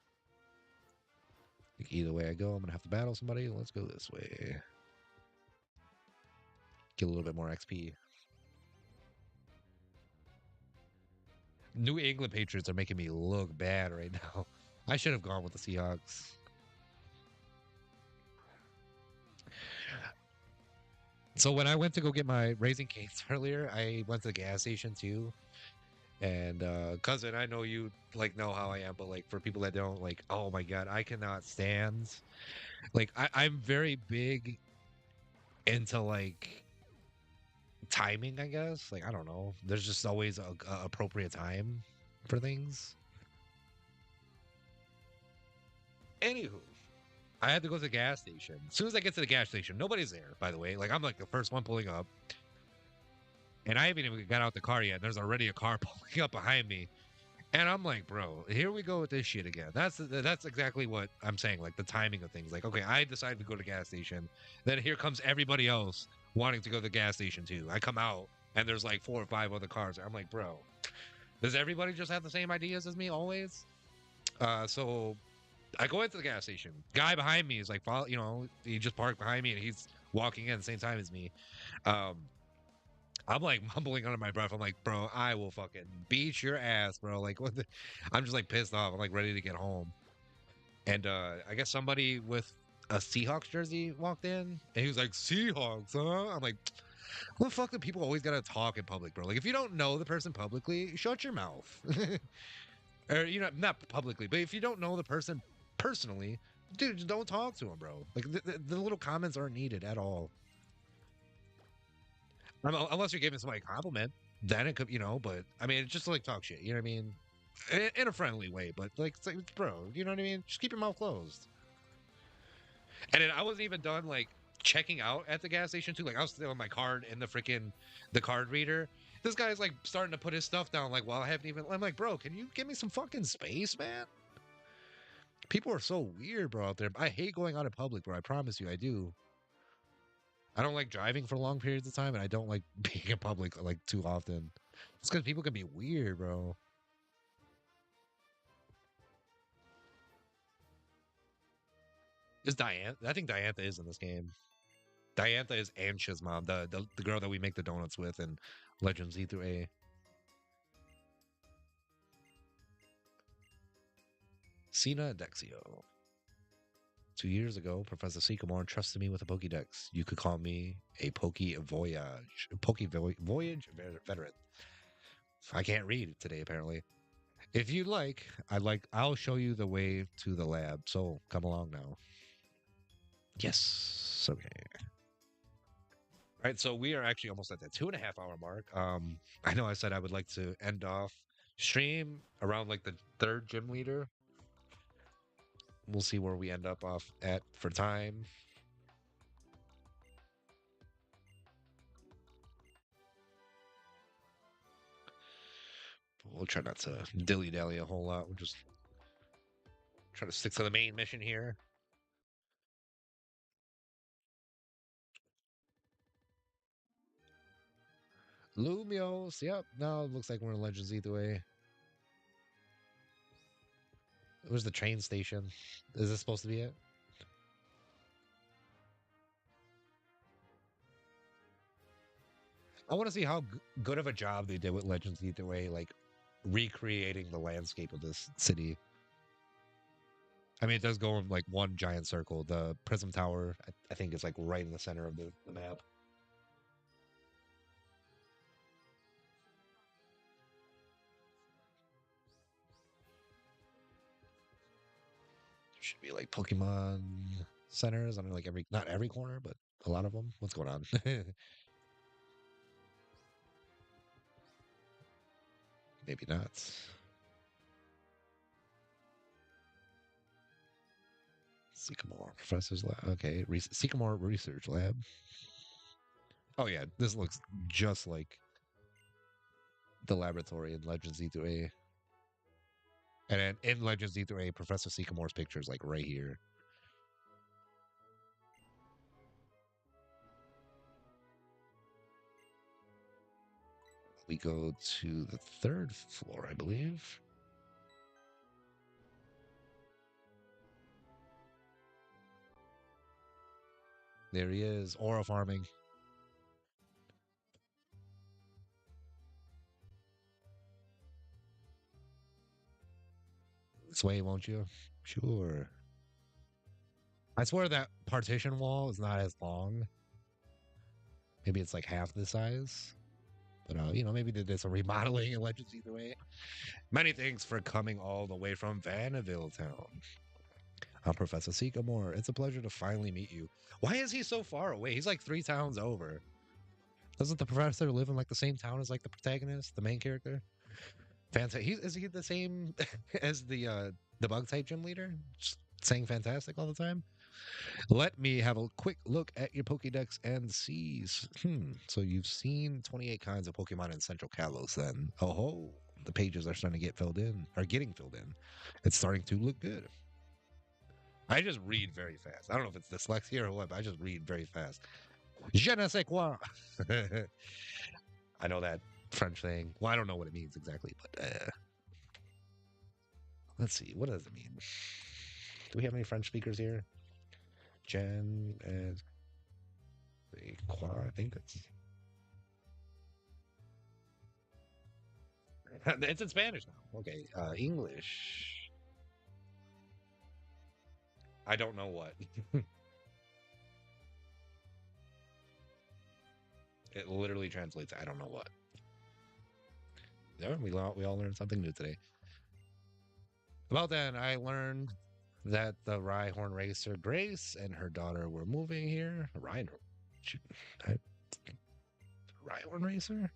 Like either way I go, I'm gonna have to battle somebody. Let's go this way. Get a little bit more XP. New England Patriots are making me look bad right now. I should have gone with the Seahawks. So when I went to go get my Raising Cane's earlier, I went to the gas station too. And cousin, I know you like know how I am, but like for people that don't, like, oh my god, I cannot stand. Like I'm very big into like timing, I guess. Like I don't know. There's just always a appropriate time for things. Anywho, I had to go to the gas station. As soon as I get to the gas station, nobody's there, by the way. Like I'm like the first one pulling up. And I haven't even got out the car yet. There's already a car pulling up behind me. And I'm like, bro, here we go with this shit again. That's exactly what I'm saying. Like the timing of things. Like, okay, I decided to go to the gas station. Then here comes everybody else wanting to go to the gas station too. I come out and there's like 4 or 5 other cars. I'm like, bro, does everybody just have the same ideas as me always? So I go into the gas station. Guy behind me is like, follow, he just parked behind me and he's walking in at the same time as me. Um, I'm like mumbling under my breath. I'm like, bro, I will fucking beat your ass, bro. Like, what the? I'm just like pissed off. I'm like ready to get home. And I guess somebody with a Seahawks jersey walked in and he was like, Seahawks, huh? I'm like, what the fuck do people always gotta talk in public, bro? Like, if you don't know the person publicly, shut your mouth. Or, not publicly, but if you don't know the person personally, dude, just don't talk to him, bro. Like, the little comments aren't needed at all. Unless you're giving somebody a compliment, then it could, but I mean, it's just like talk shit, you know what I mean? In a friendly way, but like, it's like, bro, you know what I mean? Just keep your mouth closed. And then I wasn't even done like checking out at the gas station too. Like I was still on my card in the card reader. This guy's like starting to put his stuff down. Like, well, I haven't even. I'm like, bro, can you give me some fucking space, man? People are so weird, bro, out there. I hate going out in public, bro. I promise you, I do. I don't like driving for long periods of time, and I don't like being in public like too often. It's because people can be weird, bro. Is Diane? I think Diantha is in this game. Diantha is Ansha's mom, the girl that we make the donuts with in Legends Z through A. Cena Dexio. 2 years ago, Professor Sycamore trusted me with a Pokédex. You could call me a Voyage veteran. I can't read today, apparently. If you'd like, I'll show you the way to the lab. So come along now. Yes. Okay. All right. So we are actually almost at that 2.5 hour mark. I know I said I would like to end off stream around like the third gym leader. We'll see where we end up off at for time. We'll try not to dilly dally a whole lot. We'll just try to stick to the main mission here. Lumios. Yep. Now it looks like we're in Legends either way. Where's the train station? Is this supposed to be it? I want to see how good of a job they did with Legends either way, like recreating the landscape of this city. I mean, it does go in like one giant circle. The Prism Tower, I think, is like right in the center of the map. Should be like Pokemon centers. I mean, like not every corner, but a lot of them. What's going on? Maybe not. Sycamore Professor's Lab. Okay, Sycamore Research Lab. Oh yeah, this looks just like the laboratory in Legends E3A. And then in Legends E3A, Professor Sycamore's picture is like right here. We go to the third floor, I believe. There he is, aura farming. Sway, won't you? Sure. I swear that partition wall is not as long. Maybe it's like half the size. But maybe they did some remodeling and Legends either way. Many thanks for coming all the way from Vanderbilt Town. I'm Professor Sycamore. It's a pleasure to finally meet you. Why is he so far away? He's like 3 towns over. Doesn't the professor live in like the same town as like the protagonist, the main character? Fantastic. Is he the same as the bug type gym leader? Just saying fantastic all the time? Let me have a quick look at your Pokédex and see. So you've seen 28 kinds of Pokemon in Central Kalos then. Oh ho. The pages are starting to get filled in, are getting filled in. It's starting to look good. I just read very fast. I don't know if it's dyslexia or what, but I just read very fast. Je ne sais quoi. I know that French thing. Well, I don't know what it means exactly, but let's see. What does it mean? Do we have any French speakers here? Jen and Qua, I think that's. It's in Spanish now. Okay. English. I don't know what. It literally translates. I don't know what. There, we all learned something new today. About then, I learned that the Rhyhorn racer Grace and her daughter were moving here. Rhyhorn racer?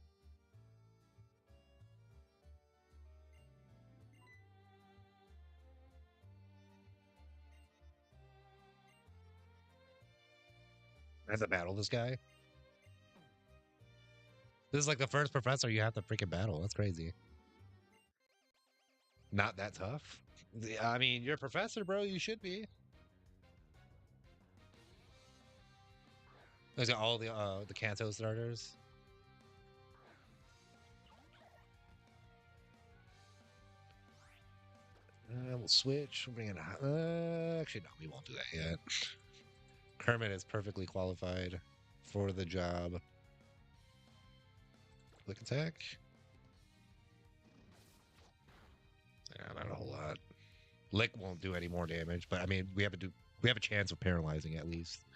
I have to battle this guy. This is like the first professor you have to freaking battle. That's crazy. Not that tough. I mean, you're a professor, bro. You should be. There's all the Kanto starters. We'll switch. We'll bring in. Actually, no, we won't do that yet. Kermit is perfectly qualified for the job. Quick attack. Yeah, not a whole lot. Lick won't do any more damage, but I mean, we have a chance of paralyzing at least.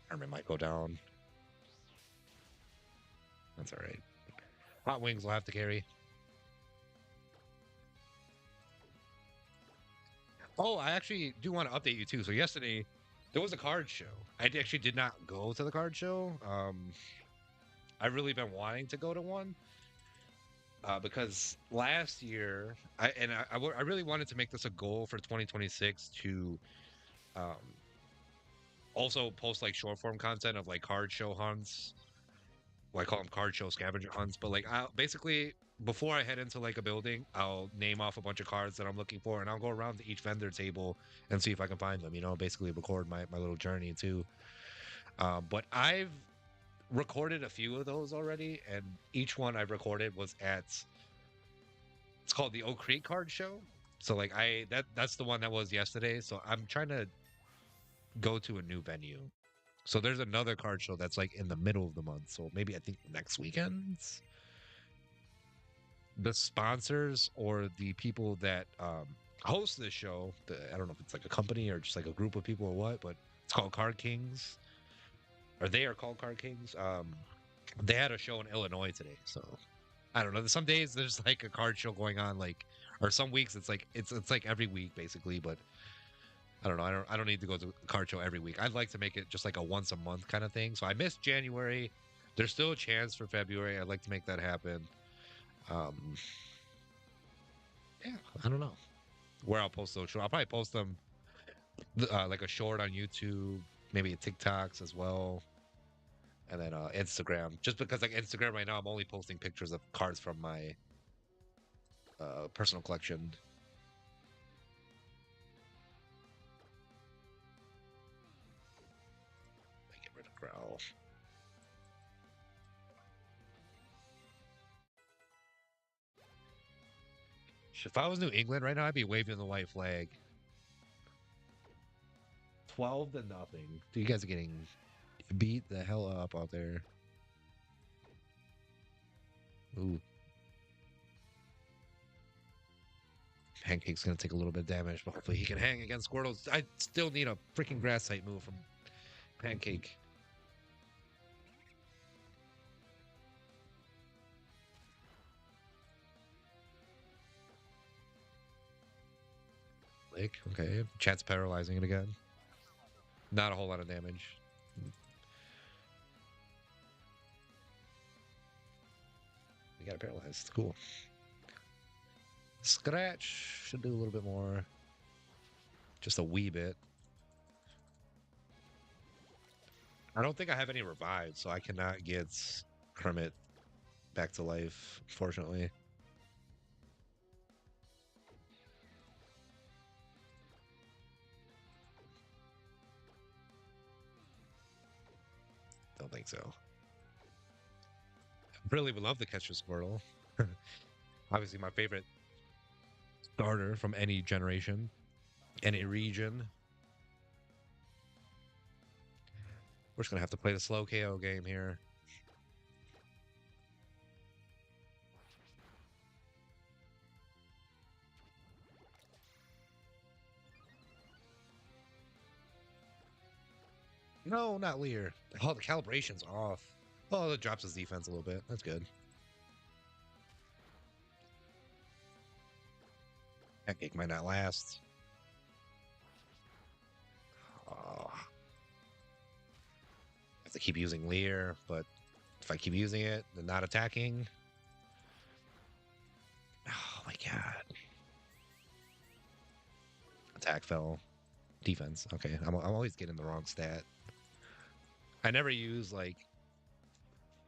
Kermit might go down. That's all right. Hot Wings will have to carry. Oh, I actually do want to update you too. So yesterday there was a card show. I actually did not go to the card show. I've really been wanting to go to one because last year I really wanted to make this a goal for 2026 to um, also post like short form content of like card show hunts. Well, I call them card show scavenger hunts, but like basically before I head into like a building, I'll name off a bunch of cards that I'm looking for, and I'll go around to each vendor table and see if I can find them. Basically record my little journey too. But I've recorded a few of those already, and each one I've recorded was at. It's called the Oak Creek Card Show. So like that's the one that was yesterday. So I'm trying to go to a new venue. So there's another card show that's like in the middle of the month. So maybe I think next weekends. The sponsors or the people that host this show, I don't know if it's like a company or just like a group of people or what, but it's called Card Kings, or they are called Card Kings. They had a show in Illinois today, so I don't know. Some days there's like a card show going on, like, or some weeks it's like every week basically, but I don't know. I don't need to go to a card show every week. I'd like to make it just like a once a month kind of thing. So I missed January. There's still a chance for February. I'd like to make that happen. Um, yeah, I don't know where I'll post those. I'll probably post them like a short on YouTube, maybe TikToks as well, and then Instagram. Just because like Instagram right now, I'm only posting pictures of cards from my personal collection. bro. If I was New England right now, I'd be waving the white flag. 12 to nothing. You guys are getting beat the hell up out there. Ooh. Pancake's going to take a little bit of damage, but hopefully he can hang against Squirtle. I still need a freaking grass type move from Pancake. Lick, okay. Chat's paralyzing it again. Not a whole lot of damage. We got it paralyzed. Cool. Scratch should do a little bit more. Just a wee bit. I don't think I have any revives, so I cannot get Kermit back to life, fortunately. Don't think so. I really would love to catch a Squirtle. Obviously, my favorite starter from any generation, any region. We're just going to have to play the slow KO game here. No, not Lear. Oh, the calibration's off. Oh, it drops his defense a little bit. That's good. That kick might not last. Oh. I have to keep using Lear, but if I keep using it, then not attacking. Oh my god. Attack fell. Defense. Okay, I'm always getting the wrong stat. I never use like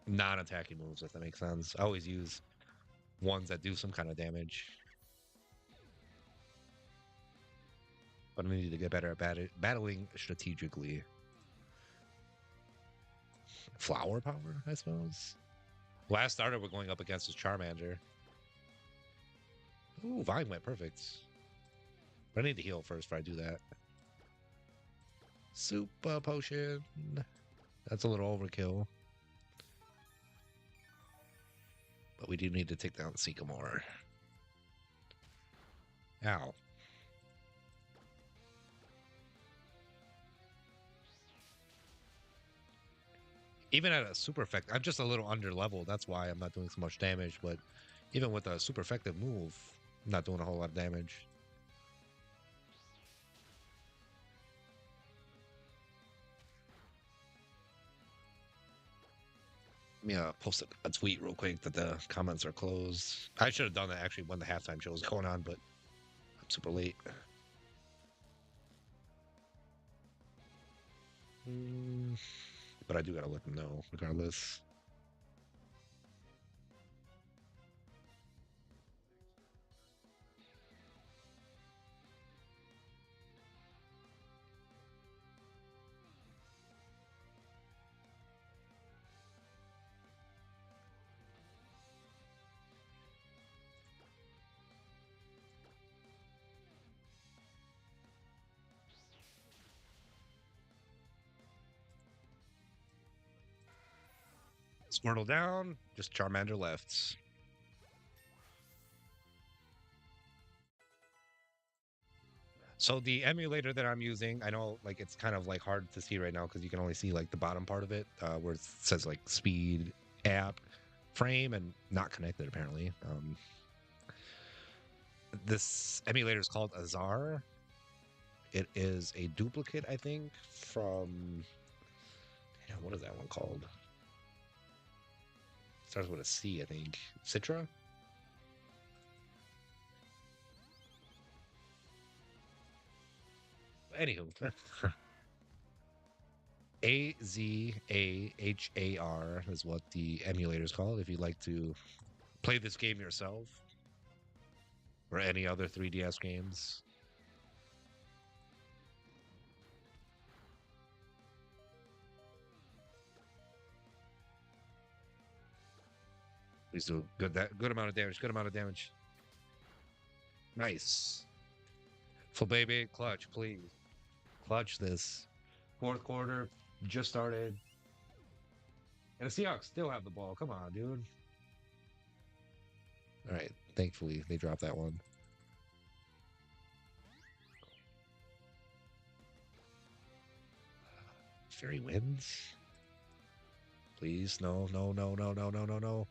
non-attacking moves, if that makes sense. I always use ones that do some kind of damage. But I need to get better at battling strategically. Flower power, I suppose. Last starter, we're going up against is Charmander. Ooh, Vine went perfect. But I need to heal first before I do that. Super potion. That's a little overkill. But we do need to take down Sycamore. Ow. Even at a super effective, I'm just a little under level. That's why I'm not doing so much damage. But even with a super effective move, I'm not doing a whole lot of damage. Let me post a tweet real quick that the comments are closed. I should have done that actually when the halftime show was going on, but I'm super late. But I do gotta let them know regardless. Squirtle down, just Charmander left. So the emulator that I'm using, I know like it's kind of like hard to see right now because you can only see like the bottom part of it where it says like speed, app, frame, and not connected apparently. This emulator is called Azar. It is a duplicate, I think, from what is that one called? Starts with a C, I think. Citra? Anywho. Azahar is what the emulator is called. If you'd like to play this game yourself or any other 3DS games. Please do good amount of damage. Good amount of damage. Nice. Full baby, clutch, please. Clutch this. Fourth quarter just started. And the Seahawks still have the ball. Come on, dude. All right. Thankfully, they dropped that one. Fury wins. Please, no, no, no, no, no, no, no, no.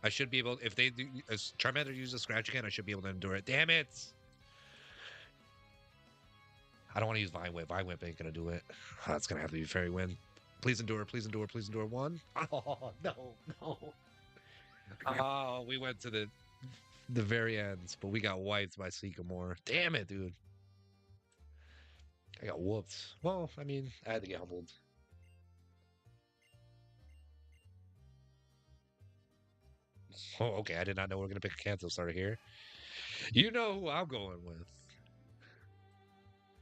I should be able, if they do, as Charmander uses Scratch again, I should be able to endure it. Damn it! I don't want to use Vine Whip. Vine Whip ain't gonna do it. That's gonna have to be Fairy Wind. Please endure, please endure, please endure. One. Oh no, no. Oh, we went to the very ends, but we got wiped by Sycamore. Damn it, dude. I got whooped. Well, I mean, I had to get humbled. Oh, okay. I did not know we are gonna pick a Kanto starter here. You know who I'm going with.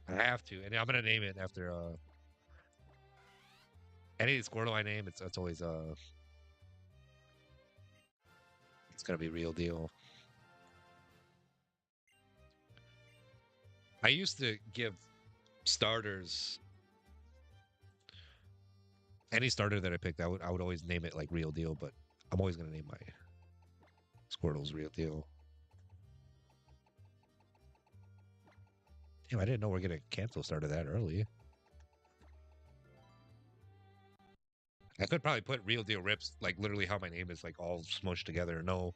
I have to, and I'm gonna name it after any Squirtle I name. It's always it's gonna be real deal. I used to give starters any starter that I picked. I would always name it like real deal, but I'm always gonna name my Squirtle's real deal. Damn, I didn't know we are gonna cancel starter that early. I could probably put real deal rips like literally how my name is like all smushed together. No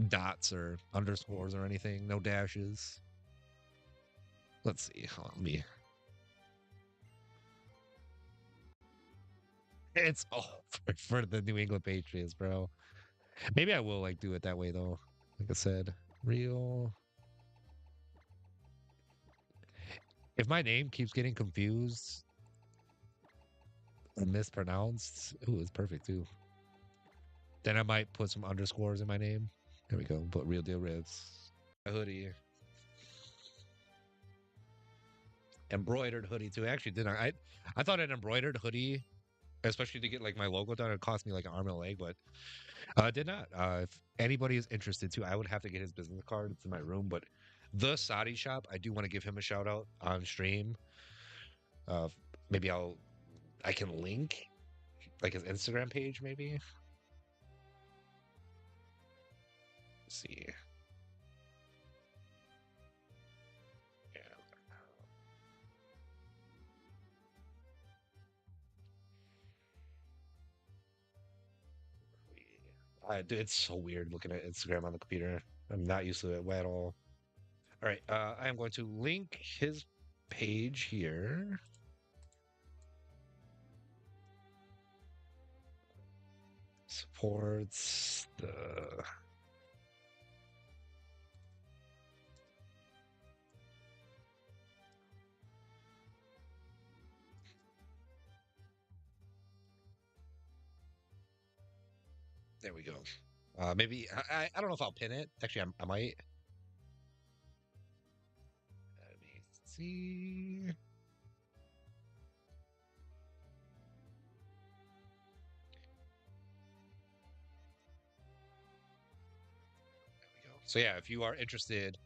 dots or underscores or anything. No dashes. Let's see. Hold on, let me. It's all for the New England Patriots, bro. Maybe I will like do it that way though. Like I said, real. If my name keeps getting confused and mispronounced, ooh, it's perfect too. Then I might put some underscores in my name. There we go. Put real deal ribs. A hoodie. Embroidered hoodie too. Actually, did I thought an embroidered hoodie, especially to get like my logo done, it cost me like an arm and a leg, but did not. If anybody is interested too, I would have to get his business card. It's in my room, but the Saudi shop, I do want to give him a shout out on stream. Uh, maybe I can link like his Instagram page, maybe. Let's see. Yeah. Dude, it's so weird looking at Instagram on the computer. I'm not used to it at all. All right, I am going to link his page here. Supports the. There we go. Maybe I don't know if I'll pin it. Actually, I might. Let me see. So yeah, if you are interested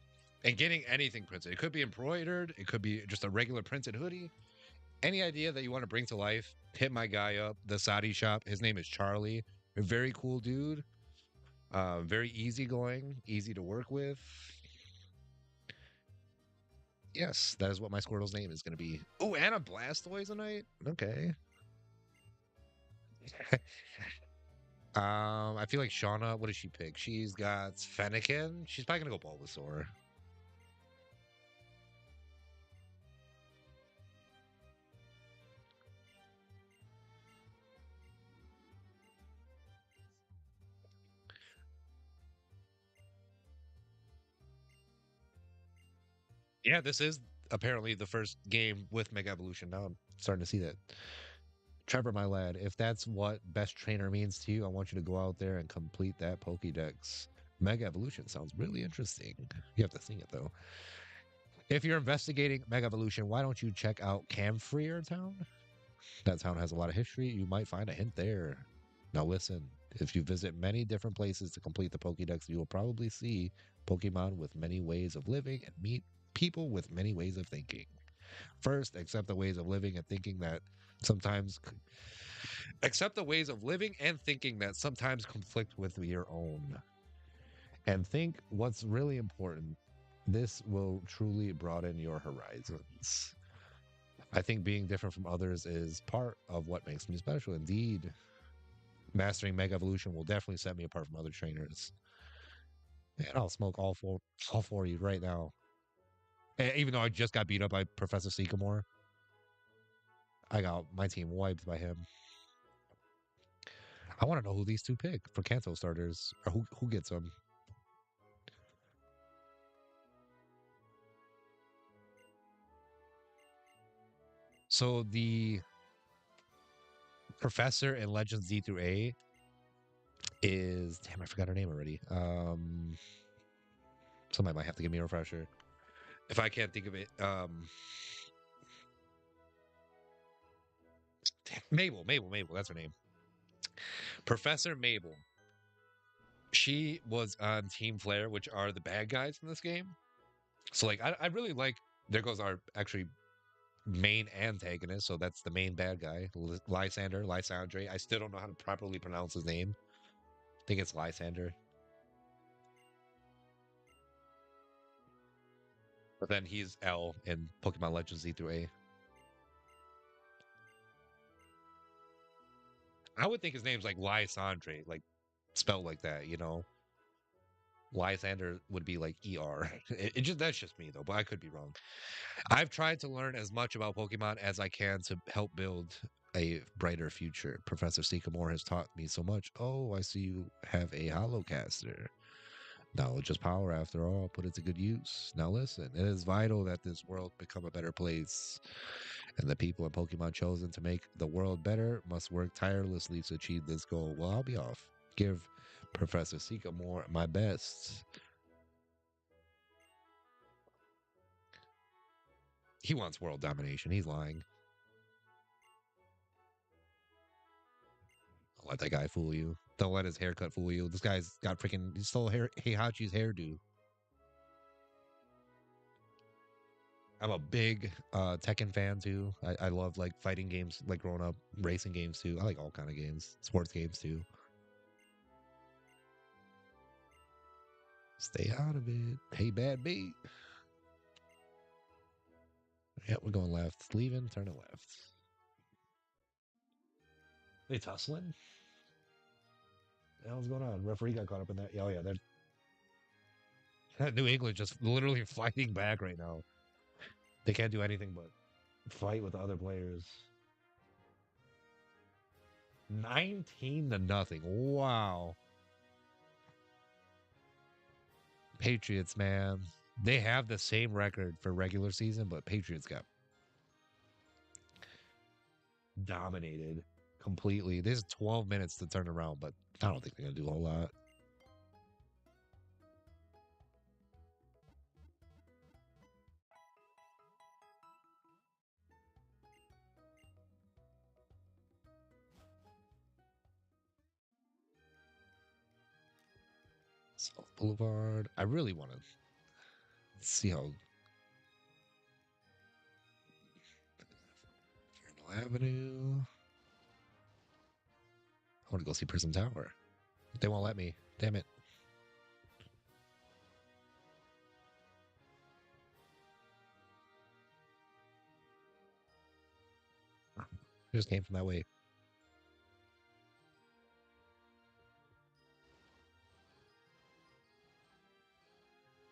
in getting anything printed, it could be embroidered, it could be just a regular printed hoodie. Any idea that you want to bring to life, hit my guy up, the Saudi shop. His name is Charlie. A very cool dude. Very easygoing, easy to work with. Yes, that is what my Squirtle's name is going to be. Oh, and a Blastoise. Okay. I feel like Shauna, what does she pick? She's got Fennekin. She's probably gonna go Bulbasaur. Yeah, this is apparently the first game with Mega Evolution. Now I'm starting to see that. Trevor, my lad, if that's what best trainer means to you, I want you to go out there and complete that Pokédex. Mega Evolution sounds really interesting. You have to sing it though. If you're investigating Mega Evolution, why don't you check out Camfreer Town? That town has a lot of history. You might find a hint there. Now listen, if you visit many different places to complete the Pokédex, you will probably see Pokemon with many ways of living and meet people with many ways of thinking. First, accept the ways of living and thinking that sometimes accept the ways of living and thinking that sometimes conflict with your own. And think what's really important. This will truly broaden your horizons. I think being different from others is part of what makes me special. Indeed, mastering Mega Evolution will definitely set me apart from other trainers. And I'll smoke all four of you right now. Even though I just got beat up by Professor Sycamore, I got my team wiped by him. I want to know who these two pick for Kanto starters, or who gets them. So the professor in Legends Z through A is damn, I forgot her name already. Somebody might have to give me a refresher if I can't think of it. Mabel, that's her name. Professor Mabel. She was on Team Flare, which are the bad guys in this game. So like I really like there goes our actually main antagonist, so that's the main bad guy, Lysandre. I still don't know how to properly pronounce his name. I think it's Lysander. But then he's L in Pokemon Legends Z through A. I would think his name's like Lysandre, like spelled like that, you know. Lysander would be like ER. It just that's just me though, but I could be wrong. I've tried to learn as much about Pokemon as I can to help build a brighter future. Professor Sycamore has taught me so much. Oh, I see you have a Holocaster. Knowledge is power after all, put it to good use. Now listen, it is vital that this world become a better place. And the people in Pokemon chosen to make the world better must work tirelessly to achieve this goal. Well, I'll be off. Give Professor Sycamore my best. He wants world domination. He's lying. Don't let that guy fool you. Don't let his haircut fool you. This guy's got freaking. He stole Heihachi's hairdo. I'm a big Tekken fan too. I love like fighting games, like growing up, racing games too. I like all kind of games, sports games too. Stay out of it. Hey, bad beat. Yep, we're going left. Leaving, turning left. They tussling? What the hell's going on? Referee got caught up in that. Oh yeah, they're New England just literally fighting back right now. They can't do anything but fight with the other players. 19-0. Wow. Patriots, man. They have the same record for regular season, but Patriots got dominated completely. There's 12 minutes to turn around, but I don't think they're going to do a whole lot. South Boulevard. I really want to see how Fernal Avenue. I want to go see Prism Tower. They won't let me. Damn it. I just came from that way.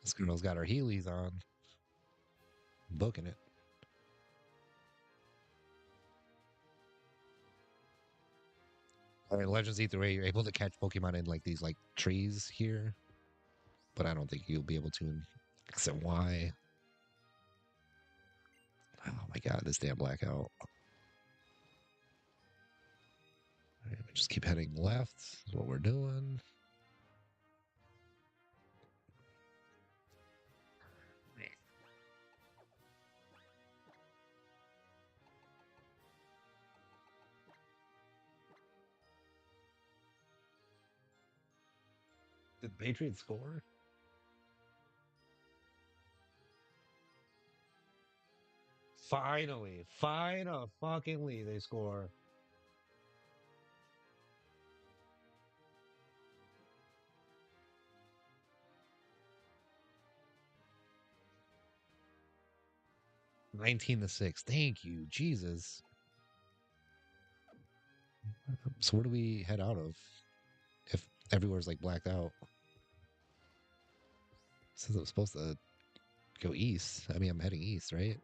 This girl's got her Heelys on. Booking it. I mean, Legends E through A, you're able to catch Pokemon in like these like trees here, but I don't think you'll be able to in X and Y. Oh my god, this damn blackout. Right, just keep heading left. Is what we're doing. Did the Patriots score? Finally, final fuckingly they score. 19-6. Thank you, Jesus. So where do we head out of if everywhere's like blacked out? Since it was supposed to go east. I mean, I'm heading east, right?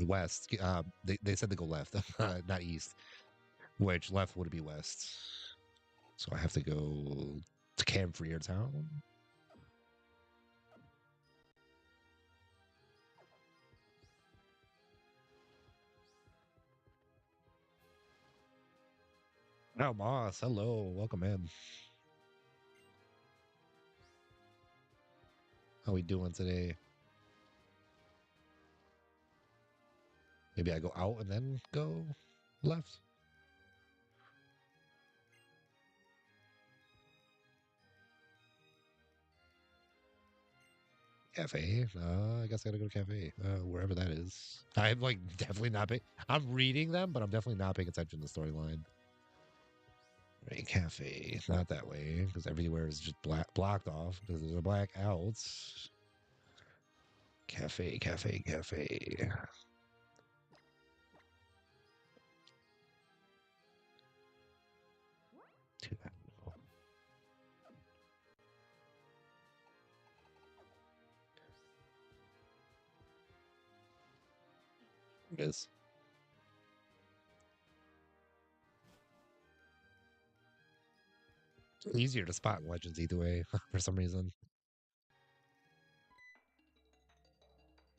West. They said to go left, not east. Which left would be west. So I have to go to Camp Freertown. Oh, boss. Hello. Welcome in. How we doing today? Maybe I go out and then go left. Cafe. I guess I gotta go to cafe, wherever that is. I'm like definitely not paying. I'm reading them, but I'm definitely not paying attention to the storyline. Right, cafe, not that way, because everywhere is just blocked off because there's a blackout. Cafe, cafe, cafe. Too bad. It is easier to spot in Legends either way for some reason.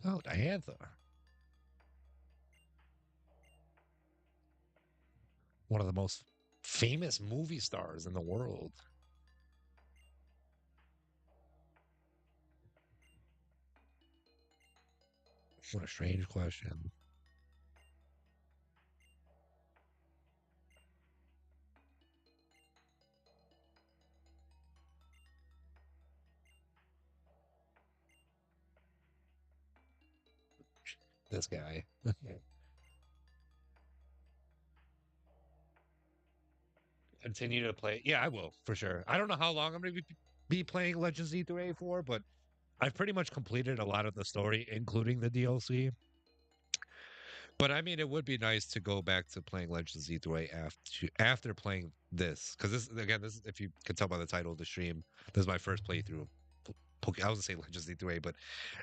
Oh, Diantha, one of the most famous movie stars in the world. What a strange question. This guy. Continue to play. Yeah, I will for sure. I don't know how long I'm going to be playing Legends E3A for, but I've pretty much completed a lot of the story, including the DLC. But I mean, it would be nice to go back to playing Legends E3A after playing this, because this again, this if you can tell by the title of the stream, this is my first playthrough. I was gonna say Legends E3A, but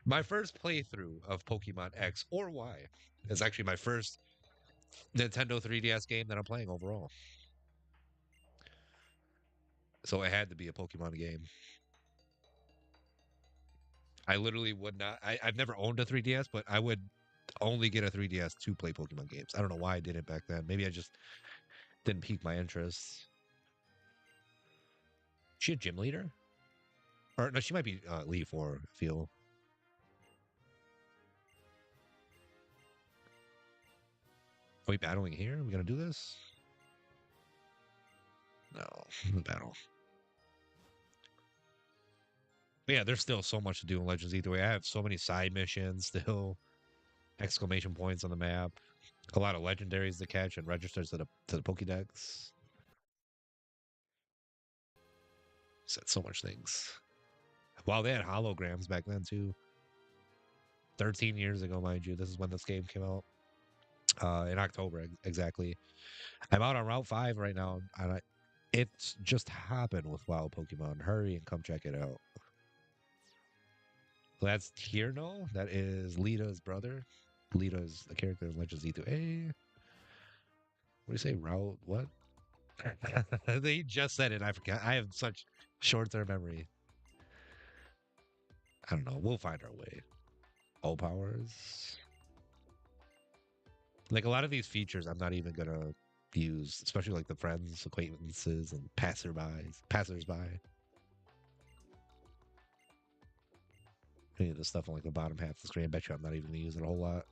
my first playthrough of Pokemon X or Y is actually my first Nintendo 3DS game that I'm playing overall. So it had to be a Pokemon game. I literally would not. I've never owned a 3DS, but I would only get a 3DS to play Pokemon games. I don't know why I did it back then. Maybe I just didn't pique my interest. She a gym leader? Or no, she might be Leaf or Feel. Are we battling here? Are we gonna do this? No, battle. But yeah, there's still so much to do in Legends either way. I have so many side missions still, exclamation points on the map, a lot of legendaries to catch and registers to the Pokédex. Said so much things. Wow, they had holograms back then too. 13 years ago, mind you. This is when this game came out. In October exactly. I'm out on Route 5 right now, and it's just happened with Wild Pokemon. Hurry and come check it out. So that's Tierno. That is Lita's brother. Lita is a character in Legends E2A. What do you say? Route what? They just said it. I forgot. I have such short-term memory. I don't know. We'll find our way. All powers. Like a lot of these features, I'm not even gonna use, especially like the friends, acquaintances, and passersby. Any of the stuff on like the bottom half of the screen. I bet you I'm not even gonna use it a whole lot.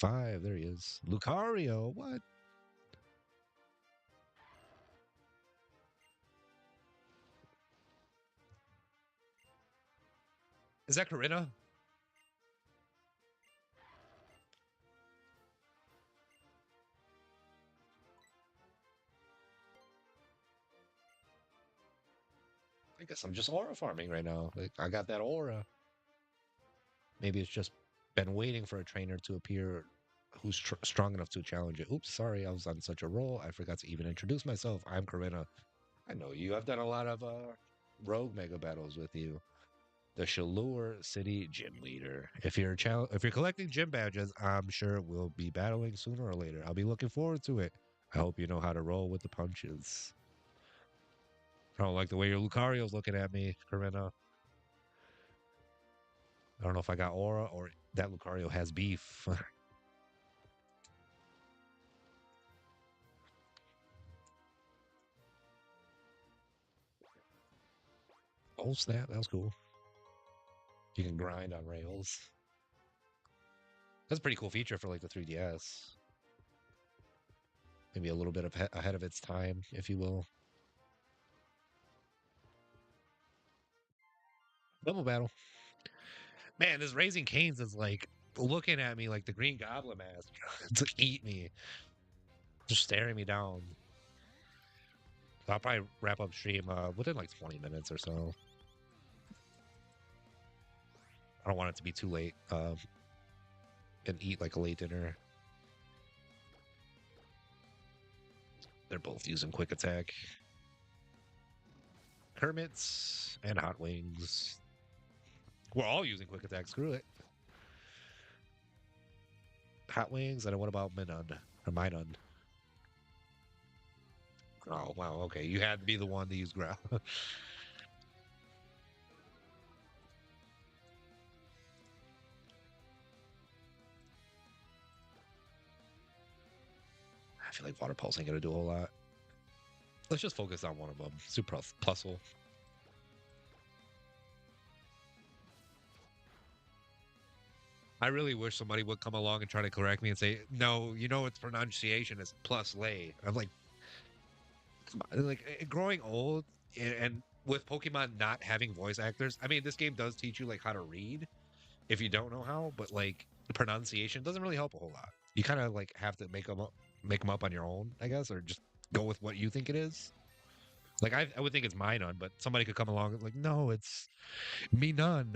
5. There he is. Lucario. What? Is that Corinna? I guess I'm just aura farming right now. Like, I got that aura. Maybe it's just been waiting for a trainer to appear who's strong enough to challenge it. Oops, sorry, I was on such a roll. I forgot to even introduce myself. I'm Corinna. I know you. I've done a lot of rogue mega battles with you. The Shallur City Gym Leader. If you're collecting gym badges, I'm sure we'll be battling sooner or later. I'll be looking forward to it. I hope you know how to roll with the punches. I don't like the way your Lucario's looking at me, Corinna. I don't know if I got aura or that Lucario has beef. Oh snap, that was cool. You can grind on rails. That's a pretty cool feature for like the 3DS. Maybe a little bit of ahead of its time, if you will. Double battle. Man, this Raising Canes is like looking at me like the Green Goblin mask to eat me, just staring me down. I'll probably wrap up stream within like 20 minutes or so. I don't want it to be too late and eat like a late dinner. They're both using quick attack. Kermits and Hot Wings. We're all using quick attack. Screw it. Hot Wings. And what about Minun? Or Minun? Oh, wow. Okay. You had to be the one to use Growl. I feel like Water Pulse ain't going to do a whole lot. Let's just focus on one of them. Super Plusle. I really wish somebody would come along and try to correct me and say, no, you know its pronunciation is plus lay. I'm like, come on. Like growing old and with Pokemon not having voice actors, I mean, this game does teach you like how to read if you don't know how, but like the pronunciation doesn't really help a whole lot. You kind of like have to make them up on your own, I guess, or just go with what you think it is. Like I would think it's Minun, but somebody could come along and like, no, it's me none.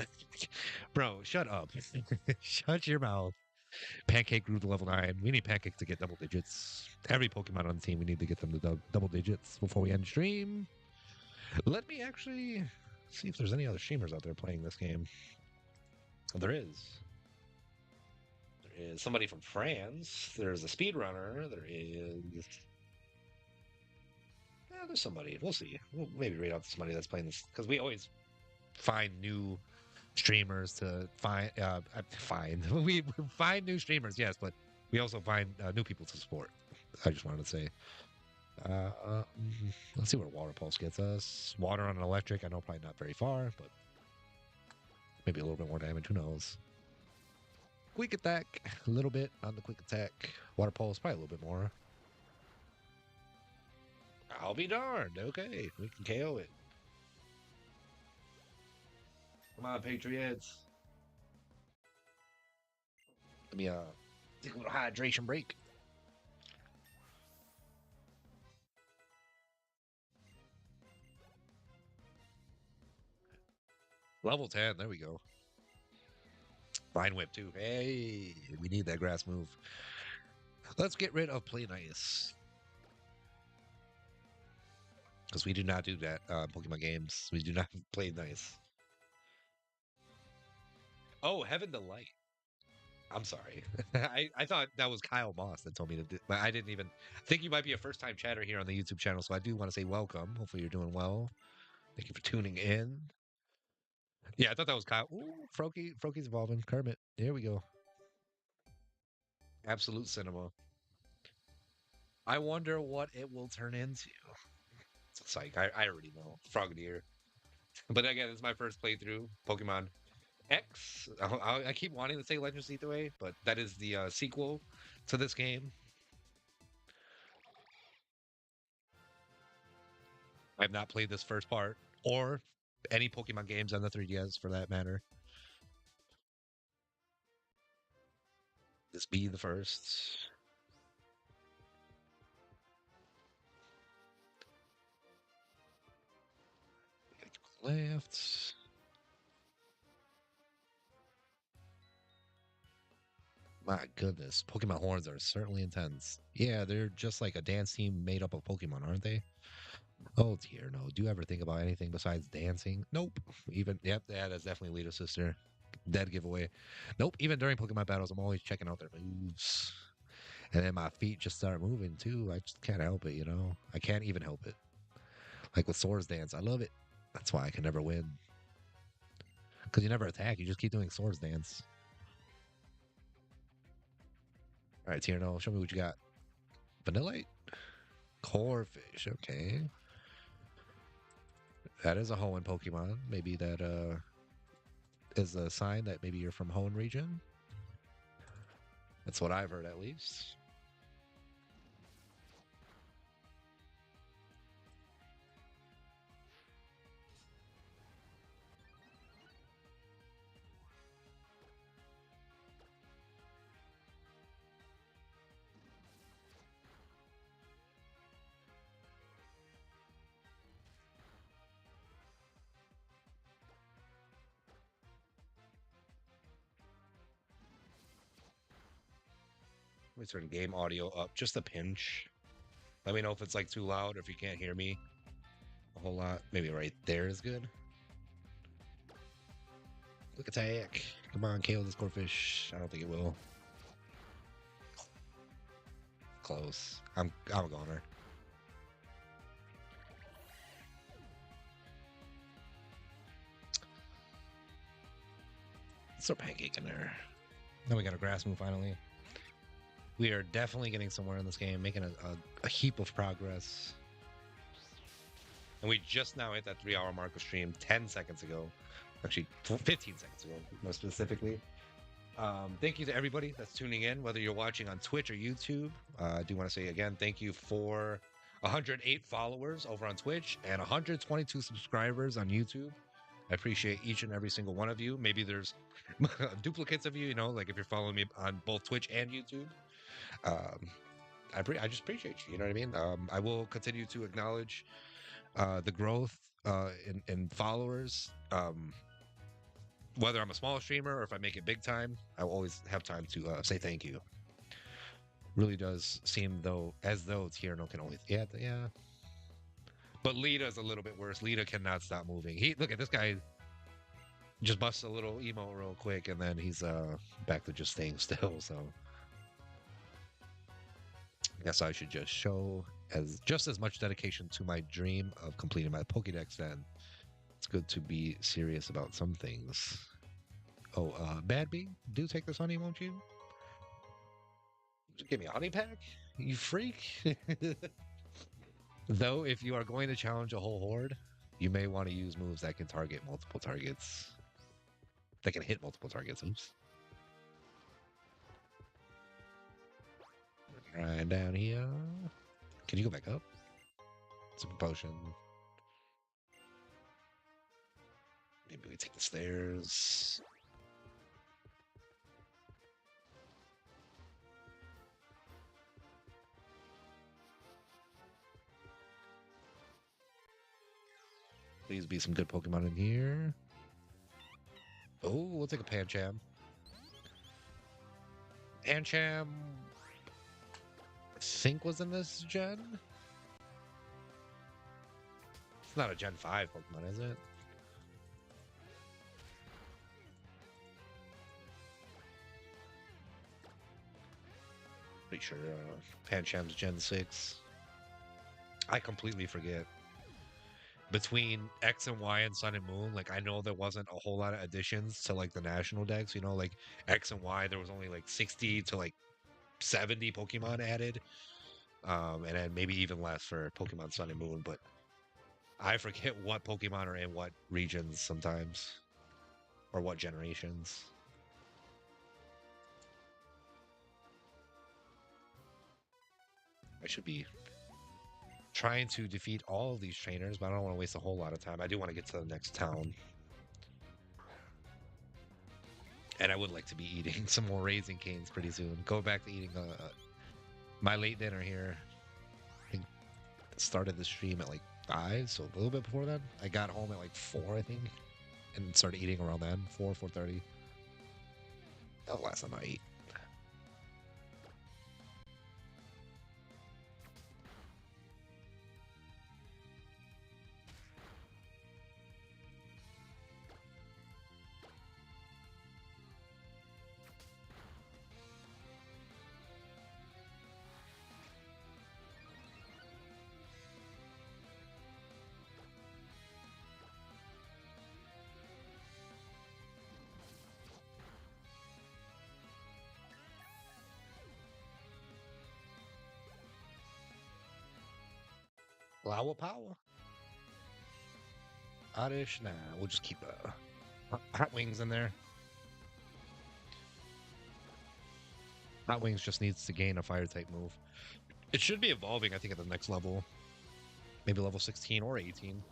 Bro, shut up. Shut your mouth. Pancake grew to level 9. We need Pancake to get double digits. Every Pokemon on the team, we need to get them to double digits before we end stream. Let me actually see if there's any other streamers out there playing this game. Oh, there is. There is somebody from France. There's a speedrunner. There is. Yeah, there's somebody. We'll see. We'll maybe read out somebody that's playing this because we always find new streamers to find we find new streamers, yes, but we also find new people to support. I just wanted to say let's see where Water Pulse gets us. Water on an electric, I know probably not very far, but maybe a little bit more damage, who knows. Quick attack, a little bit on the quick attack. Water Pulse probably a little bit more. I'll be darned. Okay, we can KO it. Come on, Patriots. Let me take a little hydration break. Level 10, there we go. Vine Whip too. Hey, we need that grass move. Let's get rid of Play Nice. Because we do not do that Pokemon games. We do not play nice. Oh, Heaven Delight. I'm sorry. I thought that was Kyle Moss that told me to do, but I didn't even think you might be a first time chatter here on the YouTube channel. So I do want to say welcome. Hopefully you're doing well. Thank you for tuning in. Yeah, I thought that was Kyle. Ooh, Froaky's evolving. Kermit. There we go. Absolute cinema. I wonder what it will turn into. Psych. I already know. Frogadier. But again, it's my first playthrough. Pokemon. X. I keep wanting to say Legends Lead the Way, but that is the sequel to this game. I've not played this first part or any Pokemon games on the 3DS for that matter. This be the first. Left. My goodness, Pokemon horns are certainly intense. Yeah, they're just like a dance team made up of Pokemon, aren't they? Oh dear, no. Do you ever think about anything besides dancing? Nope. Even yep, yeah, that's definitely Lita's sister. Dead giveaway. Nope. Even during Pokemon battles, I'm always checking out their moves. And then my feet just start moving too. I just can't help it, you know? I can't even help it. Like with Swords Dance, I love it. That's why I can never win. Because you never attack, you just keep doing Swords Dance. All right, Tierno, show me what you got. Vanillite? Corphish, okay. That is a Hoenn Pokemon. Maybe that is a sign that maybe you're from Hoenn region. That's what I've heard at least. Let me turn game audio up just a pinch. Let me know if it's like too loud or if you can't hear me a whole lot. Maybe right there is good. Quick attack. Come on, KO this Corphish. I don't think it will. Close. I'm a goner. Let's throw Pancake in there. Then we got a grass move finally. We are definitely getting somewhere in this game, making a heap of progress. And we just now hit that 3-hour mark of stream 10 seconds ago. Actually, 15 seconds ago, more specifically. Thank you to everybody that's tuning in, whether you're watching on Twitch or YouTube. I do want to say again, thank you for 108 followers over on Twitch and 122 subscribers on YouTube. I appreciate each and every single one of you. Maybe there's duplicates of you, you know, like if you're following me on both Twitch and YouTube. Um, I just appreciate you. You know what I mean? I will continue to acknowledge the growth in followers. Whether I'm a small streamer or if I make it big time, I will always have time to say thank you. Really does seem as though Tierno can only yeah. But Lita's a little bit worse. Lita cannot stop moving. He look at this guy just busts a little emo real quick and then he's back to just staying still. So I guess I should just show just as much dedication to my dream of completing my Pokédex then. It's good to be serious about some things. Oh, Bad Bee, do take this honey, won't you? Just give me a honey pack, you freak. Though, if you are going to challenge a whole horde, you may want to use moves that can target multiple targets. That can hit multiple targets. Oops. Right down here. Can you go back up? Super potion. Maybe we take the stairs. Please be some good Pokemon in here. Oh, we'll take a Pancham. Pancham, I think was in this gen. It's not a Gen 5 Pokemon, is it? Pretty sure Pancham's Gen 6. I completely forget. Between X and Y and Sun and Moon, like I know there wasn't a whole lot of additions to like the national decks, you know, like X and Y, there was only like 60 to like 70 Pokemon added. And then maybe even less for Pokemon Sun and Moon, but I forget what Pokemon are in what regions sometimes. or what generations. I should be trying to defeat all of these trainers, but I don't want to waste a whole lot of time. I do want to get to the next town. And I would like to be eating some more Raising Canes pretty soon. Go back to eating my late dinner here. I think started the stream at like 5, so a little bit before that. I got home at like 4, I think, and started eating around then, 4:30. That was the last time I ate. Flower power? Oddish? Nah, we'll just keep Hot Wings in there. Hot Wings just needs to gain a fire type move. It should be evolving, I think, at the next level. Maybe level 16 or 18.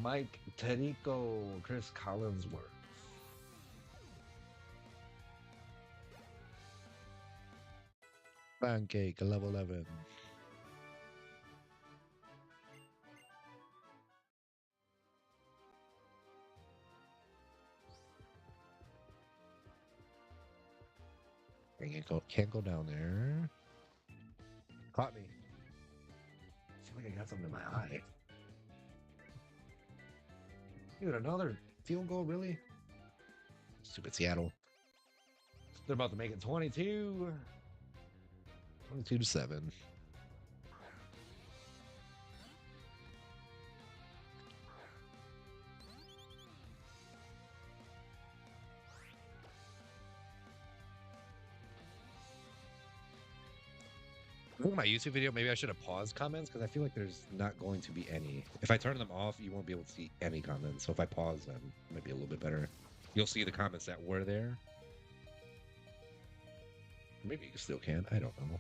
Mike Tedico, Chris Collinsworth. Pancake, level 11. Can't go down there. Caught me. I feel like I got something in my eye. Dude, another field goal, really? Stupid Seattle. They're about to make it 22. 22-7. My YouTube video, maybe I should have paused comments because I feel like there's not going to be any. If I turn them off, you won't be able to see any comments. So if I pause them, it might be a little bit better. You'll see the comments that were there. Maybe you still can. I don't know.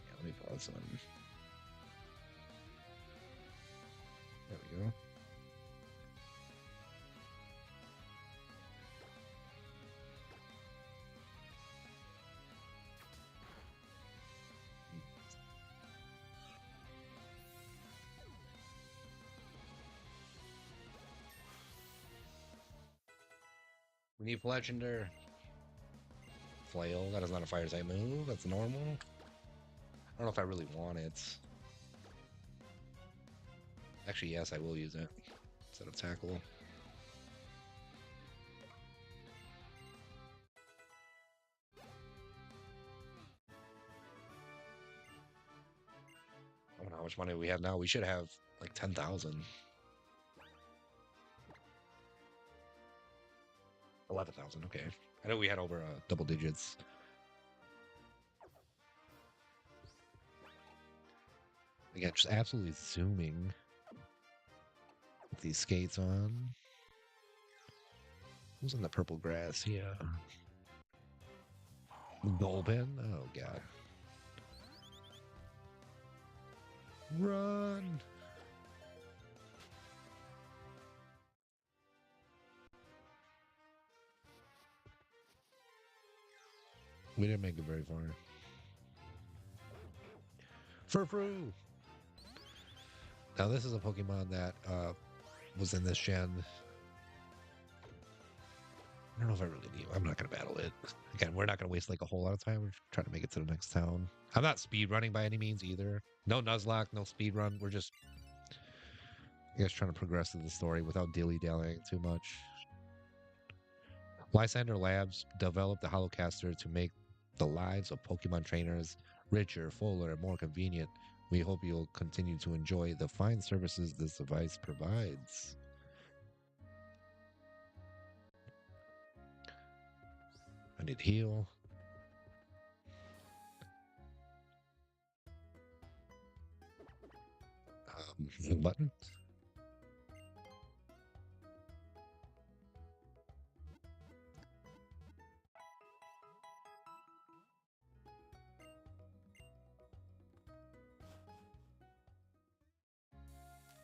Yeah, let me pause them. There we go. We need Fletchender. Flail. That is not a fire type move. That's normal. I don't know if I really want it. Actually, yes, I will use it instead of tackle. I don't know how much money we have now. We should have like 10,000. 11,000, okay. I know we had over double digits. Again, just absolutely zooming with these skates on. Who's in the purple grass? Yeah. Golden? Oh, God. Run! We didn't make it very far. Furfrou! Now, this is a Pokemon that was in this gen. I don't know if I really need. I'm not going to battle it. Again, we're not going to waste like a whole lot of time. We're trying to make it to the next town. I'm not speed running by any means either. No Nuzlocke, no speed run. We're just, I guess, trying to progress through the story without dilly-dallying too much. Lysander Labs developed the Holocaster to make the lives of Pokemon trainers richer, fuller, and more convenient. We hope you'll continue to enjoy the fine services this device provides. I need heal. Button.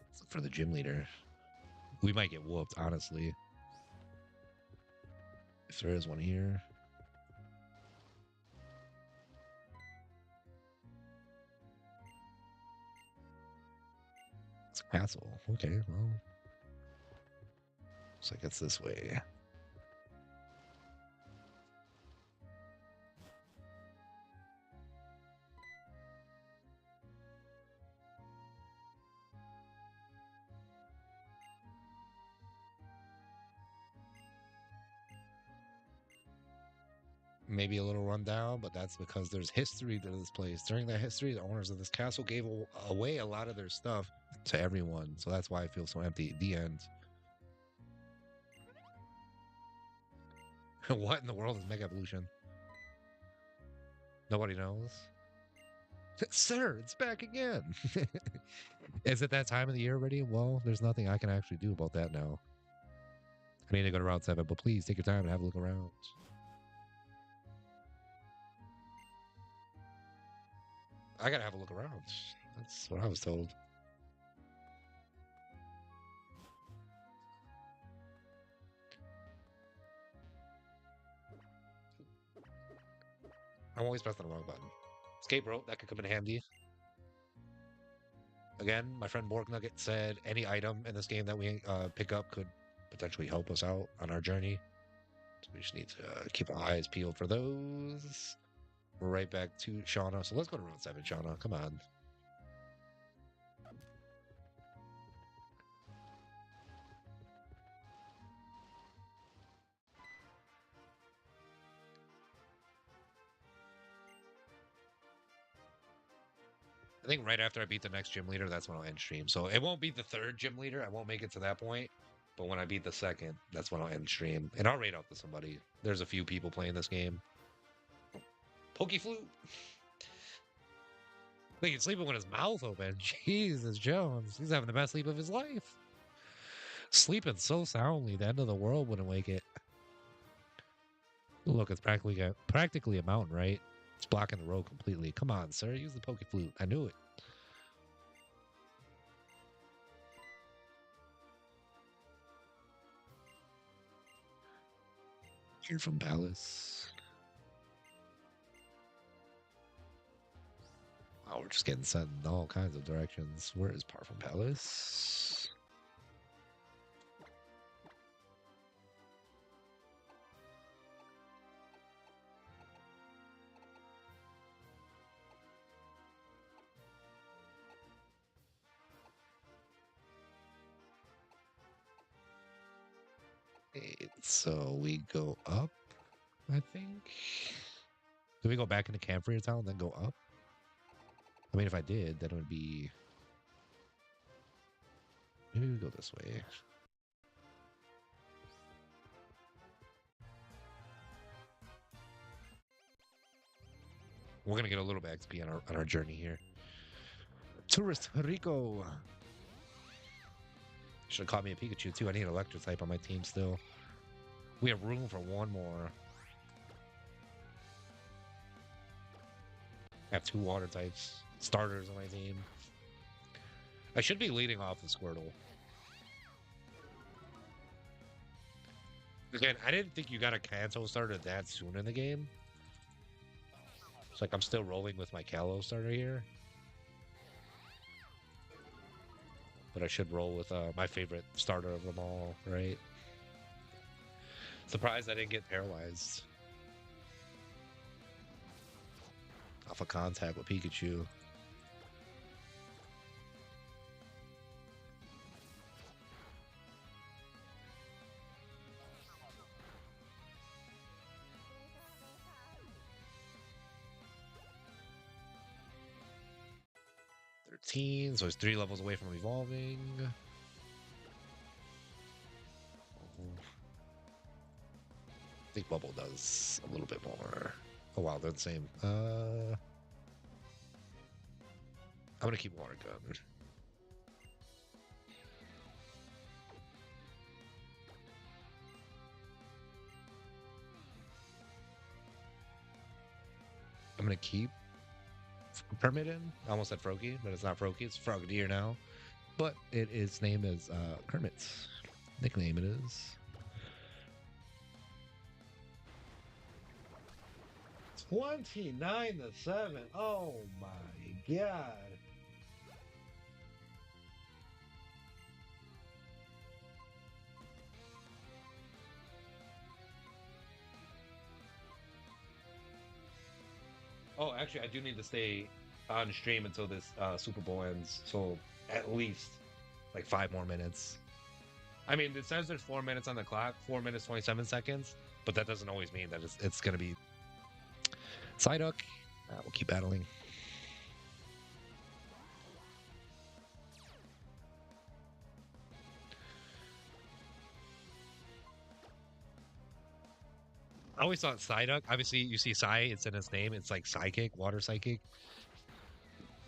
Let's look for the gym leader. We might get whooped, honestly. If there is one here. It's a castle. Okay, well. Looks like it's this way. Maybe a little rundown, but that's because there's history to this place. During that history, the owners of this castle gave away a lot of their stuff to everyone. So that's why I feel so empty. The end. What in the world is Mega Evolution? Nobody knows. Sir, it's back again. Is it that time of the year already? Well, there's nothing I can actually do about that now. I need to go to Route 7, but please take your time and have a look around. I gotta have a look around. That's what I was told. I'm always pressing the wrong button. Escape rope, that could come in handy. Again, my friend Borg Nugget said any item in this game that we pick up could potentially help us out on our journey. So we just need to keep our eyes peeled for those. We're right back to Shauna. So let's go to Route 7, Shauna. Come on. I think right after I beat the next gym leader, that's when I'll end stream. So it won't be the third gym leader. I won't make it to that point. But when I beat the second, that's when I'll end stream. And I'll raid out to somebody. There's a few people playing this game. Pokeflute. Like he's sleeping with his mouth open. Jesus, Jones. He's having the best sleep of his life. Sleeping so soundly, the end of the world wouldn't wake it. Look, it's practically a mountain, right? It's blocking the road completely. Come on, sir. Use the Pokeflute. I knew it. You're from Palace. Oh, we're just getting sent in all kinds of directions. Where is Parfum Palace? So we go up, I think. Do we go back into Camphor Town and then go up? I mean, if I did, then it would be... Maybe we go this way. We're going to get a little bit XP on our journey here. Tourist Rico. Should have caught me a Pikachu, too. I need an Electric type on my team still. We have room for one more. I have 2 water types. Starters on my team. I should be leading off the Squirtle. Again, I didn't think you got a Kanto starter that soon in the game. It's like I'm still rolling with my Kalos starter here. But I should roll with my favorite starter of them all, right? Surprised I didn't get paralyzed. Off a contact with Pikachu. 15, so it's 3 levels away from evolving. I think Bubble does a little bit more. Oh wow, they're the same. I'm gonna keep Water Gun. I'm gonna keep Kermit in. I almost said Froakie, but it's not Froakie. It's Frogadier now. But its name is Kermit. Nickname it is. 29-7. Oh my god. Oh, actually, I do need to stay on stream until this Super Bowl ends. So at least like 5 more minutes. I mean, it says there's 4 minutes on the clock, 4 minutes 27 seconds, but that doesn't always mean that it's gonna be Psyduck. We'll keep battling. I always thought Psyduck. Obviously, you see Psy, it's in its name. It's like Psychic, Water Psychic.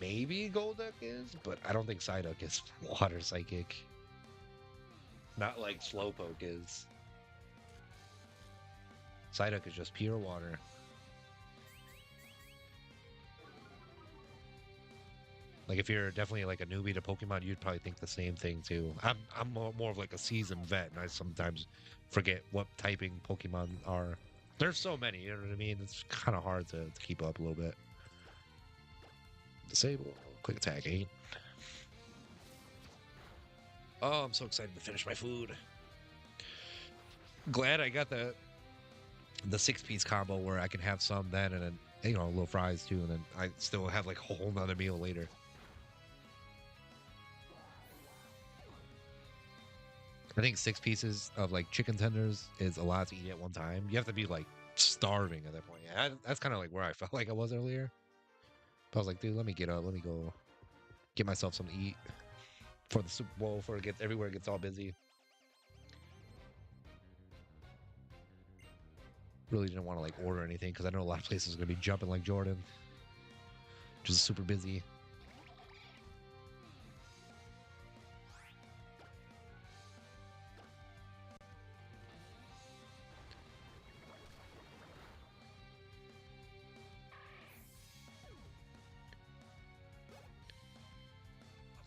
Maybe Golduck is, but I don't think Psyduck is Water Psychic. Not like Slowpoke is. Psyduck is just pure water. Like if you're definitely like a newbie to Pokemon, you'd probably think the same thing too. I'm more of like a seasoned vet, and I sometimes forget what typing Pokemon are. There's so many, you know what I mean? It's kind of hard to keep up a little bit. Disable, quick attack 8. Oh, I'm so excited to finish my food. Glad I got the 6-piece combo where I can have some then and then little fries too, and then I still have like a whole nother meal later. I think 6 pieces of like chicken tenders is a lot to eat at one time. You have to be like starving at that point. Yeah, that's kind of like where I felt like I was earlier. But I was like, dude, let me get up. Let me go get myself something to eat for the Super Bowl before it gets everywhere gets all busy. Really didn't want to like order anything because I know a lot of places are gonna be jumping like Jordan, which is super busy.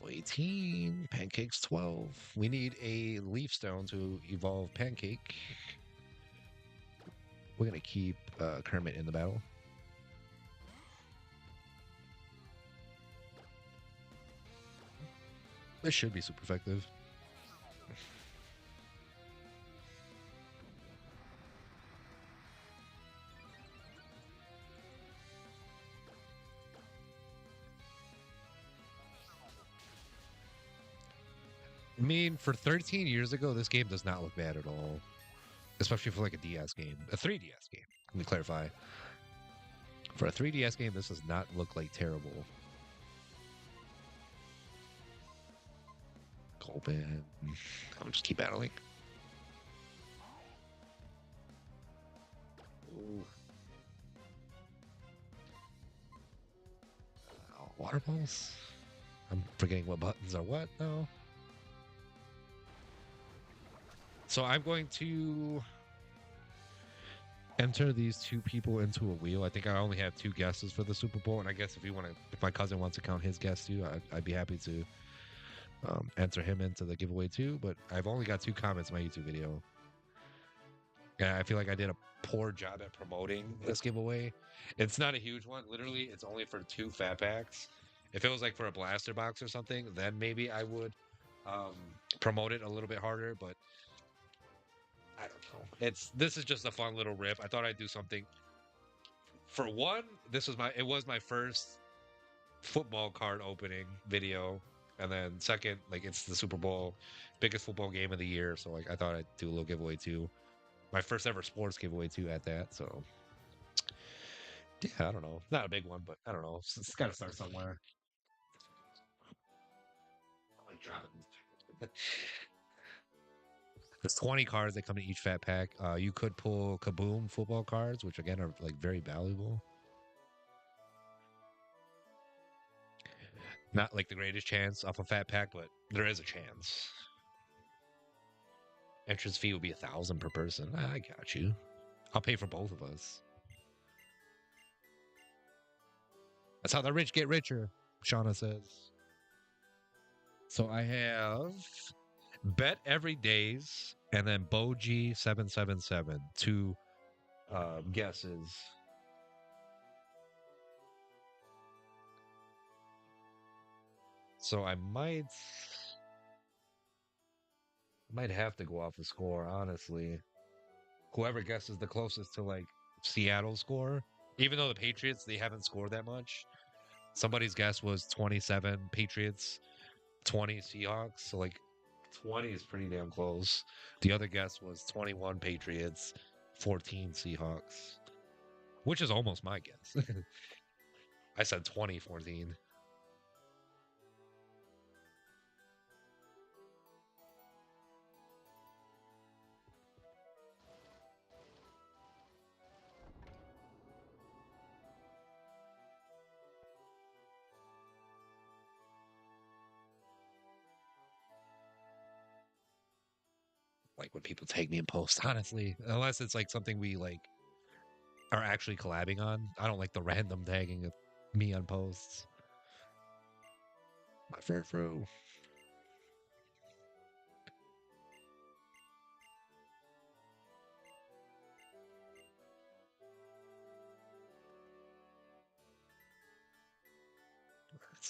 Level 18, Pancake's 12. We need a Leaf Stone to evolve Pancake. We're gonna keep Kermit in the battle. This should be super effective. I mean, for 13 years ago, this game does not look bad at all. Especially for like a DS game. A 3DS game, let me clarify. For a 3DS game, this does not look like terrible. Colbin. I'll just keep battling. Ooh. Water balls? I'm forgetting what buttons are what now. So I'm going to enter these 2 people into a wheel. I think I only have 2 guesses for the Super Bowl, and I guess if my cousin wants to count his guess too, I'd be happy to enter him into the giveaway too. But I've only got 2 comments in my YouTube video. Yeah, I feel like I did a poor job at promoting this giveaway. It's not a huge one. Literally, it's only for 2 fat packs. If it was like for a blaster box or something, then maybe I would um, promote it a little bit harder. But I don't know. This is just a fun little rip. I thought I'd do something. For one, it was my first football card opening video, and then second, like it's the Super Bowl, biggest football game of the year. So like I thought I'd do a little giveaway too. My first ever sports giveaway too at that. So yeah, I don't know. Not a big one, but I don't know. It's got to start somewhere. There's 20 cards that come in each fat pack. You could pull Kaboom football cards, which again are like very valuable. Not like the greatest chance off a fat pack, but there is a chance. Entrance fee would be 1,000 per person. I got you. I'll pay for both of us. That's how the rich get richer, Shauna says. So I have Bet Every Days and then Boji 777. Two guesses. So I might have to go off the score, honestly. Whoever guesses the closest to like Seattle's score, even though the Patriots, they haven't scored that much. Somebody's guess was 27 Patriots, 20 Seahawks. So like 20 is pretty damn close. The other guess was 21 Patriots, 14 Seahawks, which is almost my guess. I said 2014. Like when people tag me in posts, honestly, unless it's like something we like are actually collabing on. I don't like the random tagging of me on posts. My fair fro.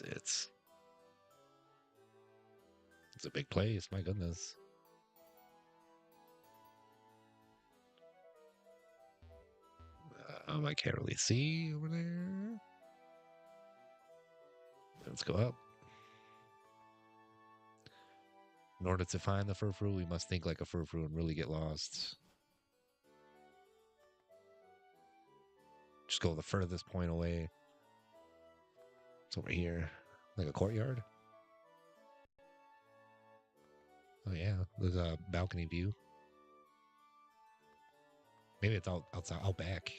It's it's a big place. My goodness. I can't really see over there. Let's go up. In order to find the furfru, we must think like a furfru and really get lost. Just go the furthest point away. It's over here. Like a courtyard. Oh yeah, there's a balcony view. Maybe it's outside, out back.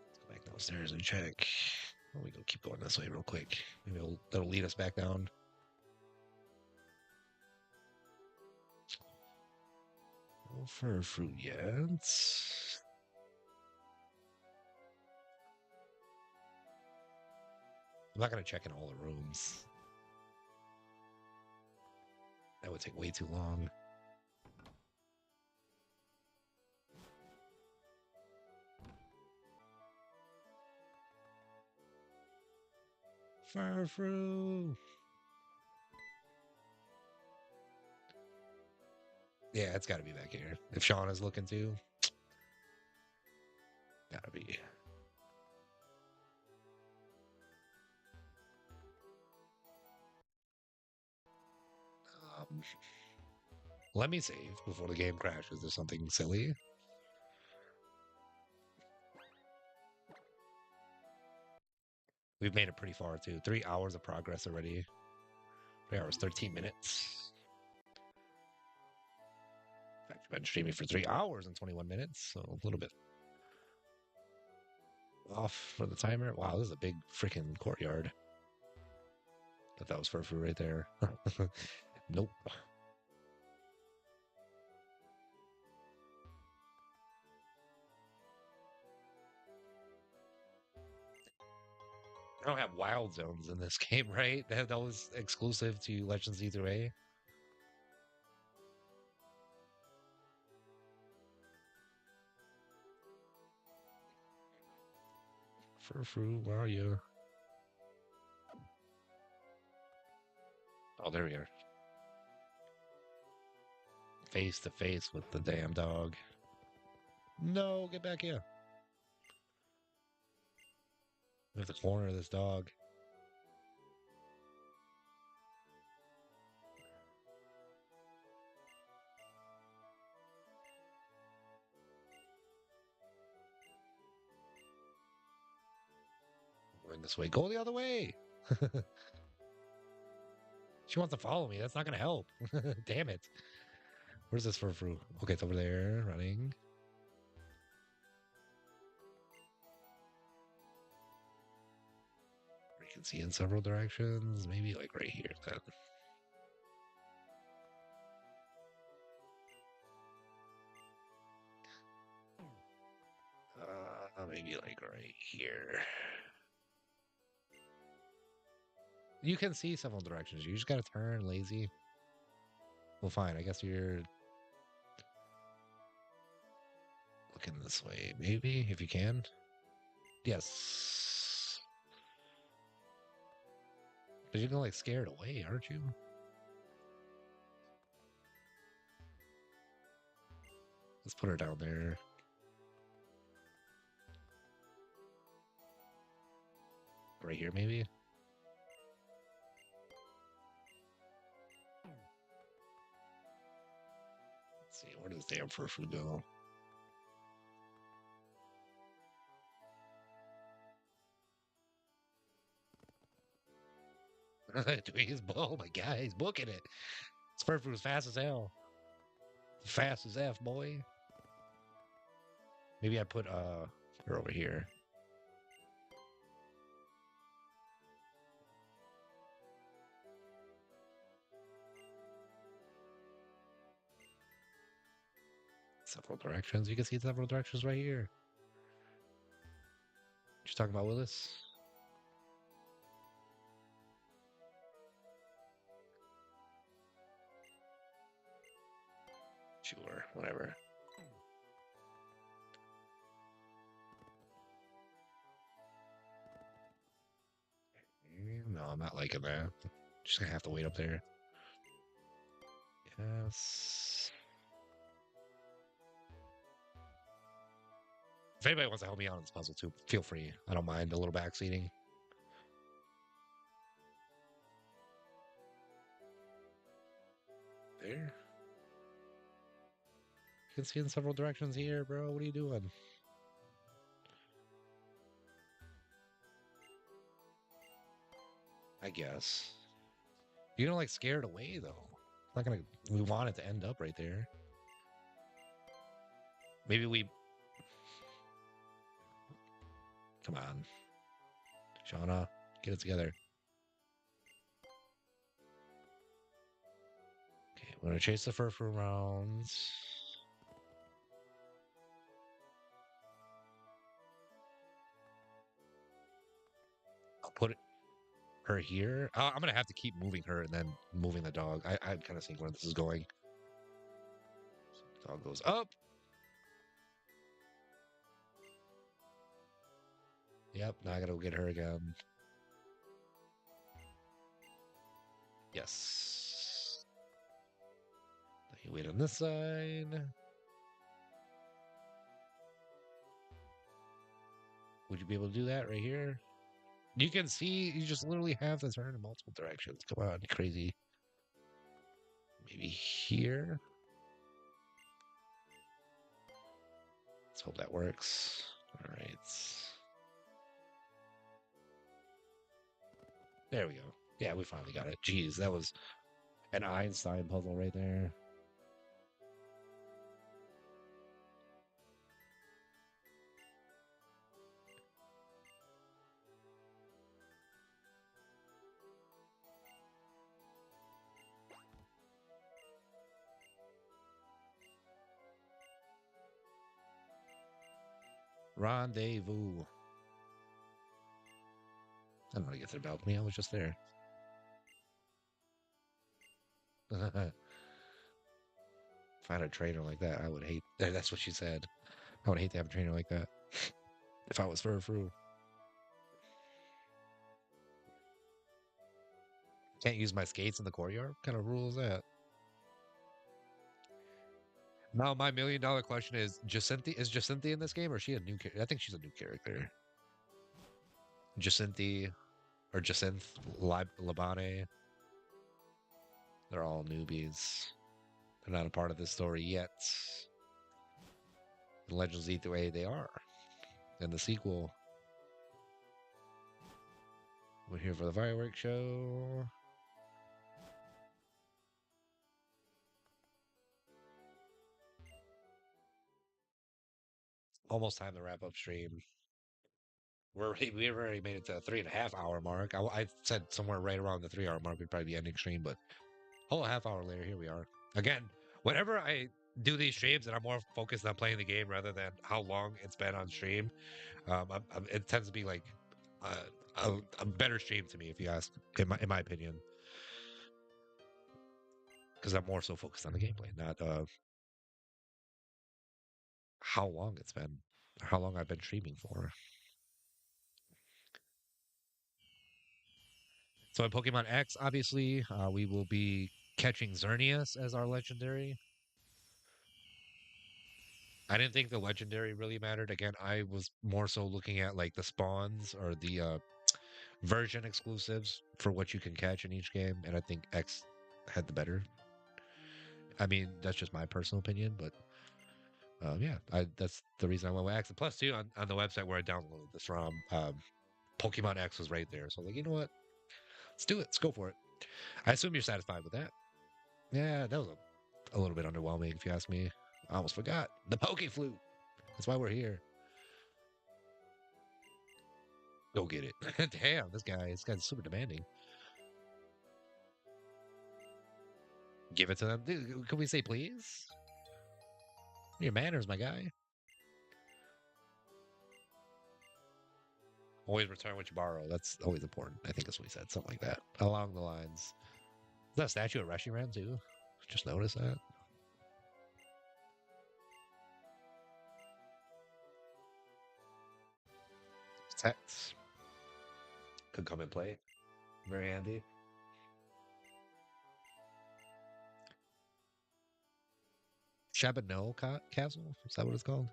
Let's go back downstairs and check. Oh, we go keep going this way real quick. Maybe that'll lead us back down. No furfru yet. I'm not gonna check in all the rooms. That would take way too long. Furfru. Yeah, it's got to be back here. If Sean is looking too, gotta be. Um, Let me save before the game crashes or something silly. We've made it pretty far too. 3 hours of progress already. 3 hours, 13 minutes. In fact, we've been streaming for 3 hours and 21 minutes, so a little bit off for the timer. Wow, this is a big freaking courtyard. Thought that was furfru right there. Nope. I don't have wild zones in this game, right? That was exclusive to Legends E3A. Furfru, where are you? Oh, there we are. Face to face with the damn dog. No, get back here. We have to corner this dog. Going this way. Go the other way. She wants to follow me. That's not gonna help. Damn it. Where's this for fruit? Okay, it's over there, running. We can see in several directions. Maybe like right here then. Maybe like right here. You can see several directions. You just gotta turn lazy. Well, fine. I guess you're looking this way. Maybe if you can. Yes. But you're gonna like scare it away, aren't you? Let's put her down there. Right here, maybe. Let's see. Where does damn furfru go? Oh my god, he's booking it. This furfru is fast as hell. Fast as F, boy. Maybe I put her over here. Several directions. You can see several directions right here. What you talking about, Willis? Sure, whatever. No, I'm not liking that. Just gonna have to wait up there. Yes. If anybody wants to help me out on this puzzle too, feel free. I don't mind a little backseating. There. You can see in several directions here, bro. What are you doing? I guess. You're gonna like scare it away though. It's not gonna. We want it to end up right there. Maybe we. Come on, Shauna, get it together. Okay, we're gonna chase the fur for rounds. I'll put her here. I'm gonna have to keep moving her and then moving the dog. I'm kind of seeing where this is going. Dog goes up. Yep, now I gotta go get her again. Yes. You wait on this side. Would you be able to do that right here? You can see you just literally have to turn in multiple directions. Come on, crazy. Maybe here. Let's hope that works. All right. There we go. Yeah, we finally got it. Jeez, that was an Einstein puzzle right there. Rendezvous. I don't know how to get to the balcony. I was just there. If I had a trainer like that, I would hate. That's what she said. I would hate to have a trainer like that. If I was furfru. Can't use my skates in the courtyard? What kind of rule is that? Now, my $1 million question is: Jacinthi in this game, or is she a new character? I think she's a new character. Jacinthi or Jacinth Labane. They're all newbies. They're not a part of this story yet. In Legends E3A, they are. In the sequel, we're here for the fireworks show. almost time to wrap up stream. We've already made it to the 3.5 hour mark. I said somewhere right around the 3 hour mark would probably be ending stream, but whole half hour later, here we are. Again, whenever I do these streams and I'm more focused on playing the game rather than how long it's been on stream, it tends to be like a better stream to me, if you ask, in my opinion, because I'm more so focused on the gameplay, not how long it's been, how long I've been streaming for. So in Pokemon X, obviously, we will be catching Xerneas as our legendary. I didn't think the legendary really mattered. Again, I was more so looking at like the spawns or the version exclusives for what you can catch in each game, and I think X had the better. I mean, that's just my personal opinion, but yeah, that's the reason I went with X. And plus, too, on the website where I downloaded this from, Pokemon X was right there. So, like, you know what? Let's do it. Let's go for it. I assume you're satisfied with that. Yeah, that was a little bit underwhelming, if you ask me. I almost forgot the Poke Flute. That's why we're here. Go get it. Damn, this guy's super demanding. Give it to them. Dude, can we say please? Your manners, my guy. Always return what you borrow. That's always important. I think that's what he said. Something like that. Along the lines. Is that a statue of Reshiram too? Just notice that. Text could come and play. Very handy. Shabano Castle? Is that what it's called?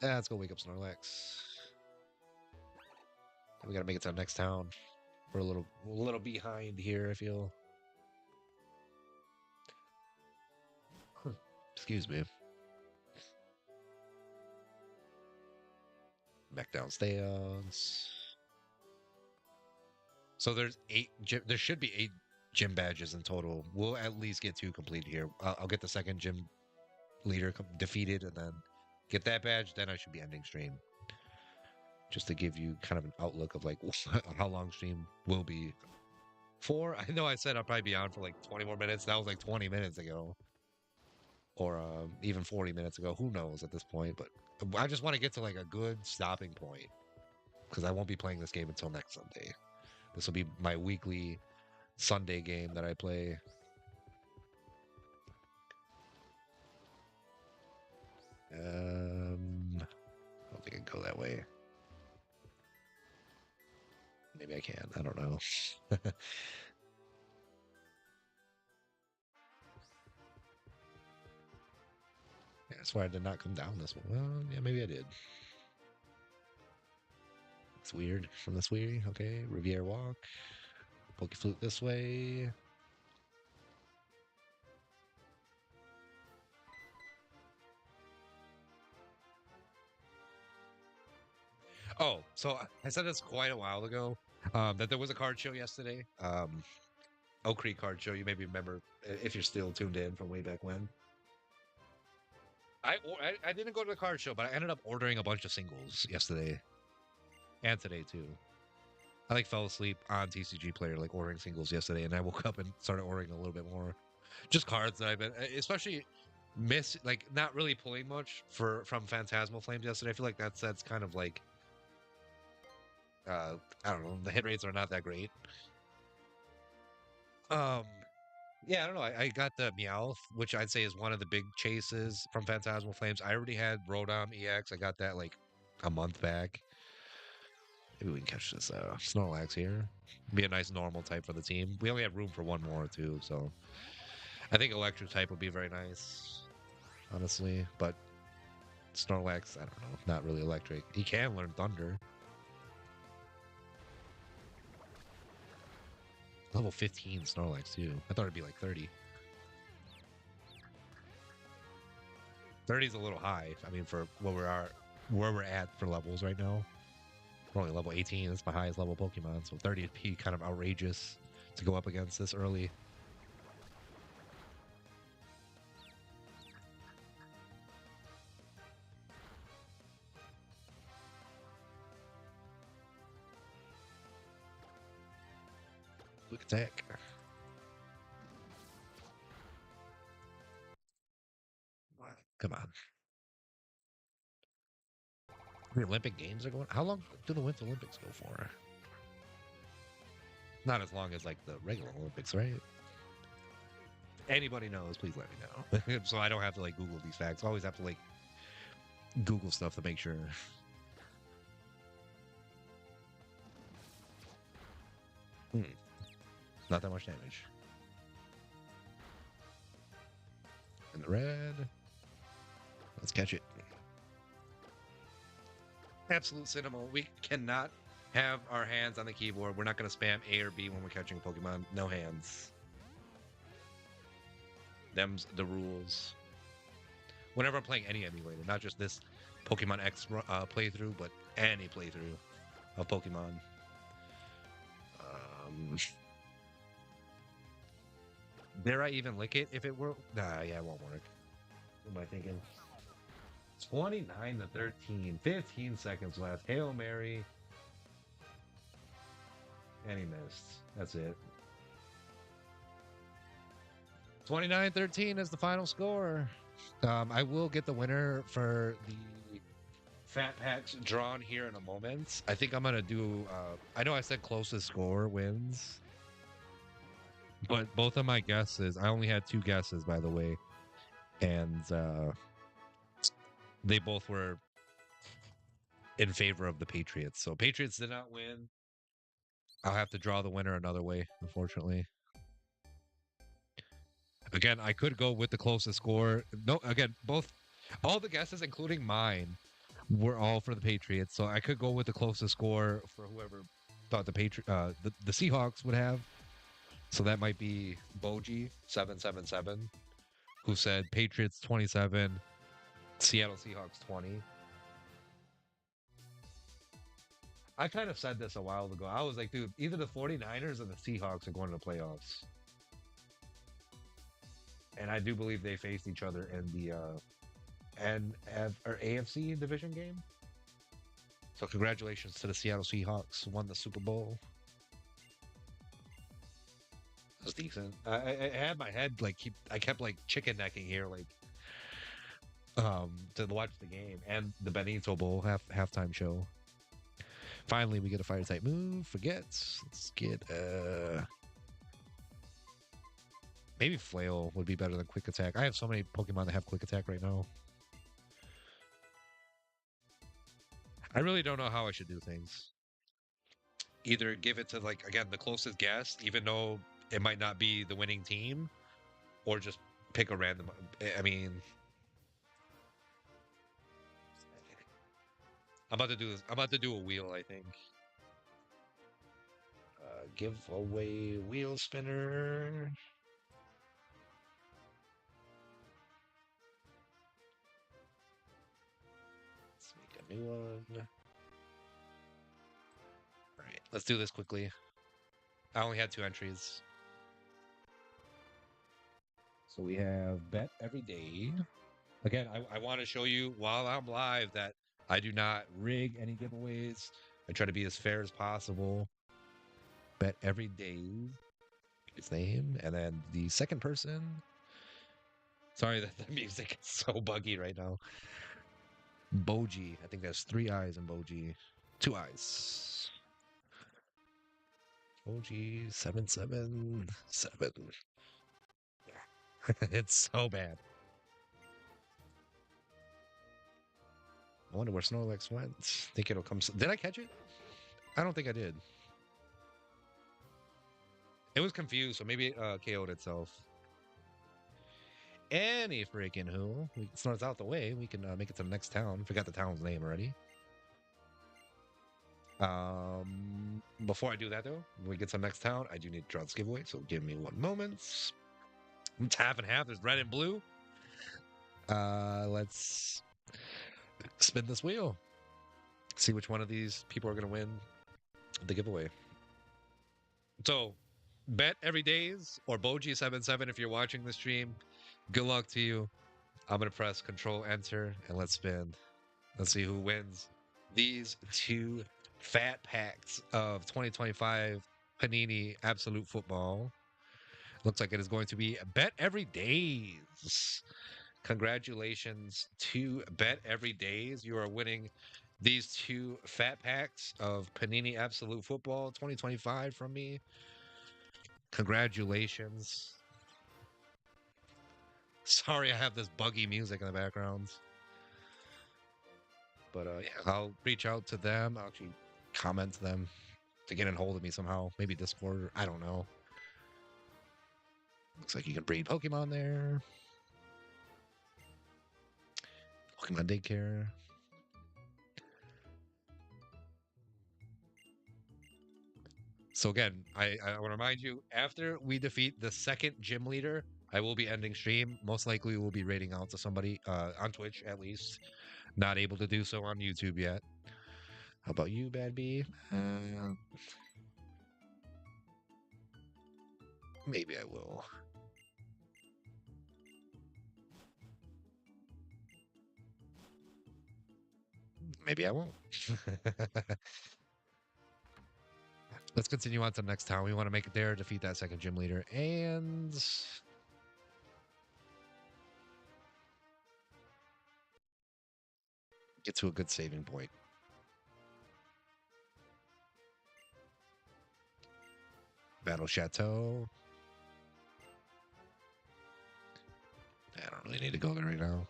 Let's go wake up Snorlax. We gotta make it to the next town. We're a little behind here, I feel. Excuse me. Back down stance. So there's there should be 8 gym badges in total. We'll at least get 2 completed here. I'll get the second gym leader defeated and then get that badge. Then I should be ending stream. Just to give you kind of an outlook of like how long stream will be for. I know I said I'll probably be on for like 20 more minutes. That was like 20 minutes ago. Or even 40 minutes ago. Who knows at this point? But I just want to get to like a good stopping point. Because I won't be playing this game until next Sunday. This will be my weekly Sunday game that I play. I don't think I can go that way. Maybe I can. I don't know. Yeah, that's why I did not come down this one. Well, yeah, maybe I did. It's weird from this way. Okay, Riviera Walk. Poke Flute this way. Oh, so I said this quite a while ago that there was a card show yesterday. Oak Creek card show. You maybe remember if you're still tuned in from way back when. I didn't go to the card show, but I ended up ordering a bunch of singles yesterday and today too. I like fell asleep on TCG Player, like ordering singles yesterday, and I woke up and started ordering a little bit more. Just cards that I've been, especially like not really pulling much from Phantasmal Flames yesterday. I feel like that's kind of like I don't know, the hit rates are not that great. Um, yeah, I don't know. I got the Meowth, which I'd say is one of the big chases from Phantasmal Flames. I already had Rodom EX. I got that like a month back. Maybe we can catch this Snorlax here. Be a nice normal type for the team. We only have room for one more too, so I think electric type would be very nice, honestly. But Snorlax, I don't know, not really electric. He can learn Thunder. Level 15 Snorlax too. I thought it'd be like 30. 30 is a little high. I mean, for where we're at for levels right now. We're only level 18. That's my highest level Pokemon. So 30 would be kind of outrageous to go up against this early. attack. Come on. The Olympic Games are going. How long do the Winter Olympics go for? Not as long as like the regular Olympics, right? Anybody knows, please let me know. So I don't have to like Google these facts. I always have to like Google stuff to make sure. Not that much damage. And the red. Let's catch it. Absolute cinema. We cannot have our hands on the keyboard. We're not going to spam A or B when we're catching Pokemon. No hands. Them's the rules. Whenever I'm playing any emulator, not just this Pokemon X playthrough, but any playthrough of Pokemon. Dare I even lick it if it were? Nah, yeah, it won't work. What am I thinking? 29 to 13. 15 seconds left. Hail Mary. And he missed. That's it. 29-13 is the final score. I will get the winner for the Fat Packs drawn here in a moment. I think I'm going to do... I know I said closest score wins. But both of my guesses... I only had 2 guesses, by the way. And they both were in favor of the Patriots. So Patriots did not win. I'll have to draw the winner another way, unfortunately. Again, I could go with the closest score. No, again, all the guesses, including mine, were all for the Patriots. So I could go with the closest score for whoever thought the Seahawks would have. So that might be Boji 777, who said Patriots 27, Seattle Seahawks 20. I kind of said this a while ago. I was like, dude, either the 49ers or the Seahawks are going to the playoffs. And I do believe they faced each other in the AFC division game. So congratulations to the Seattle Seahawks, won the Super Bowl. That was decent. I had my head like I kept like chicken necking here, like to watch the game and the Benito Bowl halftime show. Finally, we get a fire type move. Forgets. Let's get maybe Flail would be better than Quick Attack. I have so many Pokemon that have Quick Attack right now. I really don't know how I should do things. Either give it to, like, again, the closest guess, even though it might not be the winning team, or just pick a random. I mean, I'm about to do this. I'm about to do a wheel, I think. Give away wheel spinner. Let's make a new one. All right, let's do this quickly. I only had 2 entries. So we have bet every day. Again, I want to show you while I'm live that I do not rig any giveaways. I try to be as fair as possible. Bet every day. His name. And then the second person. Sorry that the music is so buggy right now. Boji. I think there's 3 eyes in Boji. 2 eyes. Boji 777. It's so bad. I wonder where Snorlax went. Think it'll come. Did I catch it? I don't think I did. It was confused, so maybe it KO'd itself. Any freaking who. So it's out the way. We can make it to the next town. Forgot the town's name already. Before I do that, though, when we get to the next town, I do need to draw this giveaway, so give me 1 moment. It's half and half. There's red and blue. Let's spin this wheel. See which one of these people are going to win the giveaway. So, bet every days or Boji77 if you're watching the stream. Good luck to you. I'm going to press Control Enter and let's spin. Let's see who wins these 2 fat packs of 2025 Panini Absolute Football. Looks like it is going to be Bet Every Days. Congratulations to Bet Every Days. You are winning these two fat packs of Panini Absolute Football 2025 from me. Congratulations. Sorry, I have this buggy music in the background. But yeah, I'll reach out to them. I'll actually comment to them to get in hold of me somehow. Maybe Discord. I don't know. Looks like you can breed Pokemon there. Pokemon daycare. So again, I want to remind you, after we defeat the second gym leader, I will be ending stream. Most likely we'll be raiding out to somebody on Twitch at least. Not able to do so on YouTube yet. How about you, Bad B? Maybe I will. Maybe I won't. Let's continue on to the next town. We want to make it there, defeat that second gym leader, and get to a good saving point. Battle Chateau. I don't really need to go there right now.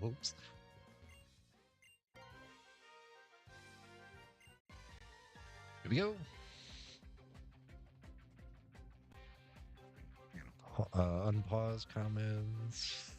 Whoops. Here we go. Unpause comments.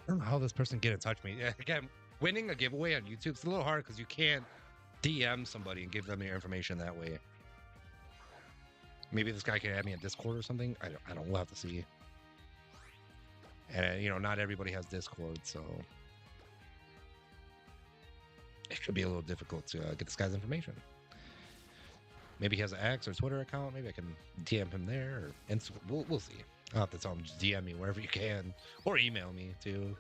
I don't know how this person get in touch with me. Yeah, again, winning a giveaway on YouTube is a little hard because you can't DM somebody and give them your information that way. Maybe this guy can add me on Discord or something. I don't. We'll have to see. And not everybody has Discord, so it could be a little difficult to get this guy's information. Maybe he has an X or Twitter account. Maybe I can DM him there. Or we'll see. I'll have to tell him just DM me wherever you can, or email me too.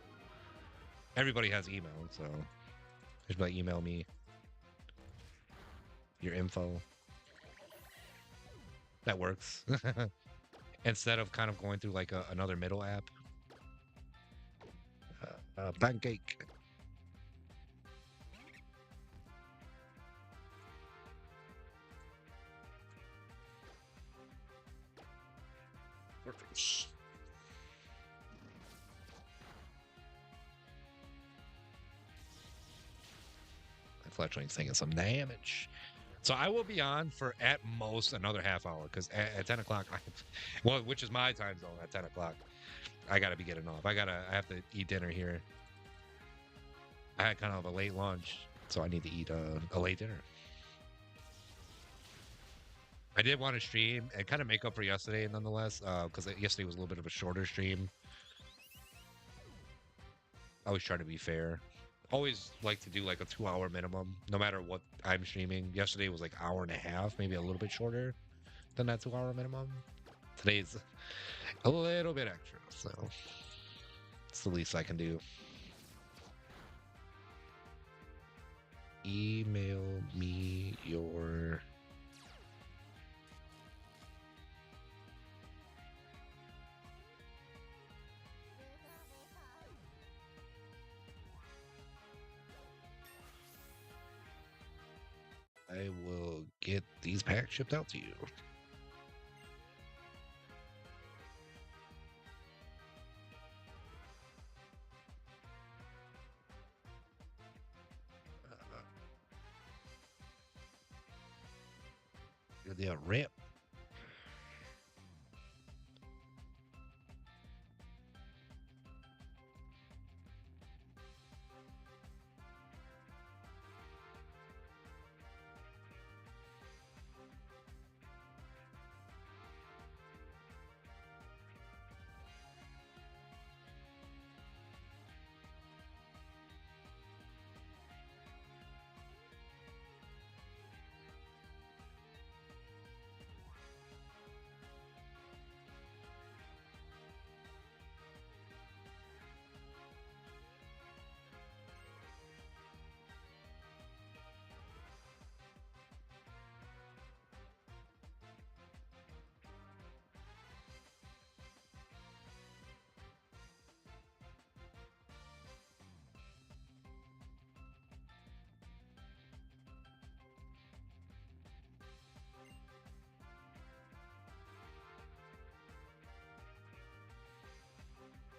Everybody has email, so just like email me your info. That works. Instead of kind of going through like another middle app. Pancake. Perfect. Fletchling's taking some damage. So I will be on for at most another half hour because at 10 o'clock, which is my time zone at 10 o'clock, I got to be getting off. I have to eat dinner here. I had kind of a late lunch, so I need to eat a late dinner. I did want to stream and kind of make up for yesterday, nonetheless, because yesterday was a little bit of a shorter stream. I always try to be fair. Always like to do like a 2-hour minimum, no matter what I'm streaming. Yesterday was like hour and a half, maybe a little bit shorter than that 2-hour minimum. Today's a little bit extra, so it's the least I can do. Email me your... I will get these packs shipped out to you. Good deal. Rip.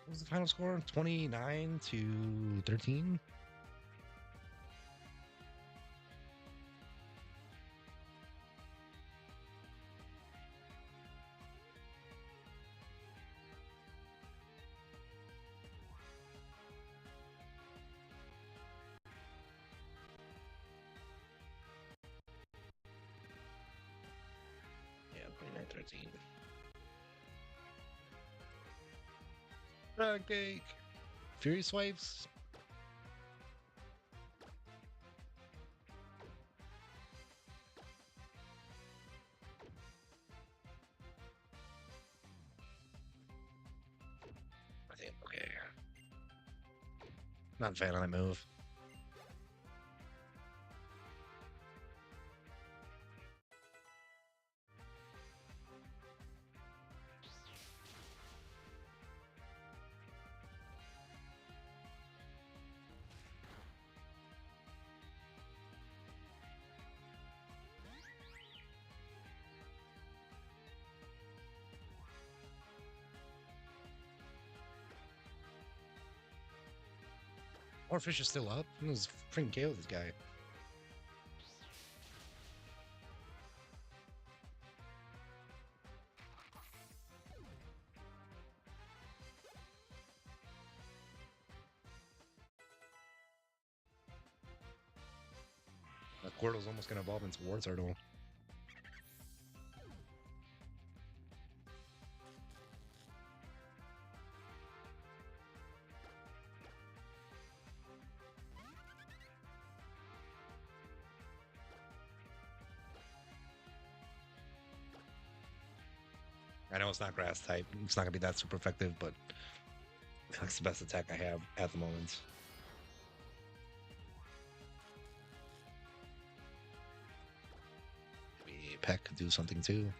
What was the final score? 29-13? Yeah, 29-13. Cake. Fury swipes. I think, okay. Not a fan of that move. Fish is still up. He was freaking KO this guy. Squirtle's almost gonna evolve into Wartortle. I know it's not grass type. It's not gonna be that super effective, but that's the best attack I have at the moment. Maybe Peck could do something too.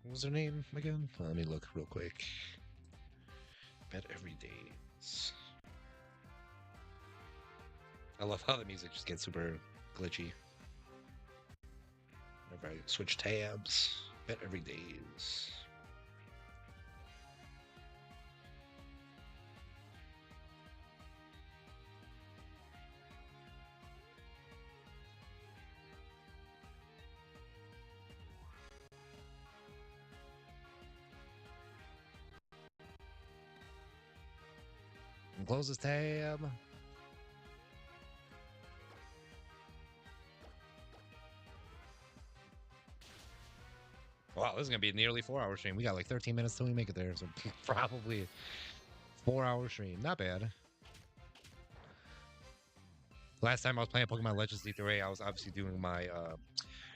What was her name again? Let me look real quick. Bet every day. I love how the music just gets super glitchy. Whenever I switch tabs, bet every days. And close this tab. Wow, this is gonna be a nearly 4-hour stream. We got like 13 minutes till we make it there, so probably 4-hour stream. Not bad. Last time I was playing Pokemon Legends D3A, I was obviously doing my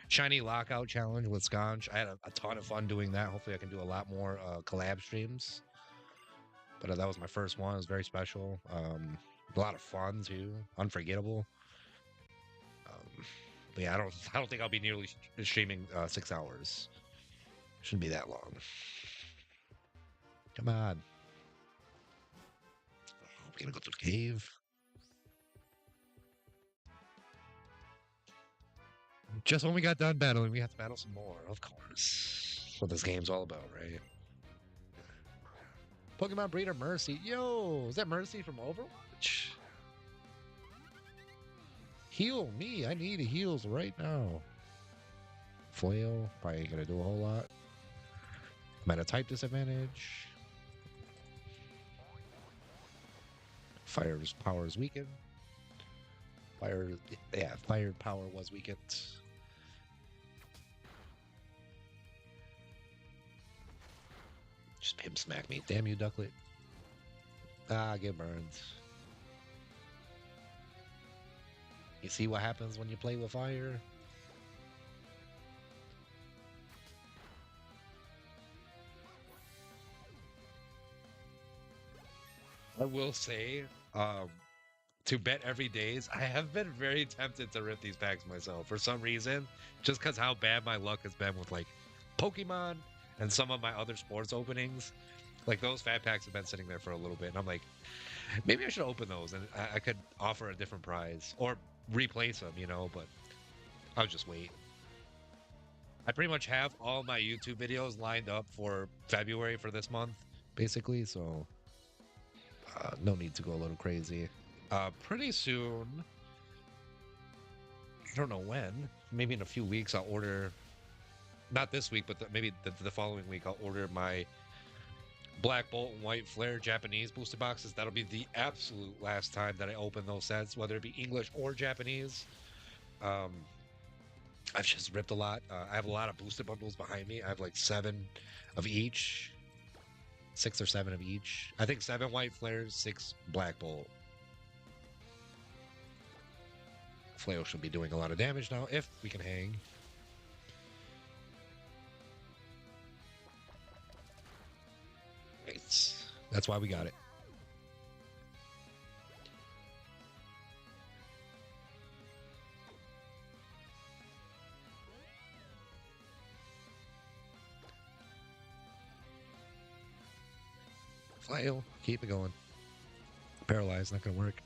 Shiny Lockout Challenge with Sconch. I had a ton of fun doing that. Hopefully, I can do a lot more collab streams. But that was my first one. It was very special. A lot of fun too. Unforgettable. But yeah, I don't think I'll be nearly streaming 6 hours. Shouldn't be that long. Come on. We're gonna go to the cave. Just when we got done battling, we have to battle some more, of course. That's what this game's all about, right? Pokemon Breeder Mercy. Yo, is that Mercy from Overwatch? Heal me. I need heals right now. Flail. Probably ain't going to do a whole lot. I'm at a type disadvantage. Fire's power is weakened. Fire power was weakened. Just pimp smack me. Damn you, Ducklet. Ah, get burned. You see what happens when you play with fire? I will say, to bet every days, I have been very tempted to rip these packs myself for some reason, just because how bad my luck has been with like Pokemon and some of my other sports openings. Like those fat packs have been sitting there for a little bit, and I'm like, maybe I should open those and I could offer a different prize or replace them, you know. But I'll just wait. I pretty much have all my YouTube videos lined up for February for this month, basically. So no need to go a little crazy. Pretty soon, I don't know when, maybe in a few weeks, I'll order, not this week, but maybe the following week, I'll order my Black Bolt and White Flare Japanese booster boxes. That'll be the absolute last time that I open those sets, whether it be English or Japanese. I've just ripped a lot. I have a lot of booster bundles behind me. I have like 7 of each, 6 or 7 of each. I think 7 White Flares, 6 Black Bolt. Flail should be doing a lot of damage now if we can hang. Right. That's why we got it. Flail, keep it going. Paralyzed, not gonna work.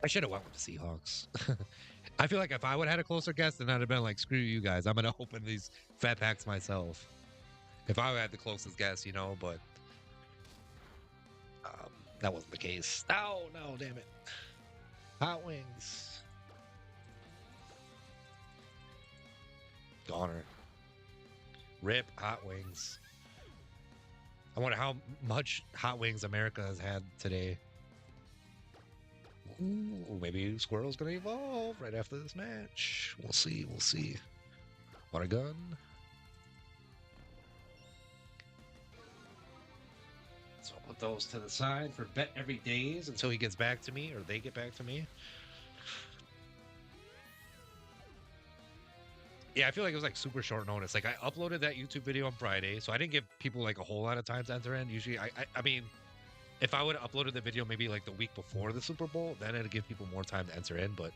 I should have went with the Seahawks. I feel like if I would have had a closer guess, then I'd have been like, screw you guys. I'm going to open these fat packs myself. If I had the closest guess, you know, but that wasn't the case. Oh, no, damn it. Hot Wings. Goner. Rip Hot Wings. I wonder how much Hot Wings America has had today. Ooh, maybe Squirrel's gonna evolve right after this match. We'll see. We'll see. Want a gun? So I'll put those to the side for bet every days until he gets back to me or they get back to me. Yeah, I feel like it was like super short notice. Like I uploaded that YouTube video on Friday, so I didn't give people like a whole lot of time to enter in. Usually, I mean, if I would have uploaded the video maybe like the week before the Super Bowl, then it'd give people more time to enter in. But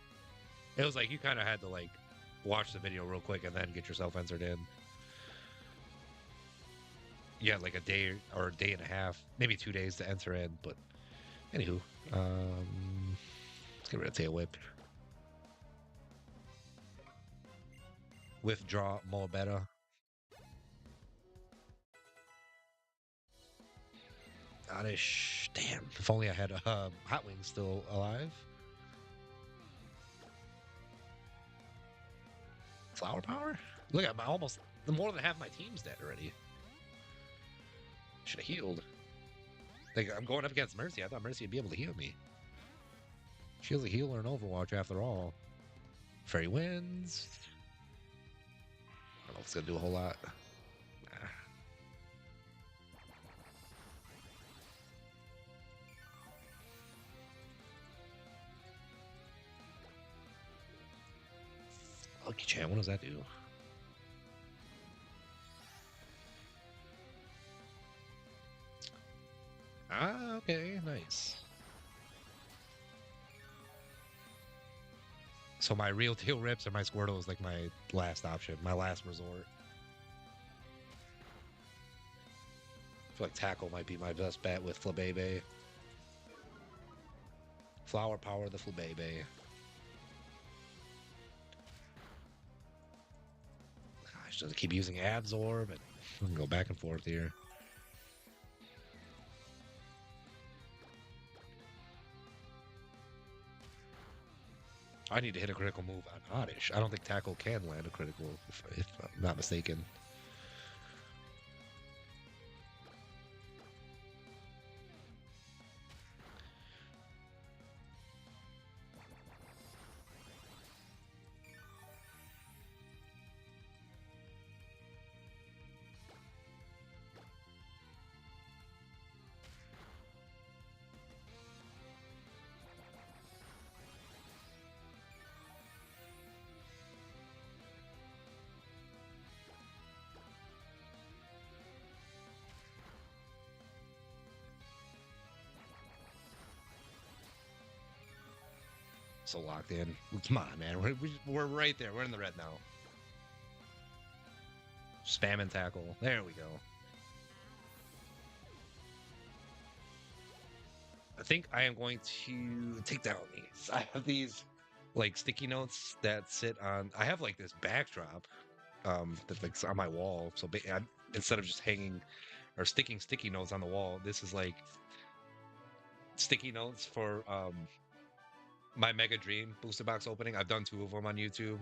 it was like you kind of had to like watch the video real quick and then get yourself entered in. You had like a day or a day and a half, maybe 2 days to enter in. But anywho, let's get rid of Tail Whip. Withdraw Molbetta. Oddish. Damn. If only I had Hot Wings still alive. Flower Power? Look, I'm almost more than half my team's dead already. Should have healed. Like, I'm going up against Mercy. I thought Mercy would be able to heal me. She's a healer in Overwatch after all. Fairy Winds. I don't know if it's going to do a whole lot. Nah. Lucky Chan, what does that do? Ah, okay, nice. So my real tail rips or my Squirtle is like my last option, my last resort. I feel like Tackle might be my best bet with Flabebe. Flower power the Flubebe. Gosh, does it keep using Absorb? And we can go back and forth here. I need to hit a critical move on Oddish. I don't think Tackle can land a critical, if I'm not mistaken. So locked in. Come on, man. We're right there. We're in the red now. Spam and tackle. There we go. I think I am going to take down these. I have these like sticky notes that sit on. I have like this backdrop that's like on my wall. So instead of just hanging or sticking sticky notes on the wall, this is like sticky notes for my Mega Dream booster box opening. I've done 2 of them on YouTube.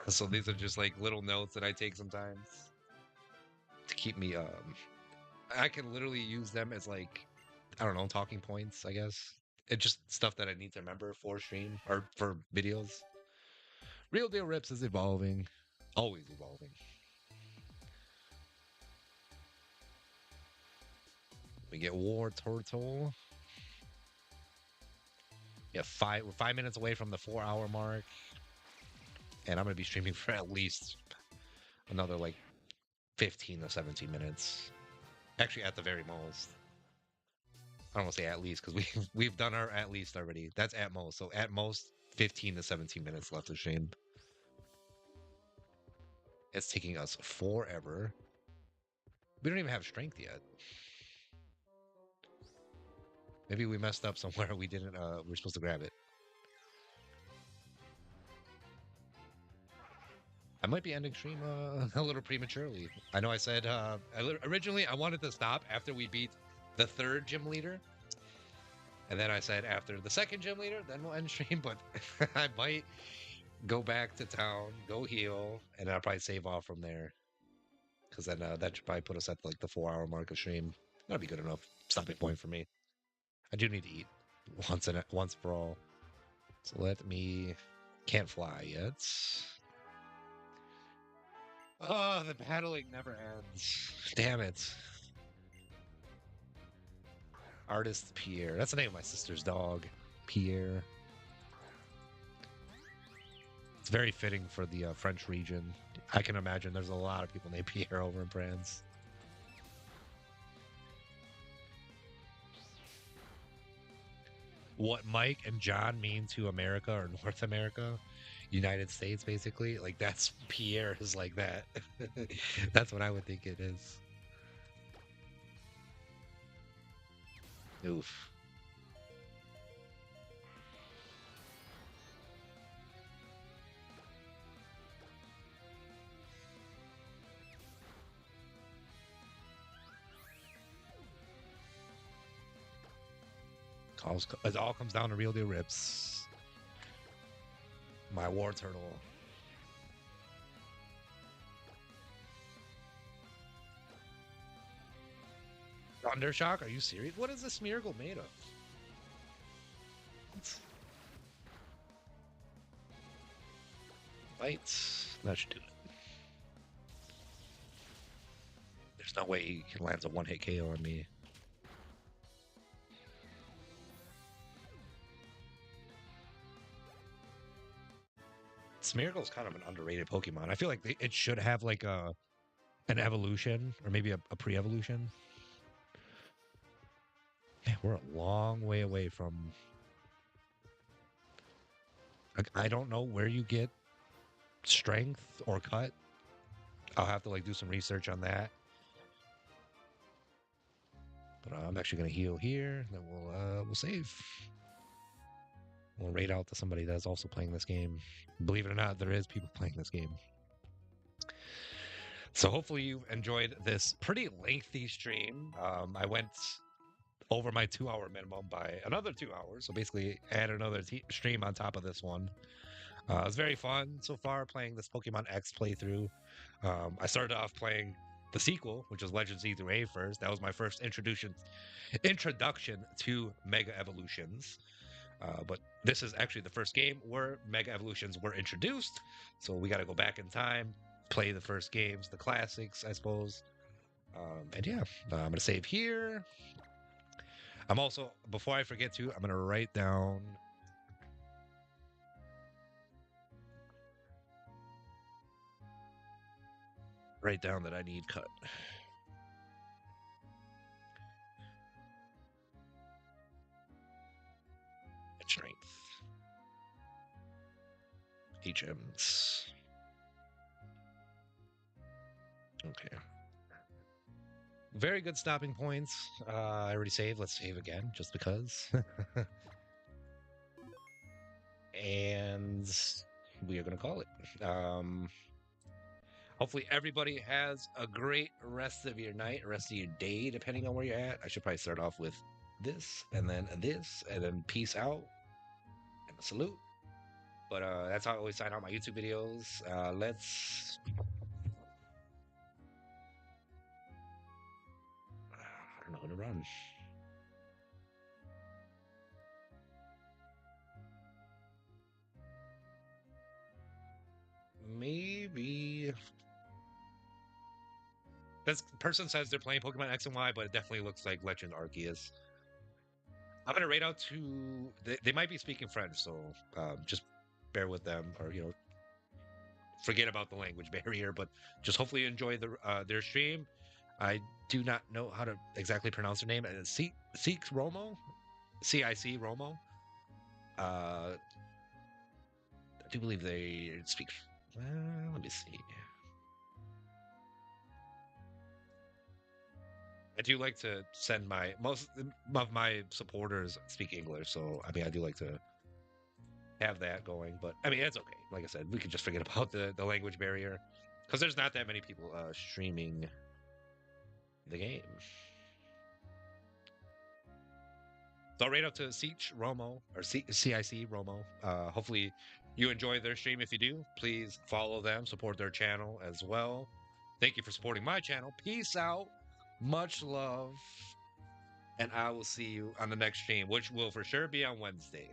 So these are just like little notes that I take sometimes to keep me I can literally use them as like, I don't know, talking points, I guess. It's just stuff that I need to remember for stream or for videos. Real Deal Rips is evolving. Always evolving. We get War Turtle. Yeah, we're 5 minutes away from the 4-hour mark. And I'm gonna be streaming for at least another like 15 to 17 minutes. Actually, at the very most. I don't want to say at least because we've done our at least already. That's at most. So at most 15 to 17 minutes left to stream. It's taking us forever. We don't even have strength yet. Maybe we messed up somewhere. We didn't. We're supposed to grab it. I might be ending stream a little prematurely. I know I said originally I wanted to stop after we beat the 3rd gym leader. And then I said after the 2nd gym leader, then we'll end stream. But I might go back to town, go heal, and I'll probably save off from there. Because then that should probably put us at like the 4-hour mark of stream. That'll be good enough stopping point for me. I do need to eat once for all. So let me... Can't fly yet. Oh, the battling never ends. Damn it. Artist Pierre. That's the name of my sister's dog. Pierre. It's very fitting for the French region. I can imagine there's a lot of people named Pierre over in France. What Mike and John mean to America or North America, United States, basically, like that's Pierre is like that. That's what I would think it is. Oof. It all comes down to Real Deal Rips. My War Turtle. Thundershock? Are you serious? What is this Smeargle made of? Bites. That should do it. There's no way he can land a one-hit KO on me. Smeargle's kind of an underrated Pokemon. I feel like it should have like an evolution or maybe a pre-evolution. Man, we're a long way away from... I don't know where you get strength or cut. I'll have to like do some research on that. But I'm actually gonna heal here, then we'll save. We'll raid out to somebody that's also playing this game. Believe it or not, there is people playing this game. So hopefully you enjoyed this pretty lengthy stream. I went over my 2 hour minimum by another 2 hours. So basically add another stream on top of this one. It was very fun so far playing this Pokemon X playthrough. I started off playing the sequel, which was Legends E through A first. That was my first introduction to Mega Evolutions. But this is actually the first game where Mega Evolutions were introduced. So we got to go back in time, play the first games, the classics, I suppose. And yeah, I'm going to save here. I'm also, before I forget to, I'm going to write down that I need cut. Strength. HMs. Okay. Very good stopping points. I already saved. Let's save again, just because. And we are going to call it. Hopefully everybody has a great rest of your night, rest of your day, depending on where you're at. I should probably start off with this, and then peace out, and a salute. But that's how I always sign out my YouTube videos. Let's... I don't know how to run. Maybe... This person says they're playing Pokemon X and Y, but it definitely looks like Legend Arceus. I'm gonna rate out to... They might be speaking French, so just bear with them, or forget about the language barrier. But just hopefully enjoy their stream. I do not know how to exactly pronounce their name. Cic Romo, CIC Romo. I do believe they speak. Let me see. I do like to send most of my supporters speak English, so I mean I do like to have that going. But I mean it's okay. Like I said, we could just forget about the language barrier because there's not that many people streaming the game. So right up to Cic Romo or CIC Romo. Hopefully you enjoy their stream. If you do, please follow them, support their channel as well. Thank you for supporting my channel. Peace out. Much love. And I will see you on the next stream, which will for sure be on Wednesday.